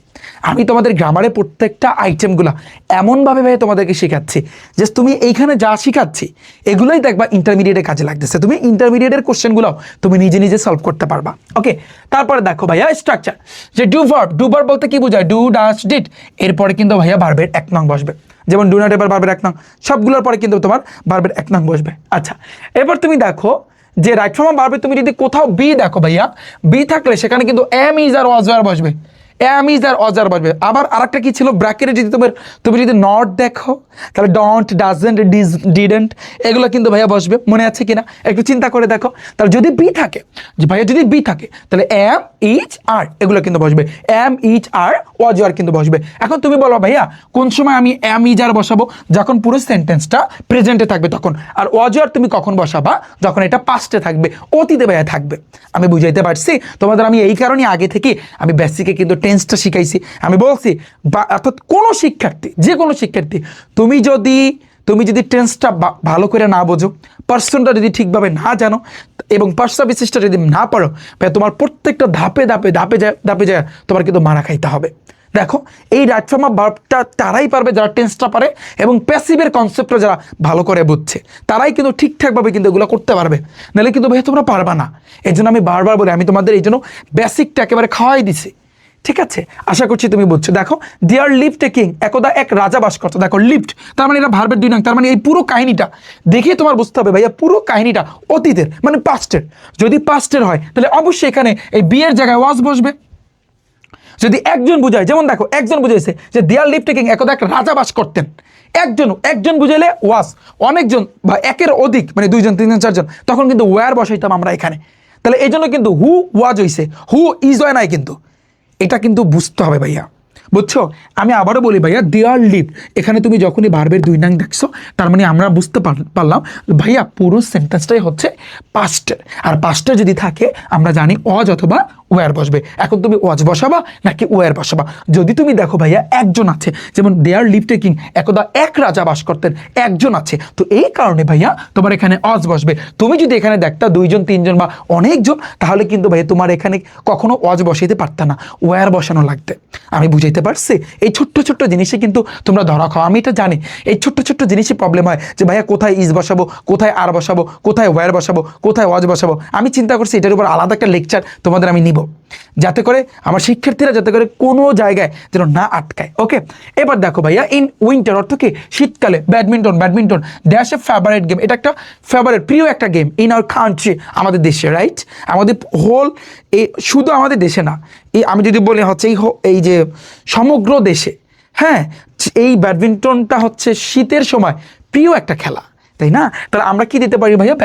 আমি তোমাদের গ্রামারের প্রত্যেকটা আইটেমগুলো এমনভাবে ভাই তোমাদেরকে শেখাচ্ছি যে তুমি এইখানে যা শিখাচ্ছি এগুলোই দেখবা ইন্টারমিডিয়েটে কাজে লাগতেছে, তুমি ইন্টারমিডিয়েটের কোশ্চেনগুলো তুমি নিজে নিজে সলভ করতে পারবা। ওকে, তারপরে দেখো ভাইয়া স্ট্রাকচার, যে ডু ভার্ব, ডু ভার্ব বলতে কি বোঝায়? ডু, ডাজ, ডিড, এরপরে কিন্তু ভাইয়া ভার্বের 1 নং বসবে, যেমন ডু নট, এবার ভার্বের 1 নং, সবগুলোর পরে কিন্তু তোমার ভার্বের 1 নং বসবে। আচ্ছা, এবার তুমি দেখো যে রাইট ফর্ম অফ ভার্বে তুমি যদি কোথাও বি দেখো ভাইয়া, বি থাকলে সেখানে কিন্তু এম, ইজ আর ওয়াজ আর বসবে, এম, ইজ আর অজার বসবে। আবার আরেকটা কি ছিল ব্র্যাকেটে, যদি তুমি যদি নট দেখো তাহলে ডন্ট, ডাজন্ট, ডিডন্ট, এগুলো কিন্তু ভাইয়া বসবে, মনে আছে কিনা একটু চিন্তা করে দেখো। তাহলে যদি বি থাকে, যে ভাইয়া যদি বি থাকে তাহলে এম, ইজ, আর, এগুলো কিন্তু বসবে, এম, ইজ, আর, ওয়াজ আর কিন্তু বসবে। এখন তুমি বলো ভাইয়া কোন সময় আমি এম, ইজ, আর বসাবো? যখন পুরো সেন্টেন্সটা প্রেজেন্টে থাকবে তখন। আর ওয়াজ আর তুমি কখন বসাবা? যখন এটা পাস্টে থাকবে, অতীতে ভাইয়া থাকবে। আমি বুঝাইতে পারছি তোমাদের? আমি এই কারণে আগে থেকে আমি বেসিকে কিন্তু টেন্সটা শিখাইছি। আমি বলছি অর্থাৎ কোনো শিক্ষার্থী, যে কোনো শিক্ষার্থী, তুমি যদি টেন্সটা ভালো করে না বোঝো, পার্সনটা যদি ঠিকভাবে না জানো, এবং পার্সন বিশিষ্টটা যদি না পারো, তোমার প্রত্যেকটা ধাপে ধাপে ধাপে ধাপে যায় তোমার কিন্তু মারা খাইতে হবে। দেখো এই রাইট ফর্ম অফ ভার্বটা তারাই পারবে যারা টেন্সটা পারে, এবং প্যাসিভের কনসেপ্টটা যারা ভালো করে বুঝছে, তারাই কিন্তু ঠিকঠাকভাবে কিন্তু এগুলো করতে পারবে, নাহলে কিন্তু ভাই তোমরা পারবা না। এই জন্য আমি বারবার বলি, আমি তোমাদের এই জন্য বেসিকটা একেবারে খাওয়াই দিছি, ঠিক আছে? আশা করছি তুমি বুঝছো। দেখো দেয়ার লিভ টেকিং, একদা এক রাজা বাস করতো, দেখো লিফট, তার মানে এটা ভার্বের 2 নং, তার মানে এই পুরো কাহিনীটা দেখে তোমার বুঝতে হবে ভাইয়া পুরো কাহিনীটা অতীতের, মানে পাস্টের। যদি পাস্টের হয় তাহলে অবশ্যই এখানে এই বিয়ের জায়গায় ওয়াজ বসবে। যদি একজন বুঝায়, যেমন দেখো একজন বুঝাইছে যে দেয়ার লিভ টেকিং, একদা এক রাজা বাস করতেন, একজন বুঝাইলে ওয়াজ, অনেকজন বা একের অধিক মানে 2 জন 3 জন 4 জন, তখন কিন্তু ওয়ার বসাইতাম আমরা এখানে। তাহলে এই জন্য কিন্তু হু ওয়াজ হইছে, হু ইজ হয় নাই, কিন্তু এটা কিন্তু বুঝতে হবে ভাইয়া, বুঝছো? আমি আবারও বলি ভাইয়া, দেয়ার লিভ, এখানে তুমি যখনই ভার্বের 2 নং দেখছো, তার মানে আমরা বুঝতে পারলাম ভাইয়া পুরো সেন্টেন্সটাই হচ্ছে পাস্টের। আর পাস্টে যদি থাকে আমরা জানি ওয়াজ অথবা ওয়ার বসবে। এখন তুমি ওয়াজ বসাবা নাকি ওয়ার বসাবা? যদি তুমি দেখো ভাইয়া একজন আছে, যেমন দেয়ার লিভ টেকিং, একদা এক রাজা বাস করতেন, একজন আছে, তো এই কারণে ভাইয়া তোমার এখানে ওয়াজ বসবে। তুমি যদি এখানে দেখতা 2 জন 3 জন বা অনেকজন, তাহলে কিন্তু ভাইয়া তোমার এখানে কখনো ওয়াজ বসাইতে পারতা না, ওয়ার বসানো লাগতে। আমি বুঝাইতে পারছি? এই ছোট্ট ছোট্ট জিনিসে কিন্তু তোমরা ধরা খাও, আমি এটা জানি। এই ছোট্ট ছোট্ট জিনিসে প্রবলেম হয় যে ভাইয়া কোথায় ইজ বসাবো, কোথায় আর বসাবো, কোথায় ওয়ার বসাবো, কোথায় ওয়াজ বসাবো। আমি চিন্তা করছি এটার উপর আলাদা একটা লেকচার তোমাদের আমি নিব, যাতে করে আমার শিক্ষার্থীরা যাতে করে কোনো জায়গায় যেন না আটকায়। ওকে, এবার দেখো ভাইয়া ইন উইন্টার অর্থ কি? শীতকালে। Badminton dash a favourite game, এটা একটা ফেভারিট প্রিয় একটা গেম ইন আওয়ার কান্ট্রি, আমাদের দেশে, রাইট? আমাদের হোল, শুধু আমাদের দেশে না, আমি যদি বলি হচ্ছে এই যে সমগ্র দেশে, হ্যাঁ, এই ব্যাডমিন্টনটা হচ্ছে শীতের সময় প্রিয় একটা খেলা, তাই না? তাহলে আমরা কি দিতে পারি ভাইয়া?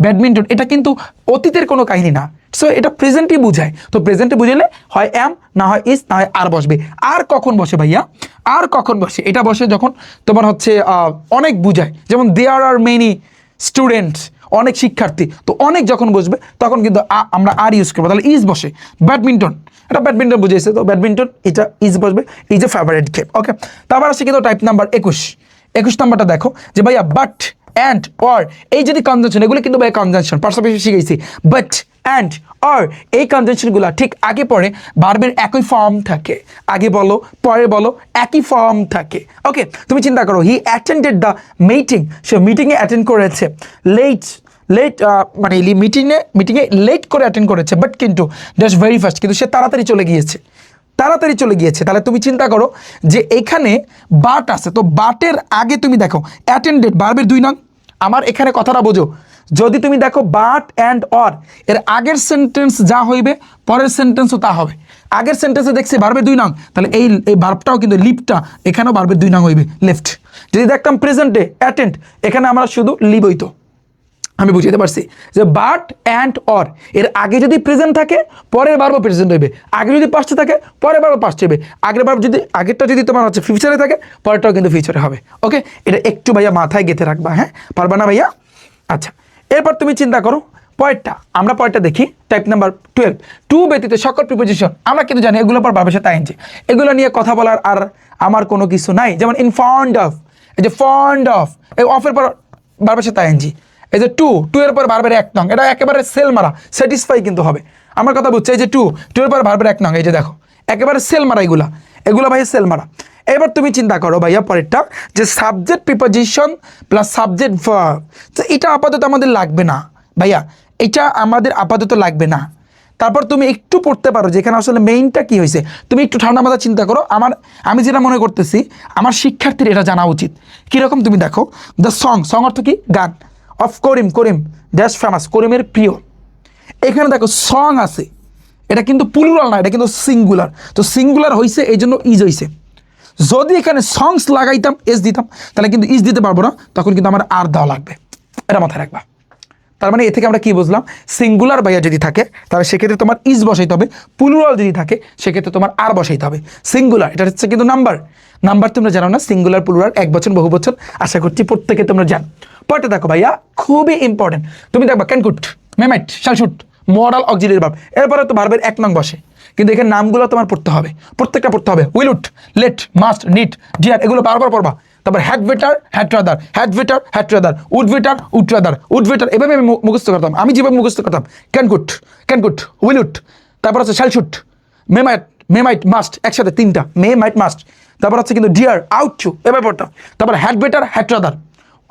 ব্যাডমিন্টন এটা কিন্তু অতীতের কোনো কাহিনী না, সো এটা প্রেজেন্টই বুঝায়। তো প্রেজেন্টে বুঝালে হয় এম, না হয় ইজ, না হয় আর বসবে। আর কখন বসে ভাইয়া? আর কখন বসে? এটা বসে যখন তোমার হচ্ছে অনেক বুঝায়, যেমন দেয়ার আর মেনি স্টুডেন্টস, অনেক শিক্ষার্থী, তো অনেক যখন বসবে তখন কিন্তু আমরা আর ইউজ করবো, তাহলে ইজ বসে। ব্যাডমিন্টন, এটা ব্যাডমিন্টন বুঝেছে, তো ব্যাডমিন্টন এটা ইজ বসবে, ইজ এ ফেভারিট গেম। ওকে, তারপর আসছে কিন্তু টাইপ নাম্বার 21 নাম্বারটা দেখো যে ভাইয়া বাট অ্যান্ড অর এই যদি কনজাংশন, এগুলো কিন্তু ভাই কনজাংশন পাশাপাশি শিখেছি। বাট অ্যান্ড অর এই কনজাংশনগুলো ঠিক আগে পরে ভার্বের একই ফর্ম থাকে, আগে বলো পরে বলো একই ফর্ম থাকে। ওকে, তুমি চিন্তা করো, হি অ্যাটেন্ডেড দ্য মিটিং, সে মিটিংয়ে অ্যাটেন্ড করেছে। লেট মানে মিটিংয়ে লেট করে অ্যাটেন্ড করেছে, বাট কিন্তু দ্যাটস ভেরি ফাস্ট, কিন্তু সে তাড়াতাড়ি চলে গিয়েছে, তাহলে তুমি চিন্তা করো যে এখানে বাট আছে, তো বাটের আগে তুমি দেখো অ্যাটেন্ডেড ভার্বের 2 নং। আমার এখানে কথাটা বোঝো, যদি তুমি দেখো বাট অ্যান্ড অর এর আগের সেন্টেন্স যা হইবে পরের সেন্টেন্সও তা হবে। আগের সেন্টেন্সে দেখছি ভার্বের 2 নং, তাহলে এই ভার্বটাও কিন্তু লিপটা এখানেও ভার্বের 2 নং হইবে, লেফট। যদি দেখতাম প্রেজেন্টে অ্যাটেন্ড, এখানে আমরা শুধু লিভ হইতো। আমি বুঝাতে পারছি যে বাট অ্যান্ড অর এর আগে যদি প্রেজেন্ট থাকে পরের বারবার প্রেজেন্ট হইবে, আগে যদি পাস্টে থাকে পরের বারবার পাস্টে হবে, আগেরটা যদি তোমার হচ্ছে ফিউচারে থাকে পরেরটাও কিন্তু ফিউচারে হবে। ওকে, এটা একটু ভাইয়া মাথায় গেঁথে রাখবা, হ্যাঁ, পারবা না ভাইয়া? আচ্ছা, এরপর তুমি চিন্তা করো পরেরটা দেখি, টাইপ নাম্বার 12। টু ব্যতীত সকল প্রিপোজিশন আমরা কিন্তু জানি এগুলো পর ভার্বের সাথে আইএনজি, এগুলো নিয়ে কথা বলার আর আমার কোনো কিছু নাই। যেমন ইন ফন্ড অফ, এই যে ফন্ড অফ, এই অফের পর ভার্বের সাথে আইএনজি। এই যে টু এর পর ভার্বের 1 নং, এটা একেবারে সেল মারা, স্যাটিসফাই কিন্তু হবে। আমার কথা বুঝছে, এই যে টু এর পর ভার্বের 1 নং, এই যে দেখো একেবারে সেল মারা, এগুলা ভাই সেল মারা। এবার তুমি চিন্তা করো ভাইয়া পরেরটা, যে subject preposition plus subject verb, তো এটা আপাতত আমাদের লাগবে না ভাইয়া, এটা আমাদের আপাতত লাগবে না। তারপর তুমি একটু পড়তে পারো যেখানে আসলে মেইনটা কি হয়েছে, তুমি একটু ঠান্ডা মাথা চিন্তা করো। আমি যেটা মনে করতেছি আমার শিক্ষার্থীর এটা জানা উচিত। কীরকম তুমি দেখো, দ্য সং অর্থ কি? গান। অফ করিম দ্যাটস ফেমাস, করিমের প্রিয়। এখানে দেখো সং আছে, এটা কিন্তু প্লুরাল না, এটা কিন্তু সিঙ্গুলার, তো সিঙ্গুলার হয়েছে এই জন্য ইজ হয়েছে। যদি এখানে সংস লাগাইতাম, এস দিতাম, তাহলে কিন্তু ইজ দিতে পারবো না, তখন কিন্তু আমার আর দেওয়া লাগবে, এটা মাথায় রাখবা। তার মানে এ থেকে আমরা কি বুঝলাম, সিঙ্গুলার ভাইয়া যদি থাকে তাহলে সেক্ষেত্রে তোমার ইজ বসাইতে হবে, প্লুরাল যদি থাকে সেক্ষেত্রে তোমার আর বসাইতে হবে। সিঙ্গুলার এটা হচ্ছে কিন্তু নাম্বার তোমরা জানো না, সিঙ্গুলার প্লুরাল, এক বচন বহু বচন, আশা করছি প্রত্যেকে তোমরা জানো। পরে দেখো ভাইয়া খুবই ইম্পর্টেন্ট, তুমি দেখবা ক্যান কুড, মেমাইট, শাল শুট, মডাল অক্সিলারি ভার্ব, এরপরে তো ভার্বের 1 নং বসে, কিন্তু এখানে নামগুলো তোমার পড়তে হবে, প্রত্যেকটা পড়তে হবে। Will would, let, must, need, dare, এগুলো বারবার পড়বা। তারপর had better, had rather, had better, had rather, would better, would rather, would better, এভাবে আমি মুখস্থ করতাম, আমি যেভাবে মুখস্থ করতাম। ক্যান কুড, উইল উড, তারপর হচ্ছে শ্যাল শুট, মেমাইট, মাস্ট, একসাথে 3টা, মেমাইট, মাস্ট। তারপর হচ্ছে কিন্তু ডিয়ার, আউট টু, এভাবে পড়তাম। তারপর হ্যাড বেটার, হ্যাড রাদার,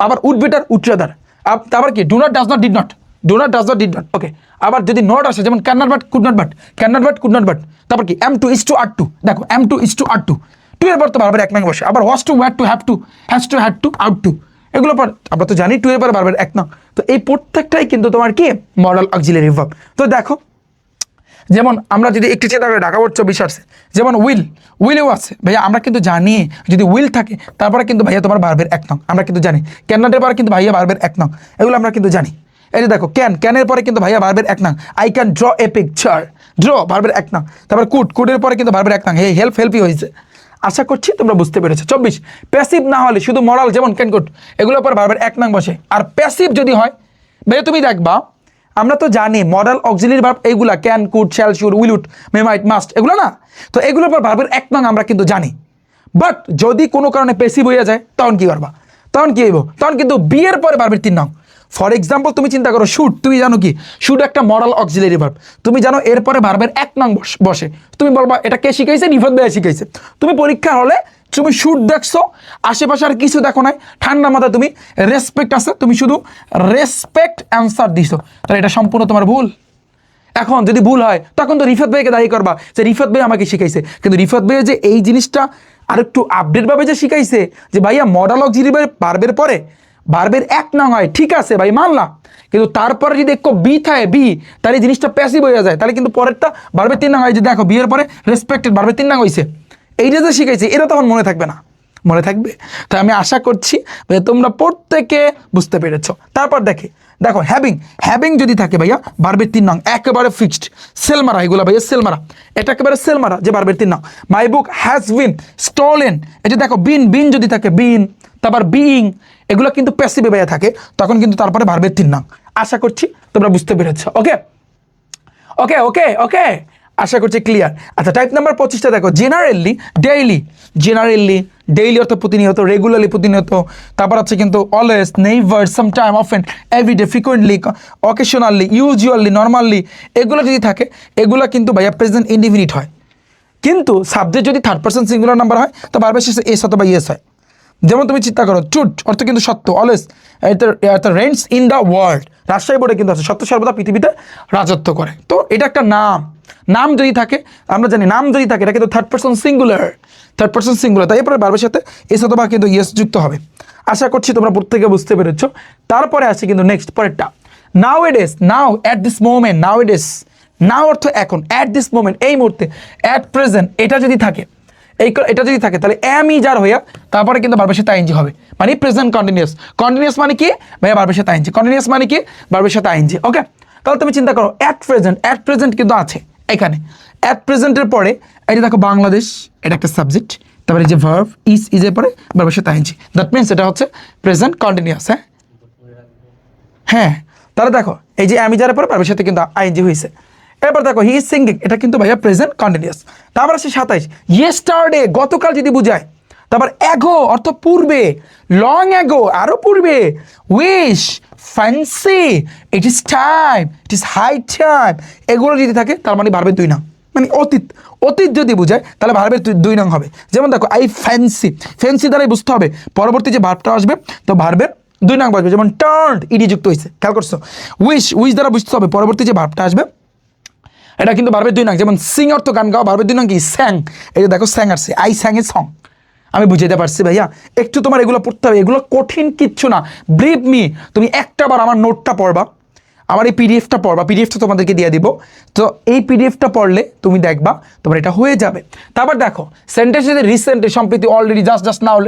আবার উড বেটার, উড রাদার, তারপর কি do not, does not, did not, do not, does not, did not. Okay, আবার যদি নট আসে যেমন can not but, could not but, can not but, could not but. তারপর কি am to is to, are to, দেখো am to is to, are to, to এর পর তো ভার্বের 1 নং বসে। আবার ওয়াজ two, were to, have to, has to, had to, ought to, এগুলো পর আমরা তো জানি 2 এর পর ভার্বের 1 নং। তো এই প্রত্যেকটাই কিন্তু তোমার কি মডাল অক্সিলারি ভার্ব। তো দেখো যেমন আমরা যদি একটু চিন্তা করে ঢাকা বোর্ড 24 আসছে, যেমন উইলেও আছে ভাইয়া, আমরা কিন্তু জানি যদি উইল থাকে তারপরে কিন্তু ভাইয়া তোমার ভার্বের 1 নং, আমরা কিন্তু জানি। ক্যাননটের পরে কিন্তু ভাইয়া ভার্বের 1 নং, এগুলো আমরা কিন্তু জানি। এই যে দেখো ক্যানের পরে কিন্তু ভাইয়া ভার্বের 1 নং, I can draw a picture, draw ভার্বের 1 নং। তারপর কুডের পরে কিন্তু ভার্বের 1 নং, হে হেল্পই হয়েছে। আশা করছি তোমরা বুঝতে পেরেছো। 24 প্যাসিভ না হলে শুধু মডাল যেমন ক্যান কুড, এগুলোর পর ভার্বের 1 নং বসে। আর প্যাসিভ যদি হয় ভাইয়া তুমি দেখবা, আমরা তো জানি মডাল অক্সিলারি ভার্ব এইগুলা can, could, shall, should, will would, may, might, must, এগুলো না, তো এগুলোর পর ভার্বের 1 নং আমরা কিন্তু জানি। বাট যদি কোনো কারণে প্যাসিভ হয়ে যায় তখন কি করবা? তখন কি হইব? তখন কিন্তু বি এর পরে ভার্বের 3 নং। ফর এক্সাম্পল তুমি চিন্তা করো শুড, তুমি জানো কি শুড একটা মডাল অক্সিলারি ভার্ব, তুমি জানো এরপরে ভার্বের 1 নং বসে, তুমি বলবা এটা কে শিখাইছে? রিফাত ভাইয়া শিখাইছে। তুমি পরীক্ষা হলে তুমি শুড দেখছো, আশেপাশে আর কিছু দেখো নাই, ঠান্ডা মাথা তুমি রেসপেক্ট আছে, তুমি শুধু রেসপেক্ট অ্যান্সার দিছো, তাহলে এটা সম্পূর্ণ তোমার ভুল। এখন যদি ভুল হয় তখন তো রিফাত ভাইকে দায়ী করবা যে রিফাত ভাই আমাকে শিখাইছে, কিন্তু রিফাত ভাই যে এই জিনিসটা আর একটু আপডেটভাবে যে শিখাইছে যে ভাইয়া মডাল অক্সিলারি ভার্বের পরে ভার্বের 1 নং হয়, ঠিক আছে ভাই মানলাম, কিন্তু তারপরে যদি একটু বি থাকে, বি তাহলে জিনিসটা প্যাসিভ হয়ে যায়, তাহলে কিন্তু পরেরটা ভার্বের 3 নং হয়। যে দেখো বিয়ের পরে রেসপেক্টেড ভার্বের 3 নং হয়েছে, এইটা যে শিখাইছে এটা তখন মনে থাকবে না, মনে থাকবে। তাই আমি আশা করছি তোমরা প্রত্যেকে বুঝতে পেরেছো। তারপর দেখো হ্যাভিং যদি থাকে ভাইয়া ভার্বের 3 নং একেবারে ফিক্সড, সেল মারা, এগুলো ভাইয়া সেল মারা, এটা একেবারে সেল মারা যে ভার্বের 3 নং। মাই বুক হ্যাজ বিন স্টোলেন, এই যে দেখো বিন যদি থাকে বিন, তারপর বিইং, এগুলো কিন্তু প্যাসিভে ভাইয়া থাকে, তখন কিন্তু তারপরে ভার্বের 3 নং। আশা করছি তোমরা বুঝতে পেরেছ। ওকে ওকে ওকে ওকে, আশা করছি ক্লিয়ার। আচ্ছা, টাইপ নাম্বার 25টা দেখো, জেনারেলি, ডেইলি। জেনারেলি, ডেইলি অর্থ প্রতিনিয়ত, রেগুলারলি প্রতিনিয়ত, তারপর আছে কিন্তু always, never, sometime, often, every day, frequently, occasionally, usually, normally, এগুলো যদি থাকে এগুলো কিন্তু ভাইয়া প্রেজেন্ট ইনডিফিনিট হয়। কিন্তু সাবজেক্ট যদি থার্ড পারসন সিঙ্গুলার নাম্বার হয় তো ভার্বের শেষে এস অথবা ইয়েস হয়। যেমন তুমি চিন্তা করো, ট্রুথ অর্থ কিন্তু সত্য, always rents in the world, Rajshahi বোর্ডে কিন্তু আছে সত্য সর্বদা পৃথিবীতে রাজত্ব করে। তো এটা একটা নাম, নাম যদি থাকে, আমরা জানি নাম যদি থাকে এটা কিন্তু third person singular, third person singular, তাই এরপরে ভার্বের সাথে এস অথবা কিন্তু ইয়েস যুক্ত হবে। আশা করছি তোমরা প্রত্যেকে বুঝতে পেরেছো। তারপরে আসে কিন্তু নেক্সট পরেরটা, নাও এডেস, নাও অ্যাট দিস মোমেন্ট, নাও এডেস, নাও অর্থ এখন, অ্যাট দিস মোমেন্ট এই মুহূর্তে, অ্যাট প্রেজেন্ট এটা যদি থাকে, এটা যদি থাকে তাহলে এম ই যার হইয়া তারপরে কিন্তু ভার্বের সাথে আইএনজি হবে, মানে প্রেজেন্ট কন্টিনিউয়াস। কন্টিনিউয়াস মানে কি ভাইয়া? ভার্বের সাথে আইএনজি। কন্টিনিউয়াস মানে কি? ভার্বের সাথে আইএনজি। ওকে, তাহলে তুমি চিন্তা করো, অ্যাট প্রেজেন্ট, অ্যাট প্রেজেন্ট কিন্তু আছে এখানে। অ্যাট প্রেজেন্টের পরে এই যে দেখো বাংলাদেশ, এটা একটা সাবজেক্ট, তারপরে যে ভার্ব ইজ এর পরে ভার্বের সাথে আইএনজি, দ্যাট মিনস এটা হচ্ছে প্রেজেন্ট কন্টিনিউয়াস। হ্যাঁ হ্যাঁ, তাহলে দেখো এই যে আমি যার পরে ভার্বের সাথে কিন্তু আইএনজি হয়েছে। এরপর দেখো হি ইজ সিঙ্গিং, এটা কিন্তু ভাইয়া প্রেজেন্ট কন্টিনিউয়াস। তারপর আসে 27, ইয়েস্টারডে গতকাল যদি বুঝায়, তারপর অ্যাগো অর্থ পূর্বে, লং অ্যাগো আরো পূর্বে, wish, fancy, it is time, it is high time, এগুলো যদি থাকে তার মানে ভার্বের 2 নং, মানে অতীত। অতীত যদি বুঝায় তাহলে ভার্বের 2 নং হবে। যেমন দেখো আই ফ্যান্সি, ফ্যান্সি দ্বারাই বুঝতে হবে পরবর্তী যে ভার্বটা আসবে তো ভার্বের 2 নং বসবে। যেমন টার্ন, ইডি যুক্ত হয়েছে, খেয়াল করছো। উইশ, উইশ দ্বারা বুঝতে হবে পরবর্তী যে ভার্বটা আসবে এটা কিন্তু ভার্বের 2 নং। যেমন সিং অর্থ গান গাও, ভার্বের 2 নং কি? স্যাং। এই যে দেখো স্যাং আসছে, আই স্যাং এ সং। আমি বুঝাইতে পারছি ভাইয়া? একটু তোমার এগুলো পড়তে হবে, এগুলো কঠিন কিচ্ছু না। বিলিভ মি, তুমি একটা বার আমার নোটটা পড়বা, আমার এই পিডিএফটা পড়বা, পিডিএফটা তোমাদেরকে দিয়ে দিব। তো এই পিডিএফটা পড়লে তুমি দেখবা তোমার এটা হয়ে যাবে। তারপর দেখো সেন্টেন্সে রিসেন্টলি, সম্প্রতি, অলরেডি, জাস্ট জাস্ট নাও,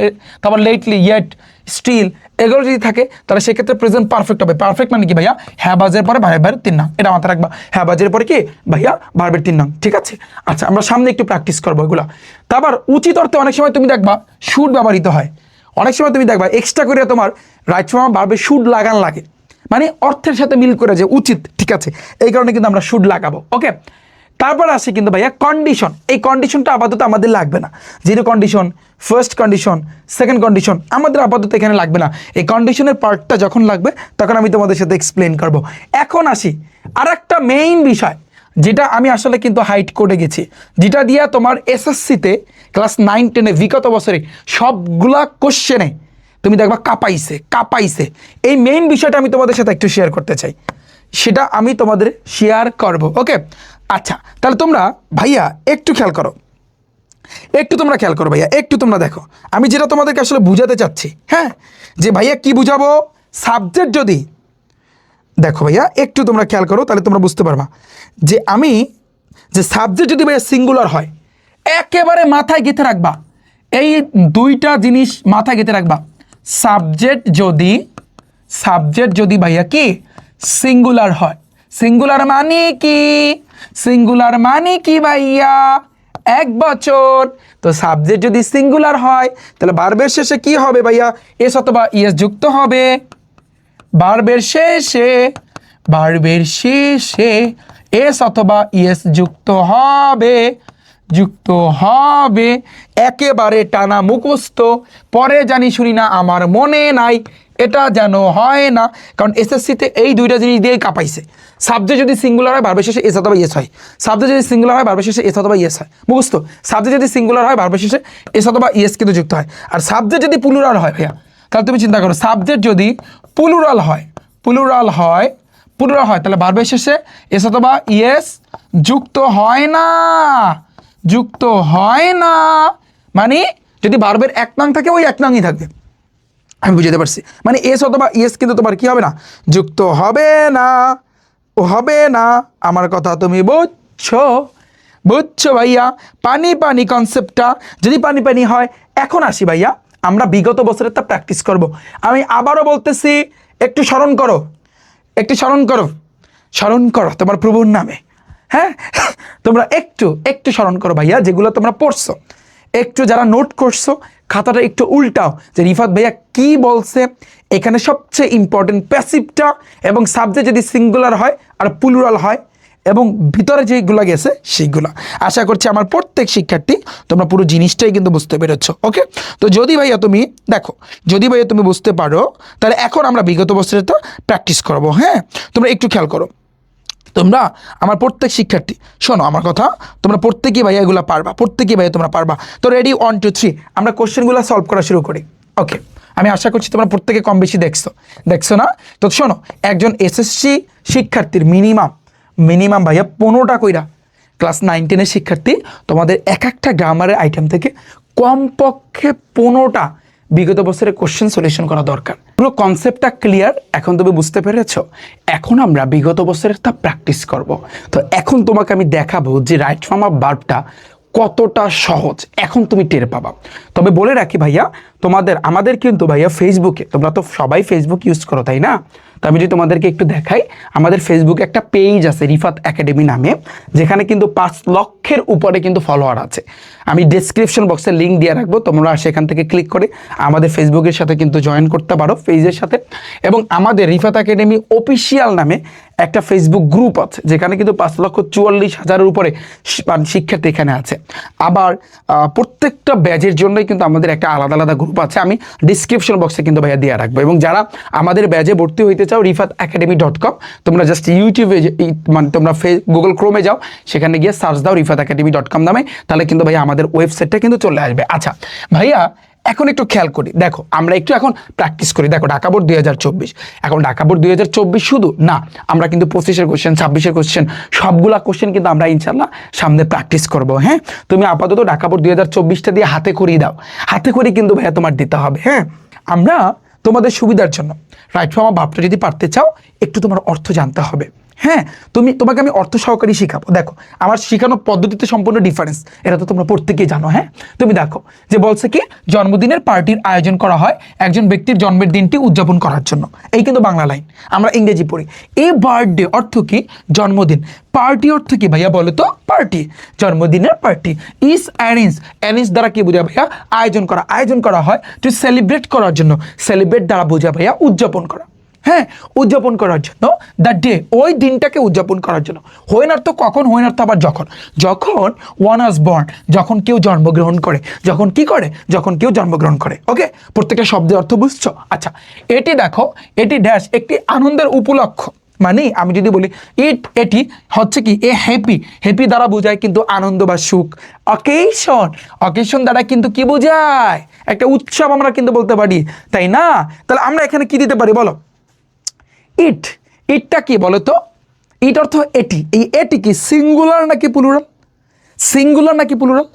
তারপর লেটলি, ইয়েট, স্টিল, এগুলো যদি থাকে তাহলে সেক্ষেত্রে প্রেজেন্ট পারফেক্ট হবে। পারফেক্ট মানে কি ভাইয়া? হ্যাঁ বাজের পরে ভার্বের 3 নং, এটা মাথায় রাখবা। হ্যাঁ বাজের পরে কি ভাইয়া? ভার্বের 3 নং। ঠিক আছে, আচ্ছা আমরা সামনে একটু প্র্যাকটিস করবো এগুলা। তারপর উচিত অর্থে অনেক সময় তুমি দেখবা শুড ব্যবহৃত হয়, অনেক সময় তুমি দেখবা এক্সট্রা করে তোমার রাইট ফর্ম ভার্বে শুড লাগান লাগে, মানে অর্থের সাথে মিল করে যে উচিত। ঠিক আছে, এই কারণে কিন্তু আমরা শুড লাগাবো। ওকে, তারপর আসে কিন্তু ভাইয়া কন্ডিশন। এই কন্ডিশনটা আপাতত আমাদের লাগবে না, যেহেতু condition, first condition, second condition আমাদের আপাতত এখানে লাগবে না। এই কন্ডিশনের পার্টটা যখন লাগবে তখন আমি তোমাদের সাথে এক্সপ্লেন করব। এখন আসি আর একটা মেইন বিষয়, যেটা আমি আসলে কিন্তু হাইড করে গেছি, যেটা দিয়া তোমার এসএসসিতে ক্লাস 9 10-এ বিগত বছরে সবগুলা কোশ্চেনে তুমি দেখবা কাঁপাইছে কাঁপাইছে। এই মেইন বিষয়টা আমি তোমাদের সাথে একটু শেয়ার করতে চাই, সেটা আমি তোমাদের শেয়ার করব। ওকে, আচ্ছা তাহলে তোমরা ভাইয়া একটু খেয়াল করো, একটু তোমরা খেয়াল করো ভাইয়া, একটু তোমরা দেখো আমি যেটা তোমাদেরকে আসলে বুঝাতে চাচ্ছি। হ্যাঁ, যে ভাইয়া কি বুঝাবো, সাবজেক্ট যদি দেখো ভাইয়া একটু তোমরা খেয়াল করো তাহলে তোমরা বুঝতে পারবা যে আমি যে সাবজেক্ট যদি ভাইয়া সিঙ্গুলার হয়, একেবারে মাথায় গেঁথে রাখবা, এই 2টা জিনিস মাথায় গেঁথে রাখবা। সাবজেক্ট যদি ভাইয়া কি সিঙ্গুলার হয়, সিঙ্গুলার মানে কি? সিঙ্গুলার মানে কি ভাইয়া? 1 বছর। তো সাবজেক্ট যদি সিঙ্গুলার হয় তাহলে ভার্বের শেষে কি হবে ভাইয়া? এস অথবা ইএস যুক্ত হবে। ভার্বের শেষে এস অথবা ইএস যুক্ত হবে। একেবারে টানা মুখস্থ, পরে জানি শুনি না আমার মনে নাই, এটা যেন হয় না। কারণ এসএসসিতে এই 2টা জিনিস দিয়েই কাঁপাইছে। সাবজেক্ট যদি সিঙ্গুলার হয় ভার্বের শেষে এস অথবা ইয়েস হয়, সাবজেক্ট যদি সিঙ্গুলার হয় ভার্বের শেষে এস অথবা ইয়েস হয়, মুখস্থ। সাবজেক্ট যদি সিঙ্গুলার হয় ভার্বের শেষে এস অথবা ইয়েস কিন্তু যুক্ত হয়। আর সাবজেক্ট যদি প্লুরাল হয় ভাইয়া, তাহলে তুমি চিন্তা করো, সাবজেক্ট যদি প্লুরাল হয় তাহলে ভার্বের শেষে এস অথবা ইয়েস যুক্ত হয় না। মানে যদি ভার্বের 1 নং থাকে ওই 1 নংই থাকবে। আমি বুঝতে পারছি, মানে এস অথবা ইয়েস কিন্তু তোমার কি হবে না? যুক্ত হবে না। আমার কথা তুমি বুঝছো ভাইয়া? পানি কনসেপ্টটা যদি পানি হয়। এখন আসি ভাইয়া, আমরা বিগত বছরের তা প্র্যাকটিস করব। আমি আবারও বলতেছি, একটু স্মরণ করো তোমার প্রভুর নামে। হ্যাঁ, তোমরা একটু স্মরণ করো ভাইয়া, যেগুলো তোমরা পড়ছো, একটু যারা নোট করছো খাতাটা একটু উল্টাও যে রিফাত ভাইয়া কি বলছে। এখানে সবচেয়ে ইম্পর্টেন্ট প্যাসিভটা এবং সাবজেক্ট যদি সিঙ্গুলার হয় আর প্লুরাল হয় এবং ভিতরে যেগুলো গেছে সেইগুলো। আশা করছি আমার প্রত্যেক শিক্ষার্থী তোমরা পুরো জিনিসটাই কিন্তু বুঝতে পেরেছো। ওকে, তো যদি ভাইয়া তুমি দেখো, যদি ভাইয়া তুমি বুঝতে পারো, তাহলে এখন আমরা বিগত বছরের তো প্র্যাকটিস করবো। হ্যাঁ, তোমরা একটু খেয়াল করো, তোমরা আমার প্রত্যেক শিক্ষার্থী শোনো আমার কথা, তোমরা প্রত্যেকেই ভাইয়া এগুলো পারবা, প্রত্যেকেই ভাইয়া তোমরা পারবা। তো রেডি, 1 2 3 আমরা কোশ্চেনগুলো সলভ করা শুরু করি। ওকে, আমি আশা করছি তোমরা প্রত্যেকে কম বেশি দেখছো না? তো শোনো, একজন এসএসসি শিক্ষার্থীর মিনিমাম ভাইয়া 15টা কইরা ক্লাস 9 10-এর শিক্ষার্থী তোমাদের এক একটা গ্রামারের আইটেম থেকে কমপক্ষে 15টা বিগত বছরের কোশ্চেন সলিউশন করা দরকার। পুরো কনসেপ্টটা ক্লিয়ার, এখন তুমি বুঝতে পেরেছো। এখন আমরা বিগত বছরের তা প্র্যাকটিস করব। তো এখন তোমাকে আমি দেখাবো যে রাইট ফর্ম অফ ভার্বটা কতটা সহজ, এখন তুমি টের পাবা। তবে বলে রাখি ভাইয়া, আমাদের কিন্তু ভাইয়া ফেসবুকে, তোমরা তো সবাই ফেসবুক ইউজ করো তাই না? তো আমি যদি তোমাদেরকে একটু দেখাই, আমাদের ফেসবুকে একটা পেজ আছে রিফাত একাডেমি নামে, যেখানে কিন্তু 5 লক্ষের উপরে কিন্তু ফলোয়ার আছে। আমি ডেসক্রিপশন বক্সে লিঙ্ক দিয়ে রাখবো, তোমরা সেখান থেকে ক্লিক করে আমাদের ফেসবুকের সাথে কিন্তু জয়েন করতে পারো, পেজের সাথে। এবং আমাদের রিফাত একাডেমি অফিসিয়াল নামে একটা ফেসবুক গ্রুপ আছে, যেখানে কিন্তু 5,44,000-এর উপরে শিক্ষার্থী এখানে আছে। আবার প্রত্যেকটা ব্যাচের জন্যই কিন্তু আমাদের একটা আলাদা আলাদা গ্রুপ আছে, আমি ডিসক্রিপশন বক্সে কিন্তু ভাইয়া দিয়ে রাখবো। এবং যারা আমাদের ব্যাচে ভর্তি হইতে চাও, rifatacademy.com, তোমরা জাস্ট ইউটিউবে মানে তোমরা গুগল ক্রোমে যাও, সেখানে গিয়ে সার্চ দাও rifatacademy.com নামে, তাহলে কিন্তু ভাইয়া আমাদের ওয়েবসাইটটা কিন্তু চলে আসবে। আচ্ছা ভাইয়া, এখন একটু খেয়াল করি, দেখো আমরা একটু এখন প্র্যাকটিস করি। দেখো ঢাকা বোর্ড 2024, এখন ঢাকা বোর্ড 2024 শুধু না, আমরা কিন্তু 25-এর কোশ্চেন, 26-এর কোশ্চেন, সবগুলা কোশ্চেন কিন্তু আমরা ইনশাল্লাহ সামনে প্র্যাকটিস করব। হ্যাঁ, তুমি আপাতত ঢাকা বোর্ড 2024টা দিয়ে হাতে করিয়ে দাও, হাতে করে কিন্তু ভাইয়া তোমার দিতে হবে। হ্যাঁ, আমরা তোমাদের সুবিধার জন্য রাইট ফর্ম অফ ভার্বটা যদি পারতে চাও, একটু তোমার অর্থ জানতে হবে। হ্যাঁ, তোমাকে আমি অর্থ সহকারী শিখাবো। দেখো আমার শেখানোর পদ্ধতিতে সম্পূর্ণ ডিফারেন্স, এটা তো তোমরা প্রত্যেকেই জানো। হ্যাঁ, তুমি দেখো যে বলছে কি, জন্মদিনের পার্টির আয়োজন করা হয় একজন ব্যক্তির জন্মের দিনটি উদযাপন করার জন্য। এই কিন্তু বাংলা লাইন, আমরা ইংরেজি পড়ি। এই বার্থডে অর্থ কি? জন্মদিন। পার্টি অর্থ কি ভাইয়া বলো তো? পার্টি, জন্মদিনের পার্টি। ইজ অ্যারেঞ্জ দ্বারা কি বোঝা ভাইয়া? আয়োজন করা হয় টু সেলিব্রেট করার জন্য, সেলিব্রেট দ্বারা বোঝা ভাইয়া উদযাপন করা। হ্যাঁ, উদযাপন করার জন্য, দ্য ডে, ওই দিনটাকে উদযাপন করার জন্য। হোয়েন অর্থ কখন, হোয়েন অর্থ আবার যখন। যখন ওয়ান ওয়াজ বর্ন, যখন কেউ জন্মগ্রহণ করে, যখন কি করে? যখন কেউ জন্মগ্রহণ করে। ওকে, প্রত্যেকটা শব্দের অর্থ বুঝছো? আচ্ছা, এটি দেখো, এটি ড্যাশ একটি আনন্দের উপলক্ষ। মানে আমি যদি বলি এটি হচ্ছে কি, হ্যাপি দ্বারা বোঝায় কিন্তু আনন্দ বা সুখ। অকেশন দ্বারা কিন্তু কি বোঝায়? একটা উৎসব আমরা কিন্তু বলতে পারি, তাই না? তাহলে আমরা এখানে কি দিতে পারি বলো? ইটটা কি বলো তো? ইট অর্থ এটি। এই এটি কি সিঙ্গুলার নাকি প্লুরাল? সিঙ্গুলার নাকি প্লুরাল?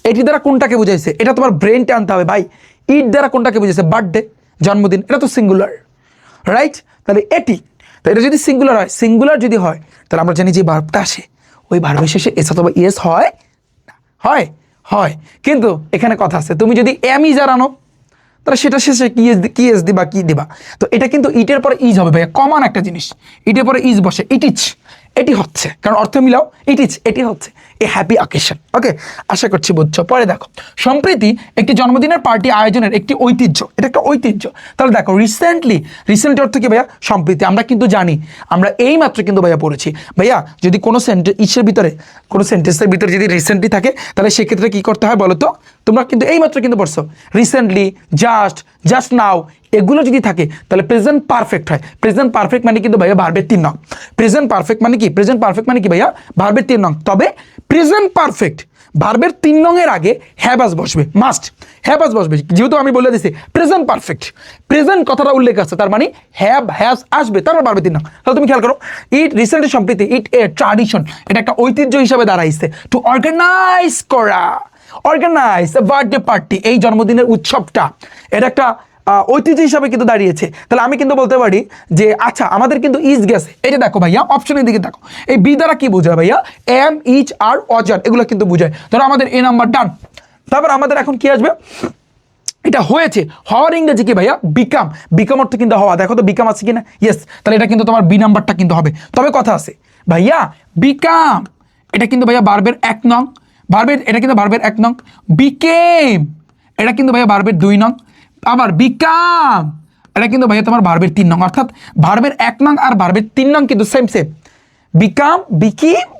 এটি দ্বারা কোনটাকে বুঝাইছে? এটা তোমার ব্রেনটা আনতে হবে ভাই। ইট দ্বারা কোনটাকে বুঝাইছে? বার্থডে, জন্মদিন, এটা তো সিঙ্গুলার, রাইট? তাহলে এটি, তো এটা যদি সিঙ্গুলার যদি হয়, তাহলে আমরা জানি যে ভার্বটা আসে, ওই ভার্বের শেষে এস অথবা ইয়েস হয়। কিন্তু এখানে কথা আছে, তুমি যদি ইজ আনো, তাহলে সেটা শেষে কি এস দিবা, কি দিবা? তো এটা কিন্তু ইটের পরে ইজ হবে ভাইয়া, কমন একটা জিনিস। ইটের পরে ইজ বসে, এটি হচ্ছে, কারণ অর্থ মিলাও, এটি হচ্ছে এ হ্যাপি অকেশন। ওকে, আশা করছি বুঝছো। পরে দেখো, সম্প্রতি একটি জন্মদিনের পার্টি আয়োজনের একটি ঐতিহ্য, এটা একটা ঐতিহ্য। তাহলে দেখো রিসেন্টলি অর্থ কি ভাইয়া? সম্প্রতি। আমরা কিন্তু জানি, আমরা এই মাত্র কিন্তু ভাইয়া পড়েছি ভাইয়া, যদি কোনো সেন্টেন্সের ভিতরে যদি রিসেন্টলি থাকে, তাহলে সেক্ষেত্রে কি করতে হয় বলো তো? তোমরা কিন্তু এই মাত্র কিন্তু পড়ছো, রিসেন্টলি, জাস্ট নাও, এগুলো যদি থাকে তাহলে প্রেজেন্ট পারফেক্ট হয়। প্রেজেন্ট পারফেক্ট মানে কিন্তু ভাইয়া ভার্বের 3 নং। প্রেজেন্ট পারফেক্ট মানে কি ভাইয়া? ভার্বের 3 নং। তবে প্রেজেন্ট পারফেক্ট ভার্বের 3 নং এর আগে হ্যাভাস বসবে, মাস্ট হ্যাভাস বসবে। যেহেতু আমি বলে দিছি প্রেজেন্ট পারফেক্ট, প্রেজেন্ট কথাটা উল্লেখ আছে, তার মানে হ্যাজ আসবে, তারপর ভার্বের 3 নং। তাহলে তুমি খেয়াল করো, ইট রিসেন্টলি, সম্প্রতি, ইট এ ট্র্যাডিশন, এটা একটা ঐতিহ্য হিসাবে দাঁড়াইছে। টু অর্গানাইজ বার্থডে পার্টি, এই জন্মদিনের উৎসবটা, এটা একটা ঐতিহ্য হিসাবে কিন্তু দাঁড়িয়েছে। তাহলে আমি কিন্তু বলতে পারি যে আচ্ছা, আমাদের কিন্তু ইজ গেছে। এটা দেখো ভাইয়া, অপশনের দিকে দেখো, এই বি দ্বারা কি বোঝায় ভাইয়া? ইজ, আর, অজার, এগুলো কিন্তু বোঝায়। ধরো আমাদের এ নাম্বার ডান। তারপর আমাদের এখন কি আসবে? এটা হয়েছে, হওয়ার ইংরেজি কি ভাইয়া? বিকাম অর্থ কিন্তু হওয়া। দেখো তো বিকাম আছে কিনা? ইয়েস, তাহলে এটা কিন্তু তোমার বি নাম্বারটা কিন্তু হবে। তবে কথা আছে ভাইয়া, বিকাম এটা কিন্তু ভাইয়া ভার্বের 1 নং, এটা কিন্তু ভার্বের 1 নং। বিকেম এটা কিন্তু ভাইয়া ভার্বের 2 নং। আবার বিকাম, এটা কিন্তু ভাইয়া তোমার ভার্বের 3 নং, অর্থাৎ ভার্বের 1 নং আর ভার্বের 3 নং কিন্তু সেম সেম। বিকাম,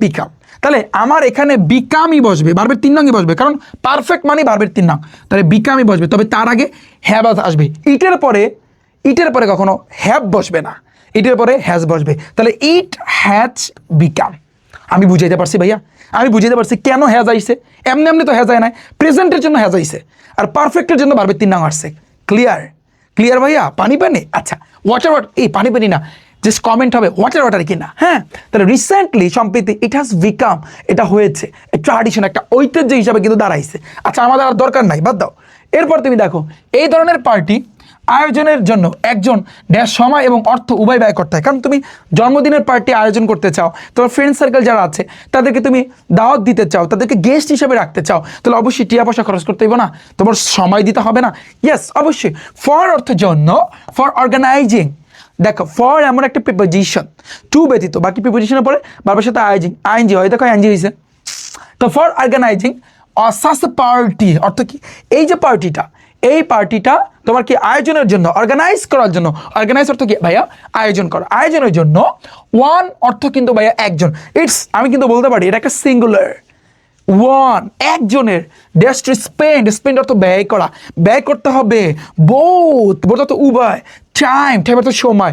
বিকাম, তাহলে আমার এখানে বিকামই বসবে, ভার্বের 3 নংই বসবে, কারণ পারফেক্ট মানে ভার্বের 3 নং, তাহলে বিকামই বসবে। তবে তার আগে হ্যাভ আসবে। ইটের পরে কখনো হ্যাভ বসবে না, ইটের পরে হ্যাজ বসবে। তাহলে ইট হ্যাজ বিকাম। আমি বুঝাইতে পারছি ভাইয়া? আমি বুঝাইতে পারছি কেন হ্যাজ আইছে? এমনি এমনি তো হ্যাজ আয় নাই, প্রেজেন্টের জন্য হ্যাজ আইছে, আর পারফেক্টের জন্য ভার্বের 3 নং আসছে। ক্লিয়ার ভাইয়া? পানি আচ্ছা, ওয়াটার এই পানি না, জাস্ট কমেন্ট হবে ওয়াটার কিনা। হ্যাঁ, তাহলে রিসেন্টলি, সম্প্রতি, ইট হ্যাজ বিকাম, এটা হয়েছে ট্র্যাডিশন, একটা ঐতিহ্য হিসাবে কিন্তু দাঁড়াইছে। আচ্ছা, আমাদের আর দরকার নাই, বাদ দাও। এরপর তুমি দেখো, এই ধরনের পার্টি আয়োজনের জন্য একজন সময় এবং অর্থ উভয় ব্যয় করতে হয়। কারণ তুমি জন্মদিনের পার্টি আয়োজন করতে চাও, তোমার ফ্রেন্ড সার্কেল যারা আছে তাদেরকে তুমি দাওয়াত দিতে চাও, তাদেরকে গেস্ট হিসেবে রাখতে চাও, তাহলে অবশ্যই টিয়া পয়সা খরচ করতে হবে না? তোমার সময় দিতে হবে না? ইয়েস, অবশ্যই। ফর অর্থের জন্য, ফর অর্গানাইজিং, দেখো ফর এমন একটা প্রিপোজিশন, টু ব্যতীত বাকি প্রিপোজিশনের পরে বারবার সাথে আইএনজি হয়, দেখো আইএনজি হয়েছে। তো ফর অর্গানাইজিং সাচ পার্টি অর্থ কি? এই যে এই পার্টিটা তোমার কি আয়োজনের জন্য, অর্গানাইজ করার জন্য। অর্গানাইজ অর্থ কি ভাইয়া? আয়োজন করা। আয়োজনের জন্য ওয়ান অর্থ কিন্তু ভাইয়া একজন। আমি কিন্তু বলতে পারি এটা একটা সিঙ্গুলার। ওয়ান, একজনের। ড্যাশ টু স্পেন্ড অর্থ ব্যয় করা, ব্যয় করতে হবে। বোথ অর্থ উভয়। টাইম অর্থ সময়,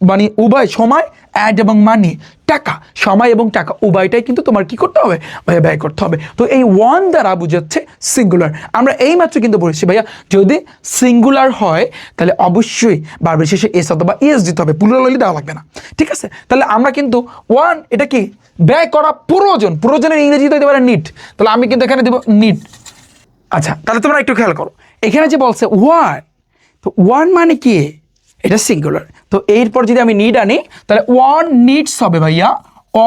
মানে উভয় সময়, অ্যাড এবং মানি টাকা, সময় এবং টাকা উভয়টাই কিন্তু তোমার কি করতে হবে ভাইয়া? ব্যয় করতে হবে। তো এই ওয়ান দ্বারা বুঝাচ্ছে সিঙ্গুলার। আমরা এই মাত্র কিন্তু বলেছি ভাইয়া, যদি সিঙ্গুলার হয় তাহলে অবশ্যই ভার্বের শেষে এস অথবা ইএস দিতে হবে, প্লুরাল হলে দেওয়া লাগবে না। ঠিক আছে, তাহলে আমরা কিন্তু ওয়ান, এটা কি? ব্যয় করা প্রয়োজনের ইংরেজি হতে পারে নিড, তাহলে আমি কিন্তু এখানে দেবো নিড। আচ্ছা, তাহলে তোমরা একটু খেয়াল করো, এখানে যে বলছে ওয়ান, তো ওয়ান মানে কি? এটা সিঙ্গুলার। তো এরপর যদি আমি নিড আনি তাহলে ওয়ান নিডস হবে ভাইয়া।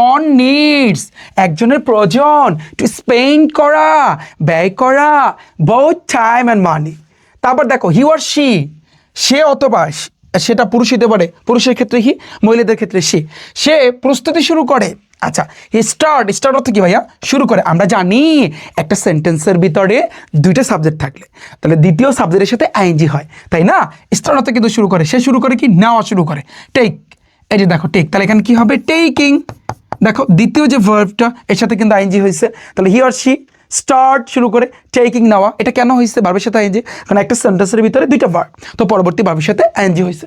অন নিডস, একজনের প্রয়োজন, টু স্পেন্ড করা, ব্যয় করা, বোথ টাইম অ্যান্ড মানি। তারপর দেখো হি অর শি, সে অথবা, সেটা পুরুষ হতে পারে, পুরুষের ক্ষেত্রে হি, মহিলাদের ক্ষেত্রে সে প্রস্তুতি শুরু করে। আচ্ছা, হি স্টার্ট অর্থ কি ভাইয়া? শুরু করে। আমরা জানি একটা সেন্টেন্সের ভিতরে দুইটা সাবজেক্ট থাকলে তাহলে দ্বিতীয় সাবজেক্টের সাথে আইএনজি হয়, তাই না? স্টার্ট অর্থ কিন্তু শুরু করে, সে শুরু করে কি? নেওয়া শুরু করে, টেক। এই যে দেখো টেক, তাহলে এখানে কি হবে? টেকিং। দেখো দ্বিতীয় যে ভার্বটা, এর সাথে কিন্তু আইএনজি হয়েছে, তাহলে হি অর শি স্টার্ট শুরু করে, টেকিং নেওয়া। এটা কেন হয়েছে? ভার্বের সাথে আইএনজি, কারণ একটা সেন্টেন্সের ভিতরে দুইটা ভার্ব, তো পরবর্তী ভার্বের সাথে আইএনজি হয়েছে।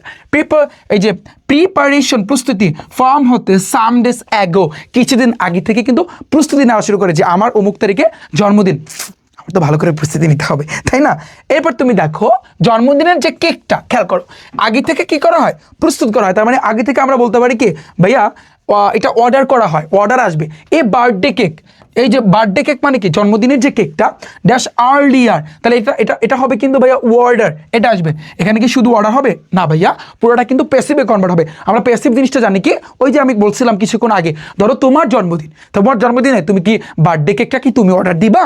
এই যে প্রিপারেশন, প্রস্তুতি, ফর্ম হতে সাম ডেজ অ্যাগো, কিছুদিন আগে থেকে কিন্তু প্রস্তুতি নেওয়া শুরু করে, যে আমার অমুক তারিখে জন্মদিন, আমার তো ভালো করে প্রস্তুতি নিতে হবে, তাই না? এরপর তুমি দেখো জন্মদিনের যে কেকটা, খেয়াল করো, আগে থেকে কি করা হয়? প্রস্তুত করা হয়। তার মানে আগে থেকে আমরা বলতে পারি কি ভাইয়া, এটা অর্ডার করা হয়, অর্ডার আসবে। এই বার্থডে কেক, এই যে বার্থডে কেক মানে কি? জন্মদিনের যে কেকটা, ড্যাশ আর্লিয়ার, তাহলে এটা হবে কিন্তু ভাইয়া অর্ডার, এটা আসবে। এখানে কি শুধু অর্ডার হবে না ভাইয়া, পুরোটা কিন্তু প্যাসিভে কনভার্ট হবে। আমরা প্যাসিভ জিনিসটা জানি কি? ওই যে আমি বলছিলাম কিছুক্ষণ আগে, ধরো তোমার জন্মদিনে তুমি কি বার্থডে কেকটা কি তুমি অর্ডার দিবা?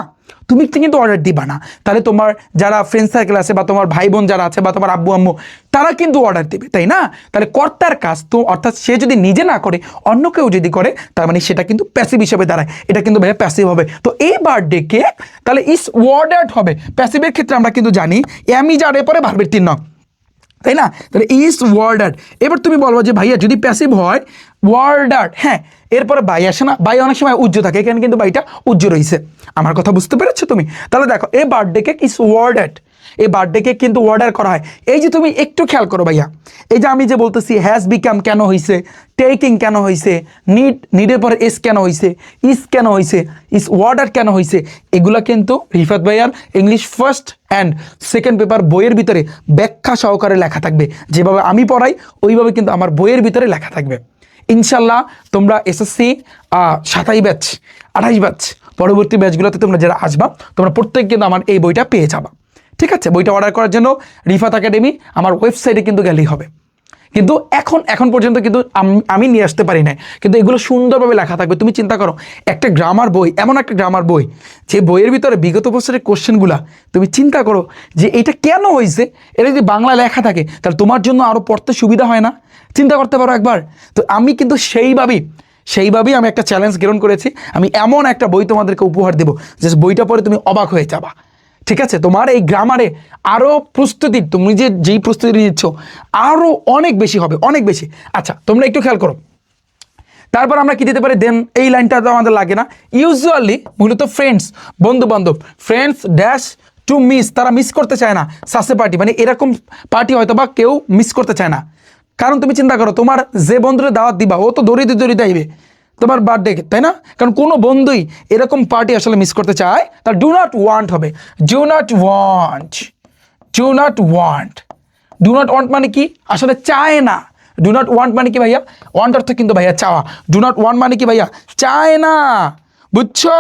তুমি কিন্তু অর্ডার দিবা না, তাহলে তোমার যারা ফ্রেন্ড সার্কেল আছে বা তোমার ভাই বোন যারা আছে বা তোমার আব্বু আম্মু, তারা কিন্তু অর্ডার দেবে, তাই না? তাহলে কর্তার কাজ তো, অর্থাৎ সে যদি নিজে না করে অন্য কেউ যদি করে, তার মানে সেটা কিন্তু প্যাসিভ হিসেবে দাঁড়ায়, এটা কিন্তু ভাইয়া প্যাসিভ হবে। তো এই বার্থডে কেক তাহলে ইস অর্ডার্ড হবে। প্যাসিভের ক্ষেত্রে আমরা কিন্তু জানি এমি যার এরপরে ভার্বের 3 নং, তাই না? তাহলে ইজ ওয়ার্ডার্ড। এবার তুমি বলবো যে ভাইয়া যদি প্যাসিভ হয় ওয়ার্ডার্ড, হ্যাঁ, এরপরে বাই আসে না? বাই অনেক সময় উজ্জ্ব থাকে, এখানে কিন্তু বাইটা উজ্জ্ব রয়েছে। আমার কথা বুঝতে পেরেছো তুমি? তাহলে দেখো এই বার্থডে কেক ইজ ওয়ার্ডার্ড, এই বার্থডে কেক কিন্তু অর্ডার করা হয়। এই যে তুমি একটু খেয়াল করো ভাইয়া, এই যে আমি যে বলতেছি হ্যাজ বিকাম কেন হয়েছে, টেকিং কেন হয়েছে, নিডের পরে এস কেন হয়েছে, ইজ কেন হয়েছে, ইজ ওয়ার্ডার কেন হয়েছে, এগুলা কিন্তু রিফাত ভাইয়ার English first and second paper বইয়ের ভিতরে ব্যাখ্যা সহকারে লেখা থাকবে। যেভাবে আমি পড়াই ওইভাবে কিন্তু আমার বইয়ের ভিতরে লেখা থাকবে। ইনশাল্লাহ তোমরা এসএসসি 27 ব্যাচ, 28 ব্যাচ, পরবর্তী ব্যাচগুলোতে তোমরা যারা আসবা, তোমরা প্রত্যেক কিন্তু আমার এই বইটা পেয়ে যাবা। ঠিক আছে, বইটা অর্ডার করার জন্য রিফাত একাডেমি আমার ওয়েবসাইটে কিন্তু গেলেই হবে। কিন্তু এখন পর্যন্ত কিন্তু আমি নিয়ে আসতে পারি না, কিন্তু এগুলো সুন্দরভাবে লেখা থাকবে। তুমি চিন্তা করো, একটা গ্রামার বই, এমন একটা গ্রামার বই যে বইয়ের ভিতরে বিগত বছরের কোশ্চেনগুলা, তুমি চিন্তা করো যে এটা কেন হয়েছে, এটা যদি বাংলা লেখা থাকে তাহলে তোমার জন্য আরও পড়তে সুবিধা হয় না? চিন্তা করতে পারো একবার। তো আমি কিন্তু সেইভাবেই আমি একটা চ্যালেঞ্জ গ্রহণ করেছি। আমি এমন একটা বই তোমাদেরকে উপহার দেবো যে বইটা পড়ে তুমি অবাক হয়ে যাবা। ঠিক আছে, তোমার এই গ্রামারে আরও প্রস্তুতি, তুমি যেই প্রস্তুতি নিচ্ছ আরও অনেক বেশি হবে, অনেক বেশি। আচ্ছা তোমরা একটু খেয়াল করো, তারপর আমরা কি দিতে পারি, দেন এই লাইনটা তো আমাদের লাগে না। ইউজুয়ালি মূলত ফ্রেন্ডস, বন্ধু বান্ধব, ফ্রেন্ডস ড্যাশ টু মিস, তারা মিস করতে চায় না সাচ এ পার্টি, মানে এরকম পার্টি হয়তো বা কেউ মিস করতে চায় না। কারণ তুমি চিন্তা করো, তোমার যে বন্ধুরে দাওয়াত দিবা ও তো দৌড়িতে দৌড়িতে আইবে তোমার বার্থডে, তাই না? কারণ কোনো বন্ধুই এরকম পার্টি আসলে মিস করতে চায়, তার ডু নট ওয়ান্ট হবে, do not want, do not want. Do not want মানে কি, আসলে চায় না। ডু নট ওয়ান্ট মানে কি ভাইয়া, ওয়ান্ট অর্থ কিন্তু ভাইয়া চাওয়া, ডু নট ওয়ান্ট মানে কি ভাইয়া, চায় না, বুঝছো?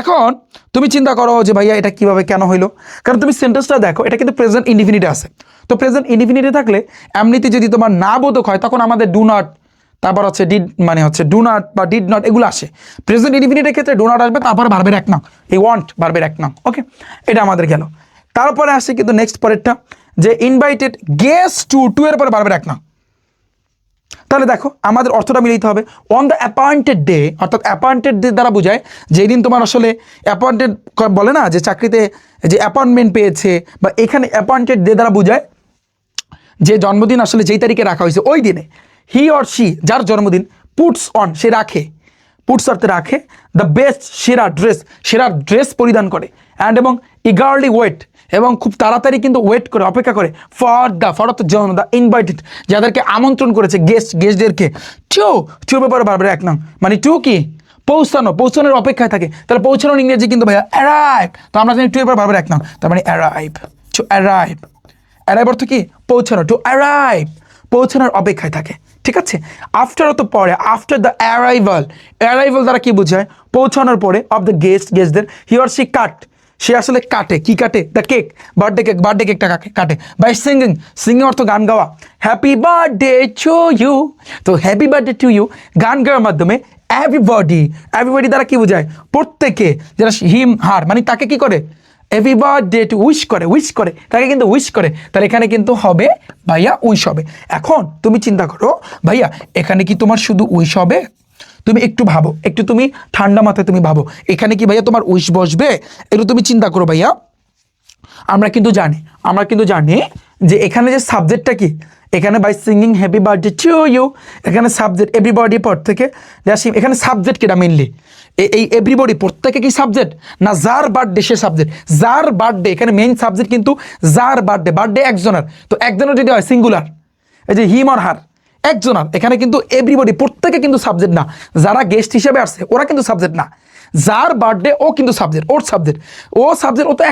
এখন তুমি চিন্তা করো যে ভাইয়া এটা কিভাবে কেন হইলো, কারণ তুমি সেন্টেন্সটা দেখো, এটা কিন্তু প্রেজেন্ট ইনডিফিনিটে আছে। তো প্রেজেন্ট ইনডিফিনিটে থাকলে এমনিতে যদি তোমার না বোধক হয় তখন আমাদের ডু নট, তারপর হচ্ছে ডিড, মানে হচ্ছে ডু নট বা ডিড নট এগুলো আসে। প্রেজেন্ট ইনডিফিনিটের ক্ষেত্রে ডু নট আসবে, তারপর ভার্বের এক নাম, এই ওয়ান্ট ভার্বের এক নাম। ওকে, এটা আমাদের গেল। তারপরে আসে কিন্তু নেক্সট পরেরটা, যে ইনভাইটেড গেস্ট টু এর পরে ভার্বের এক নাম। তাহলে দেখো আমাদের অর্থটা মিলাইতে হবে। অন দ্য অ্যাপয়েন্টেড ডে, অর্থাৎ অ্যাপয়েন্টেড ডে দ্বারা বোঝায় যেই দিন তোমার আসলে অ্যাপয়েন্টেড বলে না, যে চাকরিতে যে অ্যাপয়েন্টমেন্ট পেয়েছে, বা এখানে অ্যাপয়েন্টেড ডে দ্বারা বোঝায় যে জন্মদিন আসলে যেই তারিখে রাখা হয়েছে ওই দিনে হি অর শি, যার জন্মদিন, পুটস অন, সে রাখে, পুটস অর্থে রাখে, দ্য বেস্ট, সেরা ড্রেস পরিধান করে, অ্যান্ড এবং ইগারলি ওয়েট, এবং খুব তাড়াতাড়ি কিন্তু ওয়েট করে, অপেক্ষা করে, ফর অর্থ জন্য, দ্য ইনভাইটেড, যাদেরকে আমন্ত্রণ করেছে, গেস্টদেরকে, টু ব্যাপারে ভার্বের এক নাম, মানে টু কি, পৌঁছানোর অপেক্ষায় থাকে। তাহলে পৌঁছানোর ইংরেজি কিন্তু ভাইয়া অ্যারাইভ, তো আমরা জানি টু ব্যাপারে ভার্বের এক নাম, তার মানে অ্যারাইভ, টু অ্যারাইভ, অ্যারাইভ অর্থ কি, পৌঁছানো, টু অ্যারাইভ, পৌঁছানোর অপেক্ষায় থাকে। ঠিক আছে, আফটার তো পরে, আফটার দ্য অ্যারাইভাল দ্বারা কি বোঝায়, পৌঁছানোর পরে, অফ দ্য গেস্টদের, হি অর শি কাট, সে আসলে কাটে, কি কাটে, দ্য কেক, বার্থডে কেকটা কাটে, বাই সিঙ্গিং অর্থ গান গাওয়া, হ্যাপি বার্থডে টু ইউ, তো হ্যাপি বার্থডে টু ইউ গান গাওয়ার মাধ্যমে এভরিবডি দ্বারা কি বোঝায়, প্রত্যেকে, যারা হিম হার মানে তাকে কি করে, হ্যাপি বার্থডে টু উইশ করে তাকে কিন্তু উইশ করে, তাহলে এখানে কিন্তু হবে ভাইয়া উইশ হবে। এখন তুমি চিন্তা করো ভাইয়া এখানে কি তোমার শুধু উইশ হবে, তুমি একটু ভাবো, একটু তুমি ঠান্ডা মাথায় তুমি ভাবো, এখানে কি ভাইয়া তোমার উইশ বসবে, একটু তুমি চিন্তা করো ভাইয়া। আমরা কিন্তু জানি যে এখানে যে সাবজেক্টটা কি, এখানে by singing happy birthday to you, এখানে সাবজেক্ট এভরিবডি পর থেকে, এখানে সাবজেক্ট কিটা মেনলি, এই এভরিবডি প্রত্যেকে কি সাবজেক্ট না, যার বার্থডে সে সাবজেক্ট, যার বার্থডে, এখানে মেইন সাবজেক্ট কিন্তু যার বার্থডে একজনের, তো একজনের যদি হয় সিঙ্গুলার, এই যে হিম আর হার একজনের, এখানে কিন্তু এভরিবডি প্রত্যেকে কিন্তু সাবজেক্ট না, যারা গেস্ট হিসেবে আসছে ওরা কিন্তু সাবজেক্ট না, যার বার্থডে ও কিন্তু সাবজেক্ট, ওর সাবজেক্ট, ও তো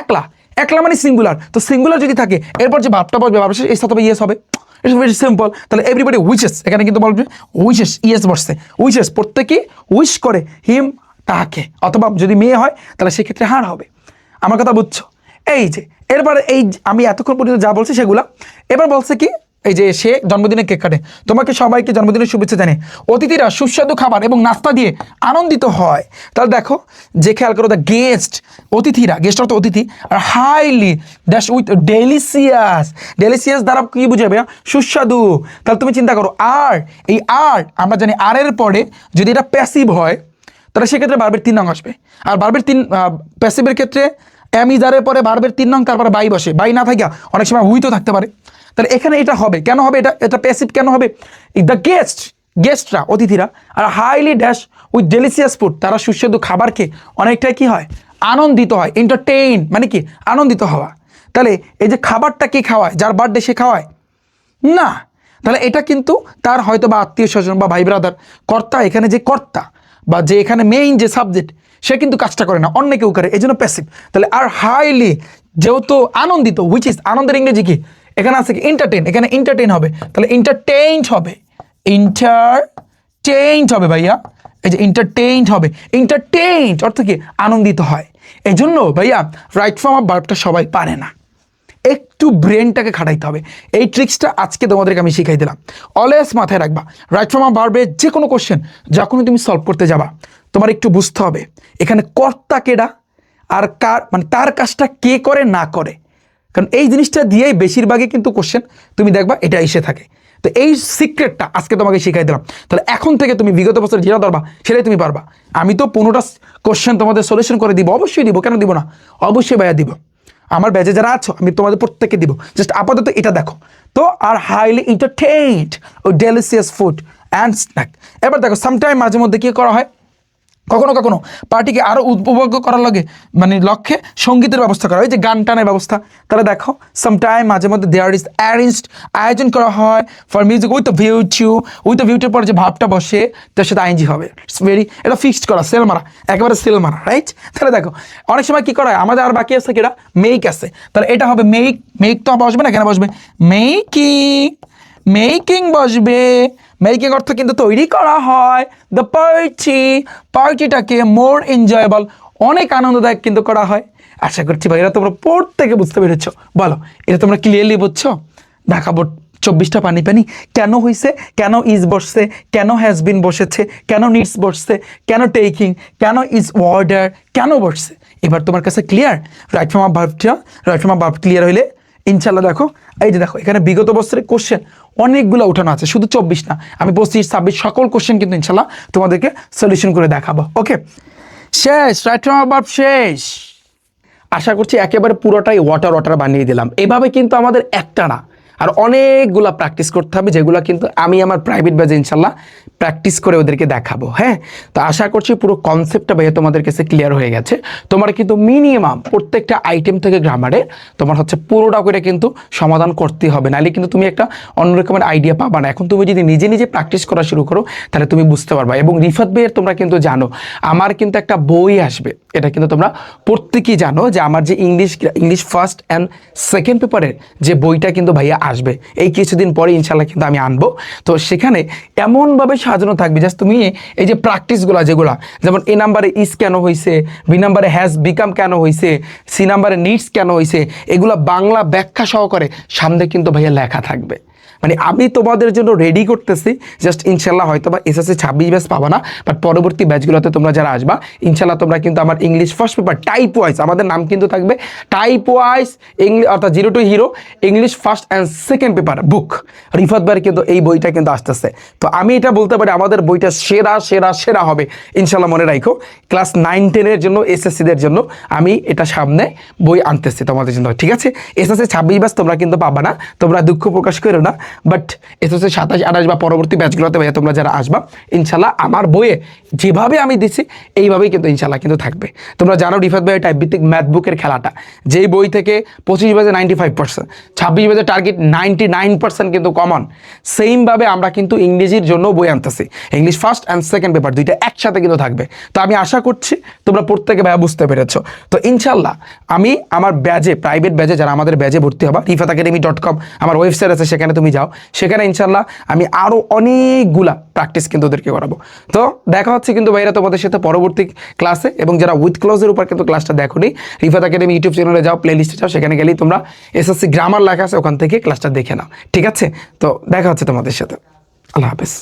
একলা মানে সিঙ্গুলার, তো সিঙ্গুলার যদি থাকে এরপর যে ভাবটা বলবে ভাবছে এর সাথে ইয়েস হবে, ইটস ভেরি সিম্পল। তাহলে এভরিবডি উইচেস, এখানে কিন্তু বলবে উইচেস, ইয়েস বসছে, উইচেস প্রত্যেকে উইশ করে হিম তাকে, অথবা যদি মেয়ে হয় তাহলে সেক্ষেত্রে হার হবে। আমার কথা বুঝছো? এই যে এরপরে আমি এতক্ষণ পর্যন্ত যা বলছি সেগুলা, এবার বলছে কি, এই যে সে জন্মদিনে কেক কাটে, তোমাকে সবাইকে জন্মদিনের শুভেচ্ছা জানে, অতিথিরা সুস্বাদু খাবার এবং নাস্তা দিয়ে আনন্দিত হয়। তাহলে দেখো যে খেয়াল করো, দ্য অতিথিরা, গেস্ট অর্থ অতিথি, are highly dash with delicious দ্বারা কি বুঝাবে, সুস্বাদু। তাহলে তুমি চিন্তা করো, এই আমরা জানি আর এর পরে যদি এটা প্যাসিভ হয় তাহলে সেক্ষেত্রে ভার্বের 3 নং আসবে, আর ভার্বের প্যাসিভের ক্ষেত্রে ইজারের পরে ভার্বের 3 নং, তারপরে বাই বসে, বাই না থাকে অনেক সময় উইথও থাকতে পারে। তাহলে এখানে এটা হবে, কেন হবে, এটা প্যাসিভ কেন হবে, দ্য গেস্টরা অতিথিরা, are highly dash with delicious food, তারা সুস্বাদু খাবার খেয়ে অনেকটাই কি হয়, আনন্দিত হয়, এন্টারটেইন মানে কি, আনন্দিত হওয়া। তাহলে এই যে খাবারটা কে খাওয়ায়, যার বার্থডে সে খাওয়ায় না, তাহলে এটা কিন্তু তার হয়তো বা আত্মীয় স্বজন বা ভাই ব্রাদার, কর্তা, এখানে যে কর্তা বা যে এখানে মেইন যে সাবজেক্ট সে কিন্তু কাজটা করে না, অন্য কেউ করে, এই জন্য প্যাসিভ। তাহলে আর হাইলি যেহেতু আনন্দিত, হুইচ ইজ আনন্দের ইংরেজি কি, এখানে আছে কি এন্টারটেইন, এখানে এন্টারটেইন হবে, তাহলে এন্টারটেইনড হবে ভাইয়া, এই যে এন্টারটেইনড অর্থ কি, আনন্দিত হয়। এই জন্য ভাইয়া রাইট ফর্ম অফ ভার্বটা সবাই পারে না, একটু ব্রেনটাকে খাটাইতে হবে। এই ট্রিক্সটা আজকে তোমাদেরকে আমি শিখাই দিলাম, অলওয়েজ মাথায় রাখবা। রাইট ফর্ম অফ ভার্বের যে কোনো কোশ্চেন যখনই তুমি সলভ করতে যাবা তোমার একটু বুঝতে হবে এখানে কর্তা কেডা, আর কার, মানে তার কাজটা কে করে না করে, কারণ এই জিনিসটা দিয়েই বেশিরভাগই কিন্তু কোশ্চেন তুমি দেখবা এটা এসে থাকে। তো এই সিক্রেটটা আজকে তোমাকে শিখাই দিলাম, তাহলে এখন থেকে তুমি বিগত বছর যেটা ধরবা সেটাই তুমি পারবা। আমি তো 15টা কোশ্চেন তোমাদের সলিউশন করে দিব, অবশ্যই দিব, কেন দিব না, অবশ্যই ভাইয়া দিব। আমার ব্যাচে যারা আছো আমি তোমাদের প্রত্যেককে দিব, জাস্ট আপাতত এটা দেখো তো। আর হাইলি এন্টারটেইনড ও ডেলিসিয়াস ফুড অ্যান্ড স্ন্যাক। এবার দেখো সামটাইম মাঝে মধ্যে কি করা হয়, কখনো কখনো পার্টিকে আরও উপভোগ্য করার লগে মানে লক্ষ্যে সঙ্গীতের ব্যবস্থা করা হয়, যে গান টানের ব্যবস্থা। তাহলে দেখো সামটাইম মাঝে মধ্যে দেয়ার ইজ অ্যারেঞ্জড, আয়োজন করা হয় ফর মিউজিক উইথ দ্য ভিউটির পর যে ভাবটা বসে তার সাথে আইনজি হবে। ইটস ভেরি, এটা ফিক্সড করা, সেল মারা, একেবারে সেল মারা, রাইট? তাহলে দেখো অনেক সময় কি করা হয়, আমাদের আর বাকি আছে কিটা মেক আছে, তাহলে এটা হবে মেক তো বসবে না, কেন বসবে মেকিং বসবে। মেকিং অর্থ কিন্তু তৈরি করা হয়। দ্য পার্টিটাকে মোর এনজয়েবল, অনেক আনন্দদায়ক কিন্তু করা হয়। আশা করছি ভাই এরা তোমরা প্রত্যেকে বুঝতে পেরেছো। বলো এটা তোমরা ক্লিয়ারলি বুঝছো? দেখাবো 24টা পানি কেন হয়েছে, কেন ইজ বসছে, কেন হ্যাজ বিন বসেছে, কেন নিডস বসছে, কেন টেকিং, কেন ইজ অর্ডার, কেন বসছে। এবার তোমার কাছে clear right form of verb clear হইলে ইনশাল্লাহ দেখো এই যে দেখো এখানে বিগত বছরের কোশ্চেন অনেকগুলো উঠানো আছে, শুধু 24 না, আমি 25, 26 সকল কোশ্চেন কিন্তু ইনশাল্লাহ তোমাদেরকে সলিউশন করে দেখাবো। ওকে, শেষ, রাইট ফর্ম অফ ভার্ব শেষ। আশা করছি একেবারে পুরোটাই ওয়াটার বানিয়ে দিলাম। এভাবে কিন্তু আমাদের একটা না আর অনেকগুলা প্র্যাকটিস করতে হবে, যেগুলো কিন্তু আমি আমার প্রাইভেট ব্যাচে ইনশাল্লাহ প্র্যাকটিস করে ওদেরকে দেখাবো। হ্যাঁ, তো আশা করছি পুরো কনসেপ্টটা ভাইয়া তোমাদের কাছে ক্লিয়ার হয়ে গেছে। তোমার কিন্তু মিনিমাম প্রত্যেকটা আইটেম থেকে গ্রামারে তোমার হচ্ছে পুরোটা করে কিন্তু সমাধান করতে হবে, নাহলে কিন্তু তুমি একটা অন্যরকমের আইডিয়া পাবা না। এখন তুমি যদি নিজে নিজে প্র্যাকটিস করা শুরু করো তাহলে তুমি বুঝতে পারবা। এবং রিফাত ভাইয়ের তোমরা কিন্তু জানো আমার কিন্তু একটা বই আসবে, এটা কিন্তু তোমরা প্রত্যেকেই জানো যে আমার যে ইংলিশ ফার্স্ট অ্যান্ড সেকেন্ড পেপারের যে বইটা কিন্তু ভাইয়া আসবে এই কিছুদিন পরে ইনশাল্লাহ কিন্তু আমি আনবো। তো সেখানে এমনভাবে সাজানো থাকবে জাস্ট তুমি এই যে প্র্যাকটিসগুলো যেগুলো, যেমন এ নাম্বারে ইজ কেন হয়েছে, বি নাম্বারে হ্যাজ বিকাম কেন হয়েছে, সি নাম্বারে নিডস কেন হয়েছে, এগুলো বাংলা ব্যাখ্যা সহকারে সামনে কিন্তু ভাইয়া লেখা থাকবে। মানে আমি তোমাদের জন্য রেডি করতেছি, জাস্ট ইনশাল্লাহ হয়তো বা এসএসসি 26 ব্যাচ পাবা না, বাট পরবর্তী ব্যাচগুলোতে তোমরা যারা আসবা ইনশাল্লাহ তোমরা কিন্তু আমার English first paper type wise, আমাদের নাম কিন্তু থাকবে টাইপ ওয়াইজ ইংলিশ, অর্থাৎ 0 to hero English first and second paper বুক রিফাত ভাইয়ের কিন্তু এই বইটা কিন্তু আসতেছে। তো আমি এটা বলতে পারি আমাদের বইটা সেরা হবে ইনশাল্লাহ। মনে রাখো ক্লাস 9-10 জন্য এসএসসিদের জন্য আমি এটা সামনে বই আনতেছি তোমাদের জন্য, ঠিক আছে? এসএসসি 26 ব্যাচ তোমরা কিন্তু পাবা না, তোমরা দুঃখ প্রকাশ করো না, বাট এসএসসি 27, 28 বা পরবর্তী ব্যাচগুলোতে ভাইয়া তোমরা যারা আসবা ইনশাল্লাহ আমার বইয়ে যেভাবে আমি দিছি এইভাবেই কিন্তু ইনশাল্লাহ কিন্তু থাকবে। তোমরা জানো রিফাত ভাইয়ের টাইপ ভিত্তিক ম্যাথ বুকের খেলাটা, যেই বই থেকে 25 ব্যাচে 95%, 26 ব্যাচে টার্গেট 99% কিন্তু কমন। সেইমভাবে আমরা কিন্তু ইংরেজির জন্য বই আনতেছি, English first and second paper দুইটা একসাথে কিন্তু থাকবে। তো আমি আশা করছি তোমরা প্রত্যেকে ভাইয়া বুঝতে পেরেছো। তো ইনশাল্লাহ আমি আমার ব্যাচে, প্রাইভেট ব্যাচে যারা আমাদের ব্যাচে ভর্তি হবা, rifatacademy.com আমার ওয়েবসাইট আছে, সেখানে তুমি যাও, সেখানে ইনশাল্লাহ আমি আরও অনেকগুলা প্র্যাকটিস কিন্তু ওদেরকে করাবো। তো দেখা হচ্ছে কিন্তু ভাইরা তোমাদের সাথে পরবর্তী ক্লাসে। এবং যারা উইথ ক্লোজের উপর কিন্তু ক্লাসটা দেখোনি, রিফাত একাডেমি ইউটিউব চ্যানেলে যাও, প্লে লিস্টে যাও, সেখানে গেলেই তোমরা এসএসসি গ্রামার লেখা আছে ওখান থেকে ক্লাসটা দেখে নাও, ঠিক আছে? তো দেখা হচ্ছে তোমাদের সাথে। আল্লাহ হাফেজ।